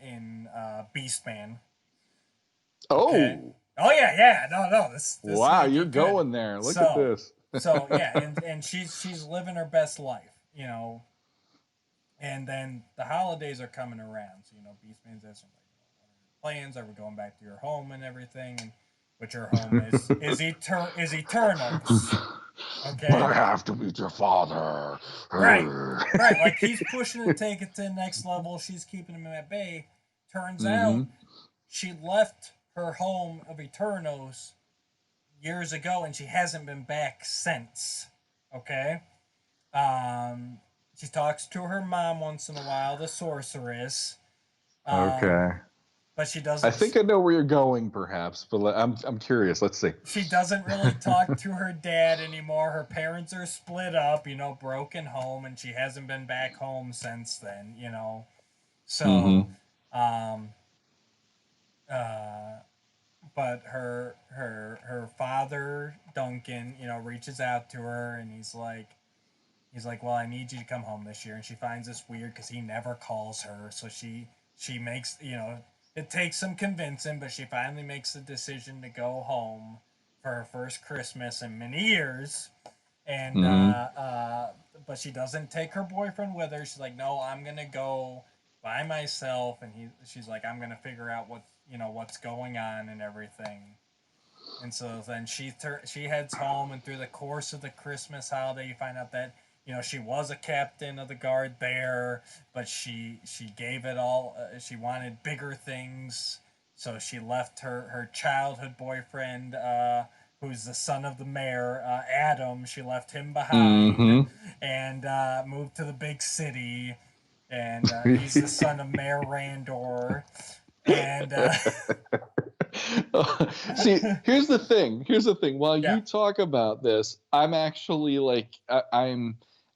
in Beastman. Okay. Oh yeah. No. This wow, you're going there. Look at this. So yeah, and she's living her best life, And then the holidays are coming around, so Beastman's asking like, plans. Are we going back to your home and everything? And but your home is Eternals. Okay. But I have to meet your father. Right. Like he's pushing to take it to the next level. She's keeping him at bay. Turns out she left her home of Eternos years ago, and she hasn't been back since. Okay. She talks to her mom once in a while, the sorceress. Okay. But she doesn't. I think I know where you're going, perhaps, but I'm curious. Let's see. She doesn't really talk to her dad anymore. Her parents are split up, broken home, and she hasn't been back home since then, So, but her father, Duncan, reaches out to her, and he's like, well, I need you to come home this year. And she finds this weird because he never calls her. So she she makes, it takes some convincing, but she finally makes the decision to go home for her first Christmas in many years. And but she doesn't take her boyfriend with her. She's like, no, I'm gonna go by myself. And she's like, I'm gonna figure out what's going on and everything. And so then she heads home, and through the course of the Christmas holiday, you find out that she was a captain of the guard there, but she gave it all. She wanted bigger things, so she left her childhood boyfriend, who's the son of the mayor, Adam. She left him behind and moved to the big city, and he's the son of Mayor Randor, and. See, here's the thing. While Yeah. you talk about this, I'm actually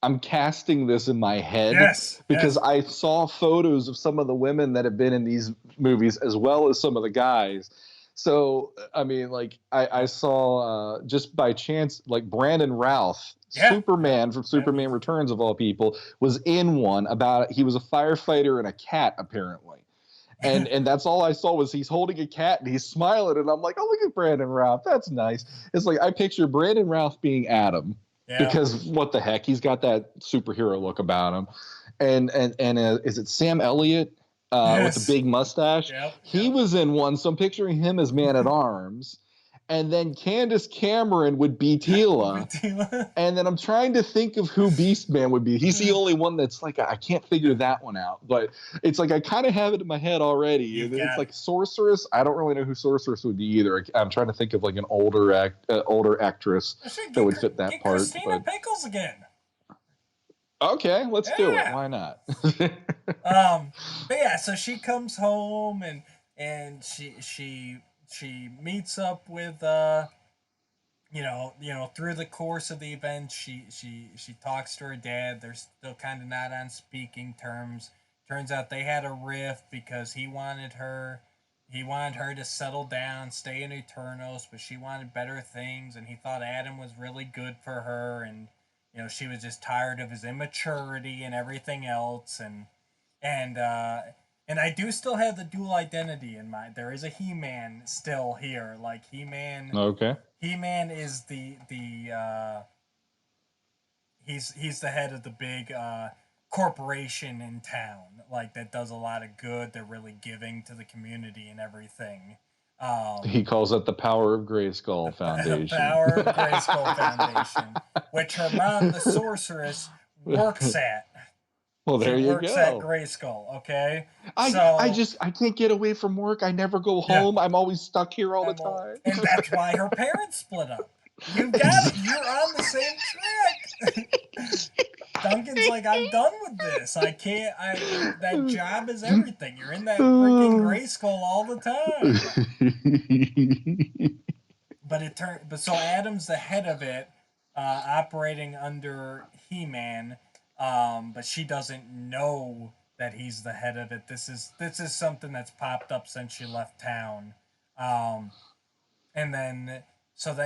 I'm casting this in my head. Yes. Because I saw photos of some of the women that have been in these movies as well as some of the guys. So, I mean, I saw just by chance, Brandon Routh, Superman from Superman Returns of all people, was in one he was a firefighter and a cat, apparently. And that's all I saw was he's holding a cat and he's smiling, and I'm like, oh, look at Brandon Routh, that's nice. It's like I picture Brandon Routh being Adam, because what the heck, he's got that superhero look about him. And is it Sam Elliott with the big mustache? He was in one, so I'm picturing him as Man at Arms. And then Candace Cameron would be Tila. And then I'm trying to think of who Beastman would be. He's the only one that's I can't figure that one out. But it's I kind of have it in my head already. It's Sorceress. I don't really know who Sorceress would be either. I'm trying to think of an older actress that would fit that part. Christina Pickles again. Okay, let's do it. Why not? But yeah, so she comes home and she meets up with through the course of the event she talks to her dad. They're still kind of not on speaking terms. Turns out they had a rift because he wanted her to settle down, stay in Eternos, but she wanted better things, and he thought Adam was really good for her, and she was just tired of his immaturity and everything else. And I do still have the dual identity in mind. There is a He-Man still here. He-Man. Okay. He-Man is he's the head of the big corporation in town. That does a lot of good. They're really giving to the community and everything. He calls it the Power of Grayskull Foundation. The Power of Grayskull Foundation, which her mom, the sorceress, works at. Well, there you go. She works at Grayskull, okay? I can't get away from work. I never go home. I'm always stuck here all the time. And that's why her parents split up. You got it. You're on the same track. Duncan's like, I'm done with this. I can't. That job is everything. You're in that freaking Grayskull all the time. But so Adam's the head of it, operating under He-Man. But she doesn't know that he's the head of it. This is something that's popped up since she left town. And then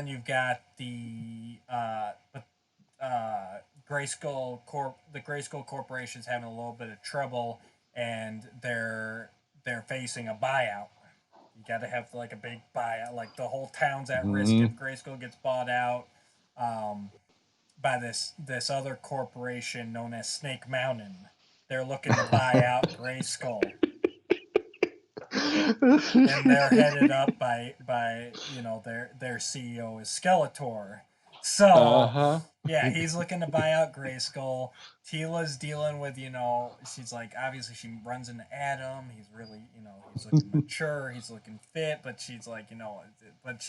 you've got the Grayskull the Grayskull Corporation's having a little bit of trouble, and they're facing a buyout. You got to have a big buyout. The whole town's at risk if Grayskull gets bought out. By this other corporation known as Snake Mountain. They're looking to buy out Grayskull. And they're headed up by their CEO is Skeletor. So yeah, he's looking to buy out Grayskull. Tila's dealing with, she's obviously she runs into Adam. He's really, he's looking mature, he's looking fit, but she's but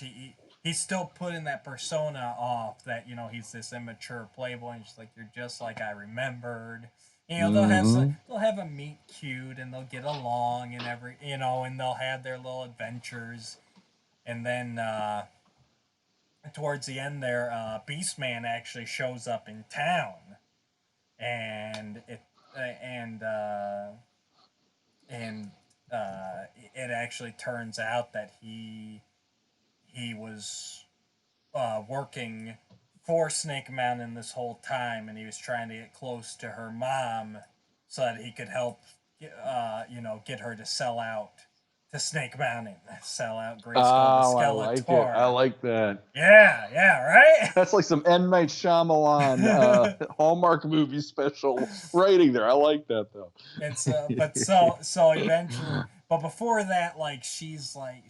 he's still putting that persona off that, he's this immature playboy, and she's like, you're just like I remembered. They'll have a meet cute, and they'll get along, and and they'll have their little adventures. And then towards the end there, Beastman actually shows up in town, and it actually turns out that he was working for Snake Mountain this whole time, and he was trying to get close to her mom so that he could help get her to sell out to Snake Mountain, sell out Grayskull Oh, to I like it. Skeletor. I like that. Yeah, right. That's like some M. Night Shyamalan Hallmark movie special writing there. I like that though. It's so eventually, but before that, like she's like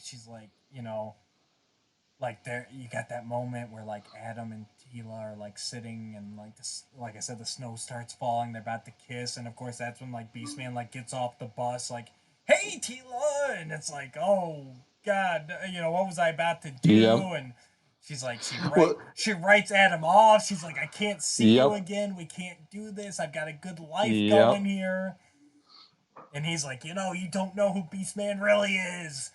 like there you got that moment where like Adam and Tila are like sitting and like this, like I said, the snow starts falling, they're about to kiss, and of course that's when like Beastman like gets off the bus like, hey Tila, and it's like, oh god, what was I about to do? Yep. And she's like, Well, she writes Adam off. She's like, I can't see you Yep. again, we can't do this, I've got a good life Yep. going here. And he's like, you don't know who Beastman really is.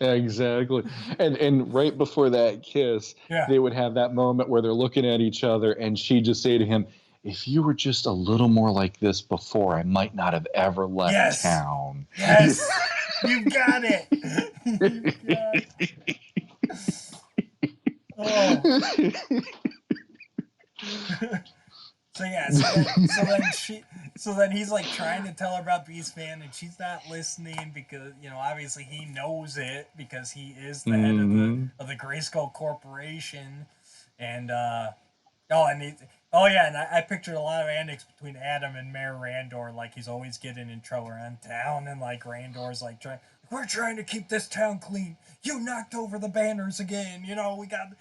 Exactly. And right before that kiss, Yeah. they would have that moment where they're looking at each other and she'd just say to him, if you were just a little more like this before, I might not have ever left town. Yes. You got it. You got it. Oh. So then he's like trying to tell her about Beastman, and she's not listening because obviously he knows it because he is the head of the Grayskull Corporation, and I pictured a lot of antics between Adam and Mayor Randor, like he's always getting in trouble around town, and like Randor's like we're trying to keep this town clean. You knocked over the banners again. We got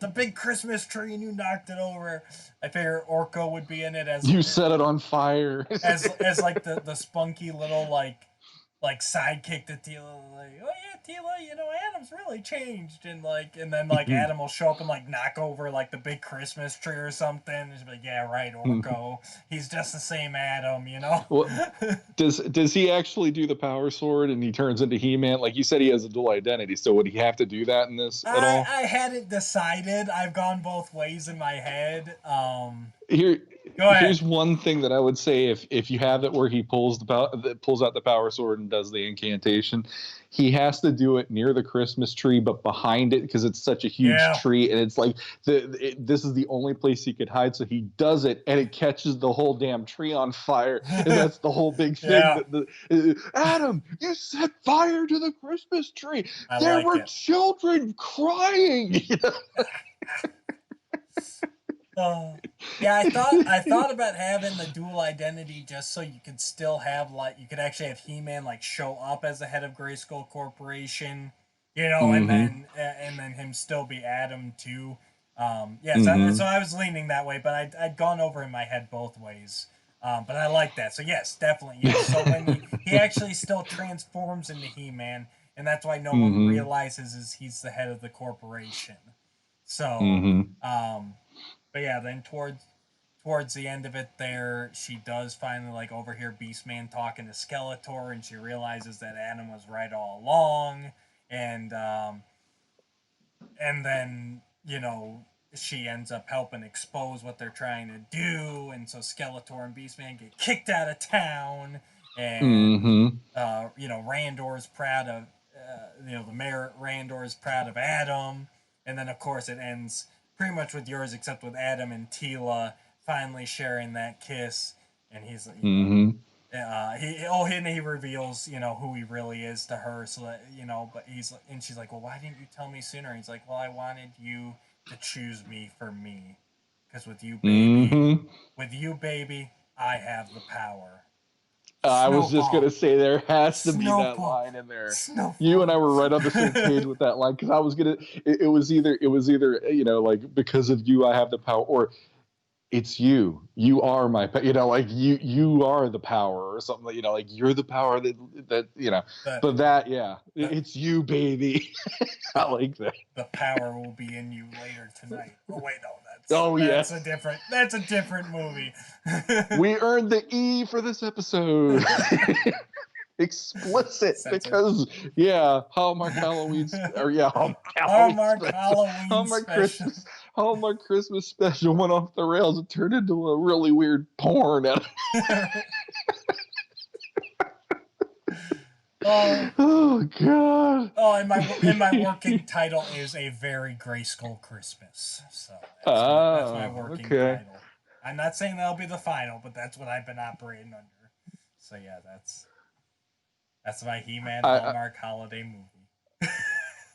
the big Christmas tree and you knocked it over. I figure Orko would be in it as you set it on fire as like the spunky little like sidekick to Tila, like, oh yeah, Tila, Adam's really changed, and then Adam will show up and like knock over like the big Christmas tree or something, and she'll be like, yeah, right, Orko, he's just the same Adam, Well, does he actually do the power sword and he turns into He-Man? Like you said, he has a dual identity, so would he have to do that in this at all? I hadn't decided. I've gone both ways in my head. Here's one thing that I would say: if you have it where he pulls out the power sword and does the incantation, he has to do it near the Christmas tree, but behind it because it's such a huge tree, and it's like this is the only place he could hide. So he does it, and it catches the whole damn tree on fire, and that's the whole big thing. Adam, you set fire to the Christmas tree. There were children crying. I thought about having the dual identity just so you could still have you could actually have He-Man show up as the head of Grayskull Corporation, and then him still be Adam too. So I was leaning that way, but I'd gone over in my head both ways. But I like that. So yes, definitely. Yes. So when he actually still transforms into He-Man, and that's why no one realizes he's the head of the corporation. So but yeah, then towards the end of it there, she does finally overhear Beastman talking to Skeletor, and she realizes that Adam was right all along, and then she ends up helping expose what they're trying to do, and so Skeletor and Beastman get kicked out of town, and Randor is proud of the mayor Randor is proud of Adam, and then of course it ends pretty much with yours, except with Adam and Tila finally sharing that kiss, and he's he reveals who he really is to her, so that but she's like, well, why didn't you tell me sooner? And he's like, well, I wanted you to choose me for me, because with you baby, I have the power. I was just going to say there has to be that line in there. You and I were right on the same page with that line, because I was going to it was either because of you I have the power, or it's you are my you are the power, or something, you're the power that but that it's you, baby. I like that. The power will be in you later tonight. Oh wait, no, that's a different movie. We earned the E for this episode. Explicit, because Hallmark Halloween Hallmark Christmas special went off the rails. It turned into a really weird porn. Oh god. Oh, and my working title is A Very Grayskull Christmas. So that's my working title. I'm not saying that'll be the final, but that's what I've been operating under. So yeah, that's my He-Man I- Hallmark holiday movie.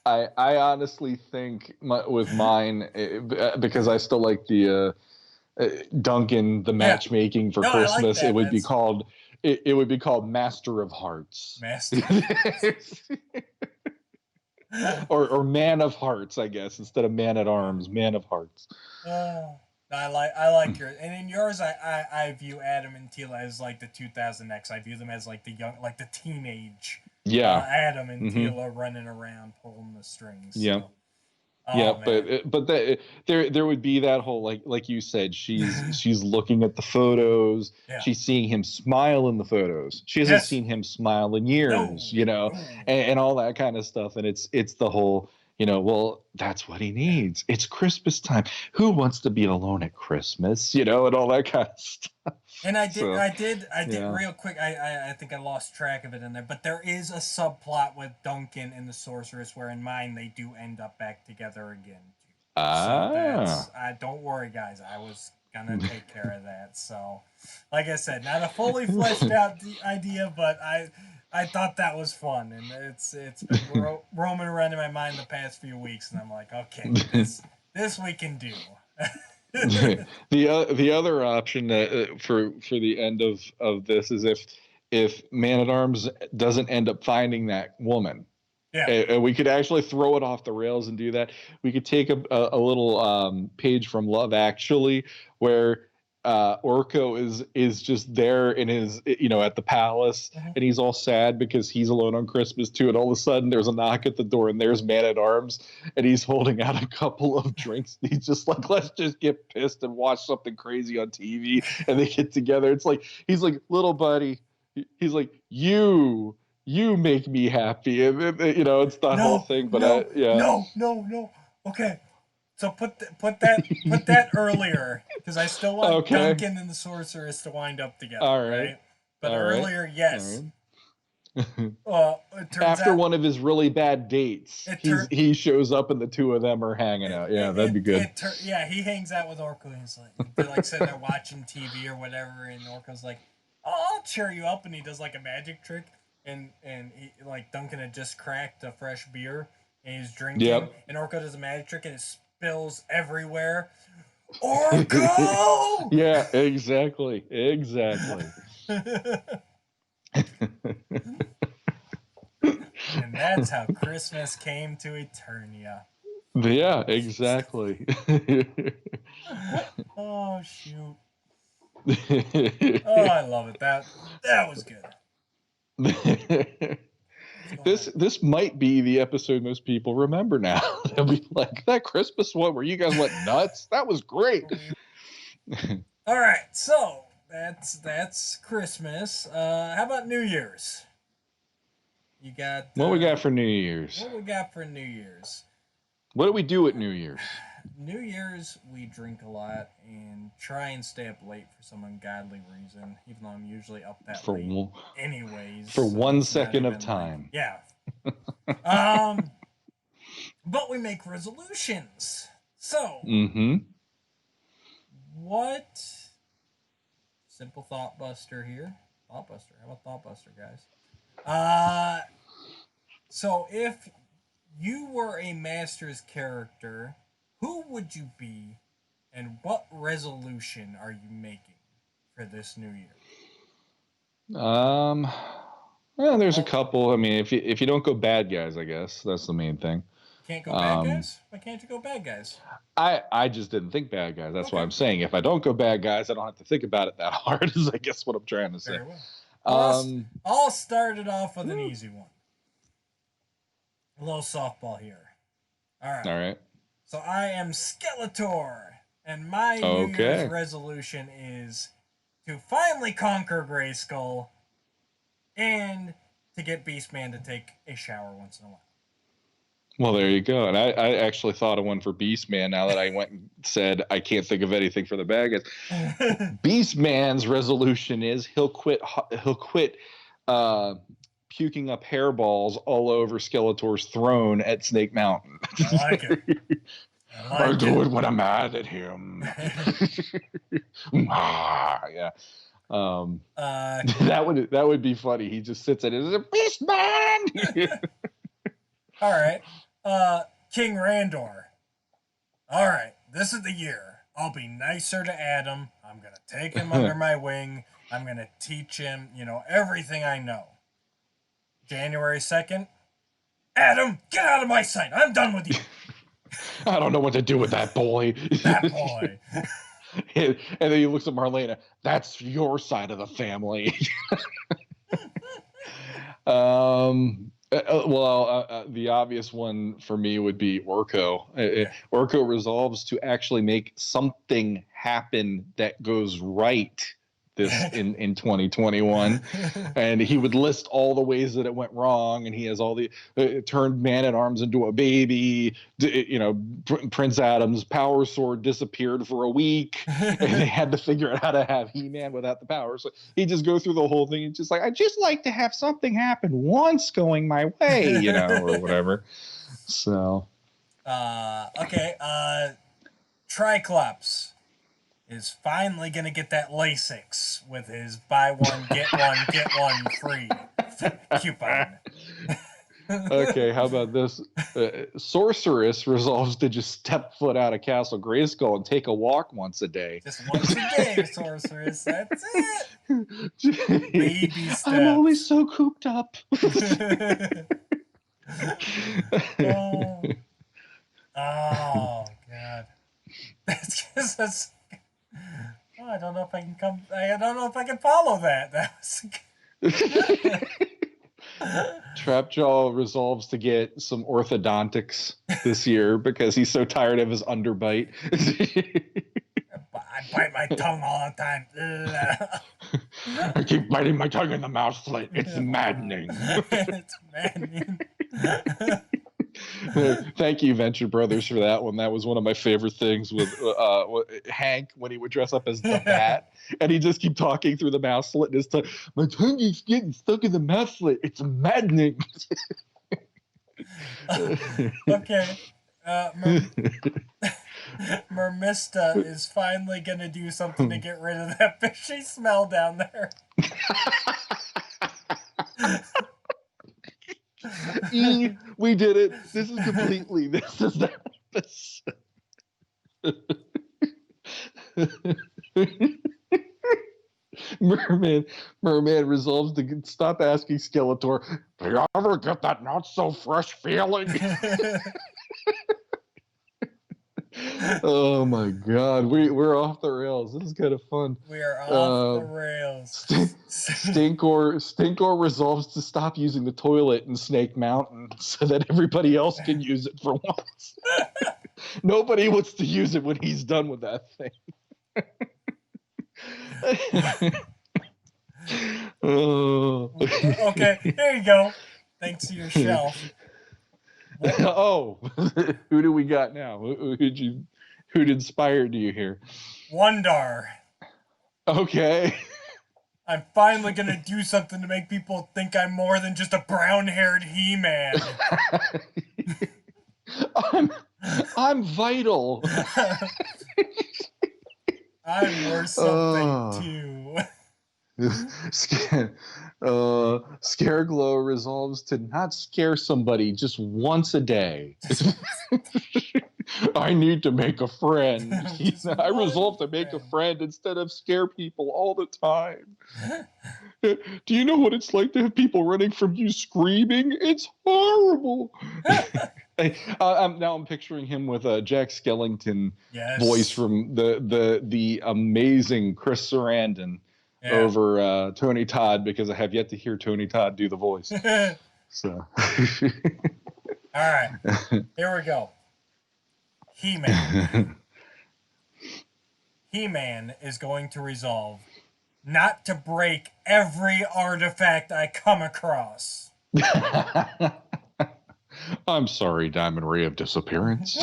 I honestly think with mine, because I still like the Duncan, the matchmaking for No, I like Christmas, that. it would be called it would be called Master of Hearts. Master. or Man of Hearts, I guess, instead of Man at Arms, Man of Hearts. I like yours, and in yours, I view Adam and Tila as like the 2000X. I view them as like the young, like the teenage, Adam and Tila running around pulling the strings. Yeah, so. but that there would be that whole like you said, she's looking at the photos, she's seeing him smile in the photos. She hasn't seen him smile in years, and all that kind of stuff. And it's the whole. Well, that's what he needs. It's Christmas time. Who wants to be alone at Christmas? And all that kind of stuff. And I did real quick. I think I lost track of it in there, but there is a subplot with Duncan and the Sorceress where in mine they do end up back together again. So don't worry, guys. I was gonna take care of that. So, like I said, not a fully fleshed out idea, but I thought that was fun, and it's been roaming around in my mind the past few weeks, and I'm like, okay, this we can do. The other option for the end of this is if Man at Arms doesn't end up finding that woman. Yeah, and we could actually throw it off the rails and do that. We could take a little page from Love Actually, where Orko is just there in his at the palace, and he's all sad because he's alone on Christmas too, and all of a sudden there's a knock at the door and there's Man at Arms, and he's holding out a couple of drinks. He's just like, let's just get pissed and watch something crazy on TV, and they get together. It's like he's like, little buddy, he's like, you make me happy, and it's the whole thing. But no, okay. So put that earlier, because I still want Duncan and the Sorceress to wind up together. All right? But earlier, yes. It turns after out, one of his really bad dates, he shows up and the two of them are hanging out. Yeah, that'd be good. He hangs out with Orko, and they're like sitting there watching TV or whatever, and Orko's like, "Oh, I'll cheer you up," and he does like a magic trick, and he, like Duncan had just cracked a fresh beer and he's drinking, and Orko does a magic trick and it spills everywhere. Orko! Yeah, exactly. And that's how Christmas came to Eternia. Yeah, exactly. Oh, shoot. Oh, I love it. That was good. This might be the episode most people remember now. They'll be like, that Christmas one where you guys went nuts? That was great. All right, so that's Christmas. How about New Year's? You got what we got for New Year's? What do we do at New Year's? New Year's, we drink a lot and try and stay up late for some ungodly reason, even though I'm usually up that late anyways. For 1 second of time. Yeah. But we make resolutions. So, what? Simple thought buster here. Thought buster. How about thought buster, guys? So if you were a Master's character, who would you be, and what resolution are you making for this new year? Well, there's a couple. I mean, if you don't go bad guys, I guess that's the main thing. Can't go bad guys? Why can't you go bad guys? I just didn't think bad guys. That's why I'm saying if I don't go bad guys, I don't have to think about it that hard. Is I guess what I'm trying to say. Very well. I'll start it off with an easy one. A little softball here. All right. So I am Skeletor, and my New Year's resolution is to finally conquer Grayskull and to get Beastman to take a shower once in a while. Well, there you go. And I actually thought of one for Beastman now that I went and said I can't think of anything for the bad guys. Beastman's resolution is he'll quit puking up hairballs all over Skeletor's throne at Snake Mountain. I like it. I do it when I'm mad at him. Yeah. That would be funny. He just sits at it as a beast man. All right. King Randor. All right. This is the year. I'll be nicer to Adam. I'm going to take him under my wing. I'm going to teach him, everything I know. January 2nd. Adam, get out of my sight. I'm done with you. I don't know what to do with that boy. That boy. And then he looks at Marlena. That's your side of the family. The obvious one for me would be Orko. Orko resolves to actually make something happen that goes right in 2021, and he would list all the ways that it went wrong, and he has all the turned Man-at-Arms into a baby, Prince Adam's power sword disappeared for a week, and they had to figure out how to have He-Man without the power. So he just go through the whole thing and just like, I just like to have something happen once going my way, or whatever. So okay, Triclops is finally going to get that Lasix with his buy one, get one free coupon. Okay, how about this? Sorceress resolves to just step foot out of Castle Grayskull and take a walk once a day. Just once a day, Sorceress. That's it. Baby steps. I'm always so cooped up. Oh God. That's just I don't know if I can I don't know if I can follow that. That was Trapjaw resolves to get some orthodontics this year because he's so tired of his underbite. I bite my tongue all the time. I keep biting my tongue in the mouth slit. It's maddening. It's maddening. Thank you, Venture Brothers, for that one. That was one of my favorite things with Hank when he would dress up as the Bat, and he just keep talking through the mouth slit. And his tongue, my tongue is getting stuck in the mouth slit. It's maddening. Okay. Mermista is finally going to do something to get rid of that fishy smell down there. We did it. This is completely. This is the Merman resolves to stop asking Skeletor, do you ever get that not so fresh feeling? Oh my God, we're off the rails. This is kind of fun. We are off the rails. Stinkor resolves to stop using the toilet in Snake Mountain so that everybody else can use it for once. Nobody wants to use it when he's done with that thing. Oh. Okay, there you go. Thanks to your shelf. Oh, who do we got now? Who'd inspired you here? Wondar. Okay. I'm finally going to do something to make people think I'm more than just a brown-haired He-Man. I'm vital. I'm worth something, too. Scareglow resolves to not scare somebody just once a day. I need to make a friend. I resolve to make a friend instead of scare people all the time. Do you know what it's like to have people running from you screaming? It's horrible. I'm picturing him with a Jack Skellington voice from the amazing Chris Sarandon. Yeah. Over Tony Todd, because I have yet to hear Tony Todd do the voice. So, all right, here we go. He-Man. He-Man is going to resolve not to break every artifact I come across. I'm sorry, Diamond Ray of Disappearance.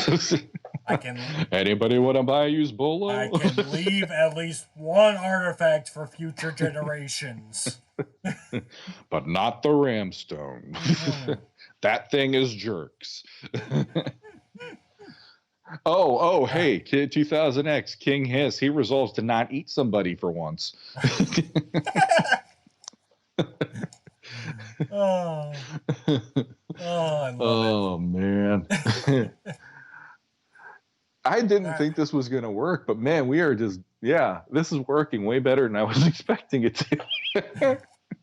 I can. Anybody want to buy a used bolo? I can leave at least one artifact for future generations. But not the Ramstone. That thing is jerks. Hey, Kid 2000X, King Hiss, he resolves to not eat somebody for once. Oh, I love Oh, man. I didn't think this was going to work, but man, we are just, this is working way better than I was expecting it to.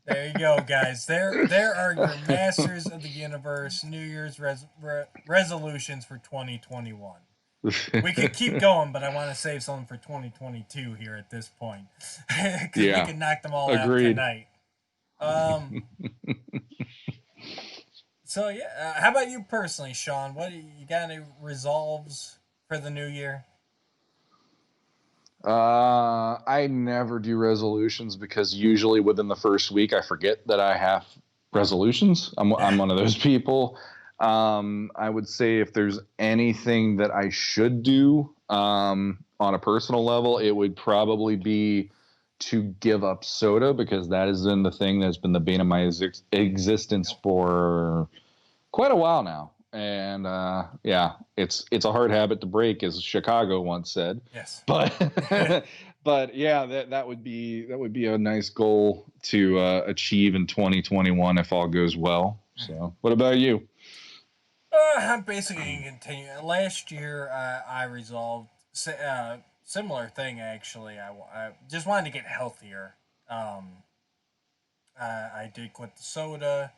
There you go, guys. There are your Masters of the Universe New Year's resolutions for 2021. We could keep going, but I want to save something for 2022 here at this point, because we can knock them all out Agreed. tonight. So yeah, how about you personally, Sean? What you got any resolves for the new year? I never do resolutions because usually within the first week I forget that I have resolutions. I'm one of those people. I would say if there's anything that I should do on a personal level, it would probably be to give up soda, because that has been the thing that's been the bane of my existence for quite a while now. And it's a hard habit to break, as Chicago once said. Yes. But but yeah, that would be a nice goal to achieve in 2021 if all goes well. So, what about you? I'm basically going to continue. Last year, I resolved similar thing. Actually, I just wanted to get healthier. I did quit the soda.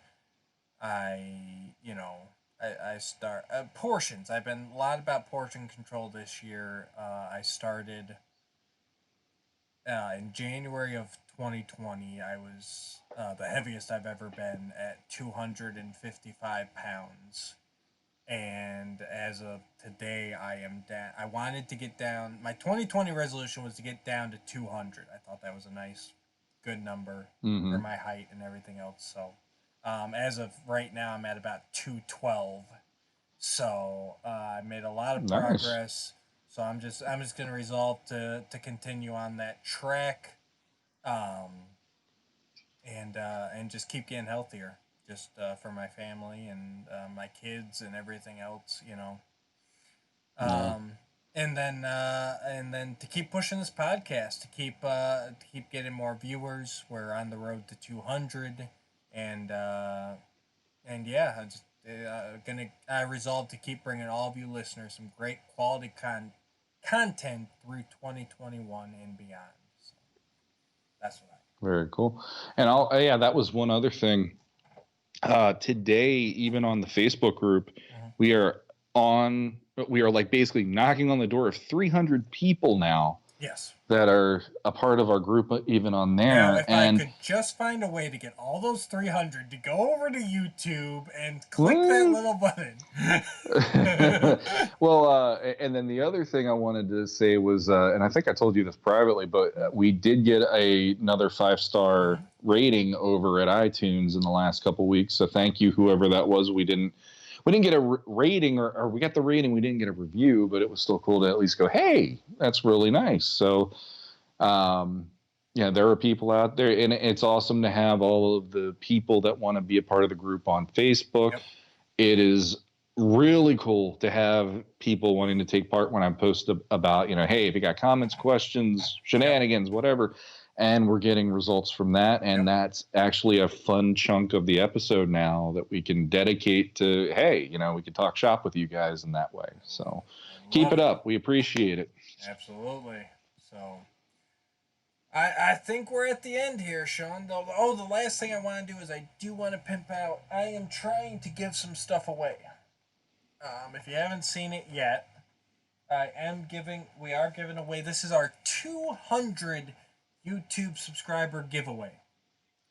I start portions. I've been a lot about portion control this year. I started in January of 2020. I was the heaviest I've ever been at 255 pounds. And as of today, I am down. I wanted to get down. My 2020 resolution was to get down to 200. I thought that was a nice, good number for my height and everything else. So, as of right now, I'm at about 212. So I made a lot of progress. So I'm just gonna resolve to continue on that track, and just keep getting healthier, just for my family and my kids and everything else, and then to keep pushing this podcast, to keep getting more viewers. We're on the road to 200, and yeah, I resolved to keep bringing all of you listeners some great quality content through 2021 and beyond. So that's what Very cool. And that was one other thing. Today, even on the Facebook group, we are like basically knocking on the door of 300 people now. Yes. That are a part of our group, even on there. Yeah, if I could just find a way to get all those 300 to go over to YouTube and click that little button. Well, and then the other thing I wanted to say was, and I think I told you this privately, but we did get another 5-star rating over at iTunes in the last couple weeks. So thank you, whoever that was. We didn't get a rating, or we got the rating. We didn't get a review, but it was still cool to at least go, hey, that's really nice. So, there are people out there, and it's awesome to have all of the people that want to be a part of the group on Facebook. Yep. It is really cool to have people wanting to take part when I post about, hey, if you got comments, questions, shenanigans, whatever. And we're getting results from that. And that's actually a fun chunk of the episode now that we can dedicate to, hey, we can talk shop with you guys in that way. So keep it up. We appreciate it. Absolutely. So I think we're at the end here, Sean. Oh, the last thing I want to do is I do want to pimp out. I am trying to give some stuff away. If you haven't seen it yet, we are giving away, this is our 200 YouTube subscriber giveaway.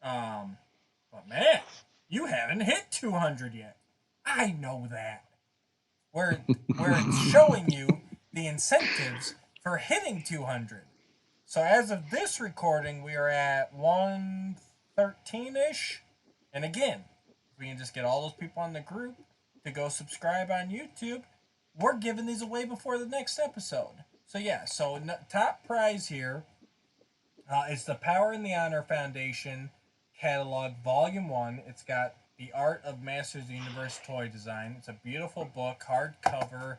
But man, you haven't hit 200 yet. I know that. We're showing you the incentives for hitting 200. So as of this recording, we are at 113-ish. And again, if we can just get all those people on the group to go subscribe on YouTube, we're giving these away before the next episode. So yeah, top prize here is the Power and the Honor Foundation Catalog Volume 1. It's got The Art of Masters of the Universe toy design. It's a beautiful book, hardcover,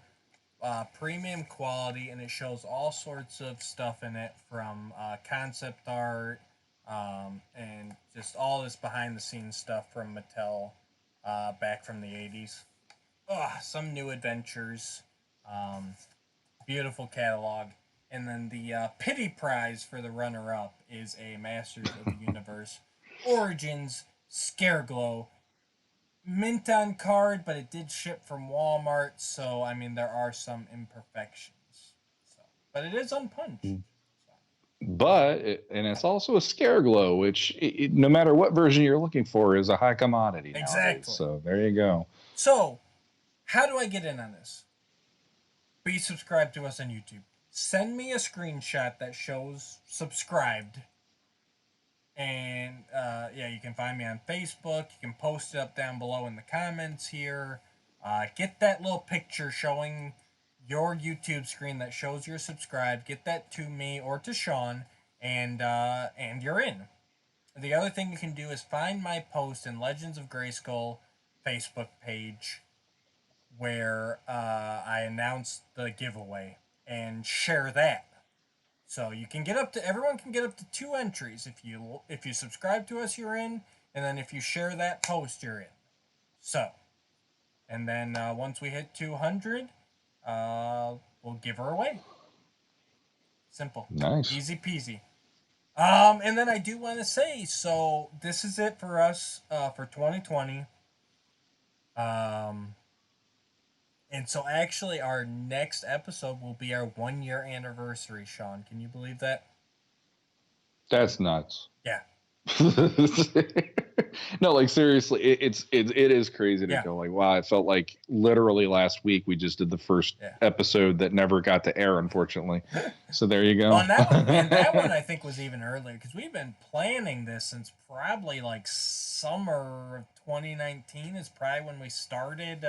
premium quality, and it shows all sorts of stuff in it from concept art and just all this behind the scenes stuff from Mattel back from the 80s. Some new adventures. Um, Beautiful catalog. And then the pity prize for the runner up is a Masters of the Universe Origins Scareglow. Mint on card, but it did ship from Walmart, so I mean there are some imperfections. So, but it is unpunched. But and it's also a Scareglow, which no matter what version you're looking for is a high commodity nowadays. Exactly. So there you go. So, how do I get in on this? Be subscribed to us on YouTube. Send me a screenshot that shows subscribed. And yeah, you can find me on Facebook. You can post it up down below in the comments here. Get that little picture showing your YouTube screen that shows you're subscribed. Get that to me or to Shawn, and you're in. The other thing you can do is find my post in Legends of Grayskull Facebook page where I announced the giveaway and share that. So you can get up to everyone can get up to 2 entries if you subscribe to us, you're in, and then if you share that post, you're in. So, and then once we hit 200, we'll give her away. Simple, Nice, easy peasy. And then I do want to say, so this is it for us for 2020. And so actually our next episode will be our 1-year anniversary, Shawn. Can you believe that? That's nuts. Yeah. No, like seriously, it is crazy to Yeah. go like, wow, it felt like literally last week we just did the first episode that never got to air, unfortunately. So there you go. Well, that one I think was even earlier because we've been planning this since probably like summer of 2019 is probably when we started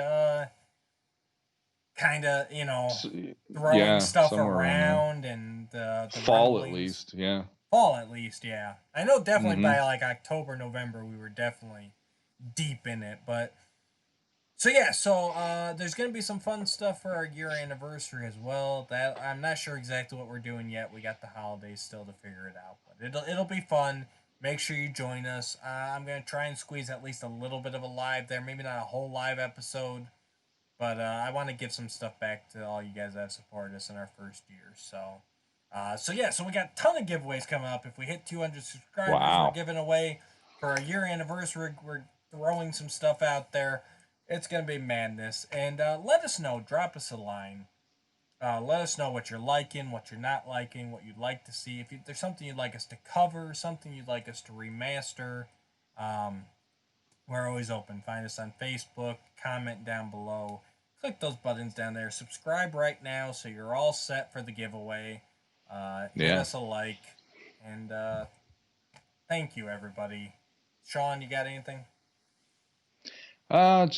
kind of, throwing stuff around and the fall rumblings. at least, yeah. Fall at least, yeah. I know definitely by like October, November, we were definitely deep in it. But so yeah, there's gonna be some fun stuff for our year anniversary as well. That I'm not sure exactly what we're doing yet. We got the holidays still to figure it out, but it'll be fun. Make sure you join us. I'm gonna try and squeeze at least a little bit of a live there, maybe not a whole live episode. But I want to give some stuff back to all you guys that have supported us in our first year. So we got a ton of giveaways coming up. If we hit 200 subscribers, we're giving away for our year anniversary. We're throwing some stuff out there. It's going to be madness. And let us know. Drop us a line. Let us know what you're liking, what you're not liking, what you'd like to see. If there's something you'd like us to cover, something you'd like us to remaster, we're always open. Find us on Facebook. Comment down below. Click those buttons down there. Subscribe right now so you're all set for the giveaway. Hit us a like. And thank you, everybody. Shawn, you got anything? My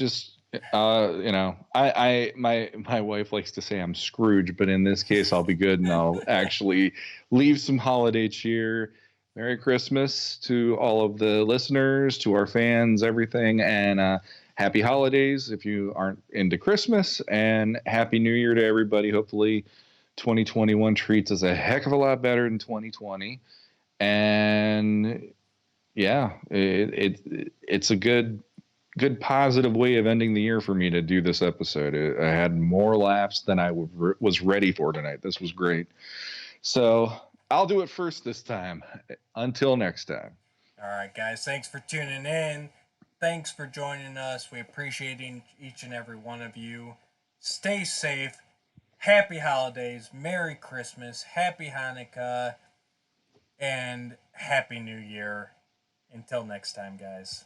wife likes to say I'm Scrooge, but in this case I'll be good and I'll actually leave some holiday cheer. Merry Christmas to all of the listeners, to our fans, everything, and happy holidays if you aren't into Christmas, and Happy New Year to everybody. Hopefully 2021 treats us a heck of a lot better than 2020. And yeah, it's a good positive way of ending the year for me to do this episode. I had more laughs than I was ready for tonight. This was great. So I'll do it first this time. Until next time. All right, guys. Thanks for tuning in. Thanks for joining us. We appreciate each and every one of you. Stay safe. Happy holidays. Merry Christmas. Happy Hanukkah. And Happy New Year. Until next time, guys.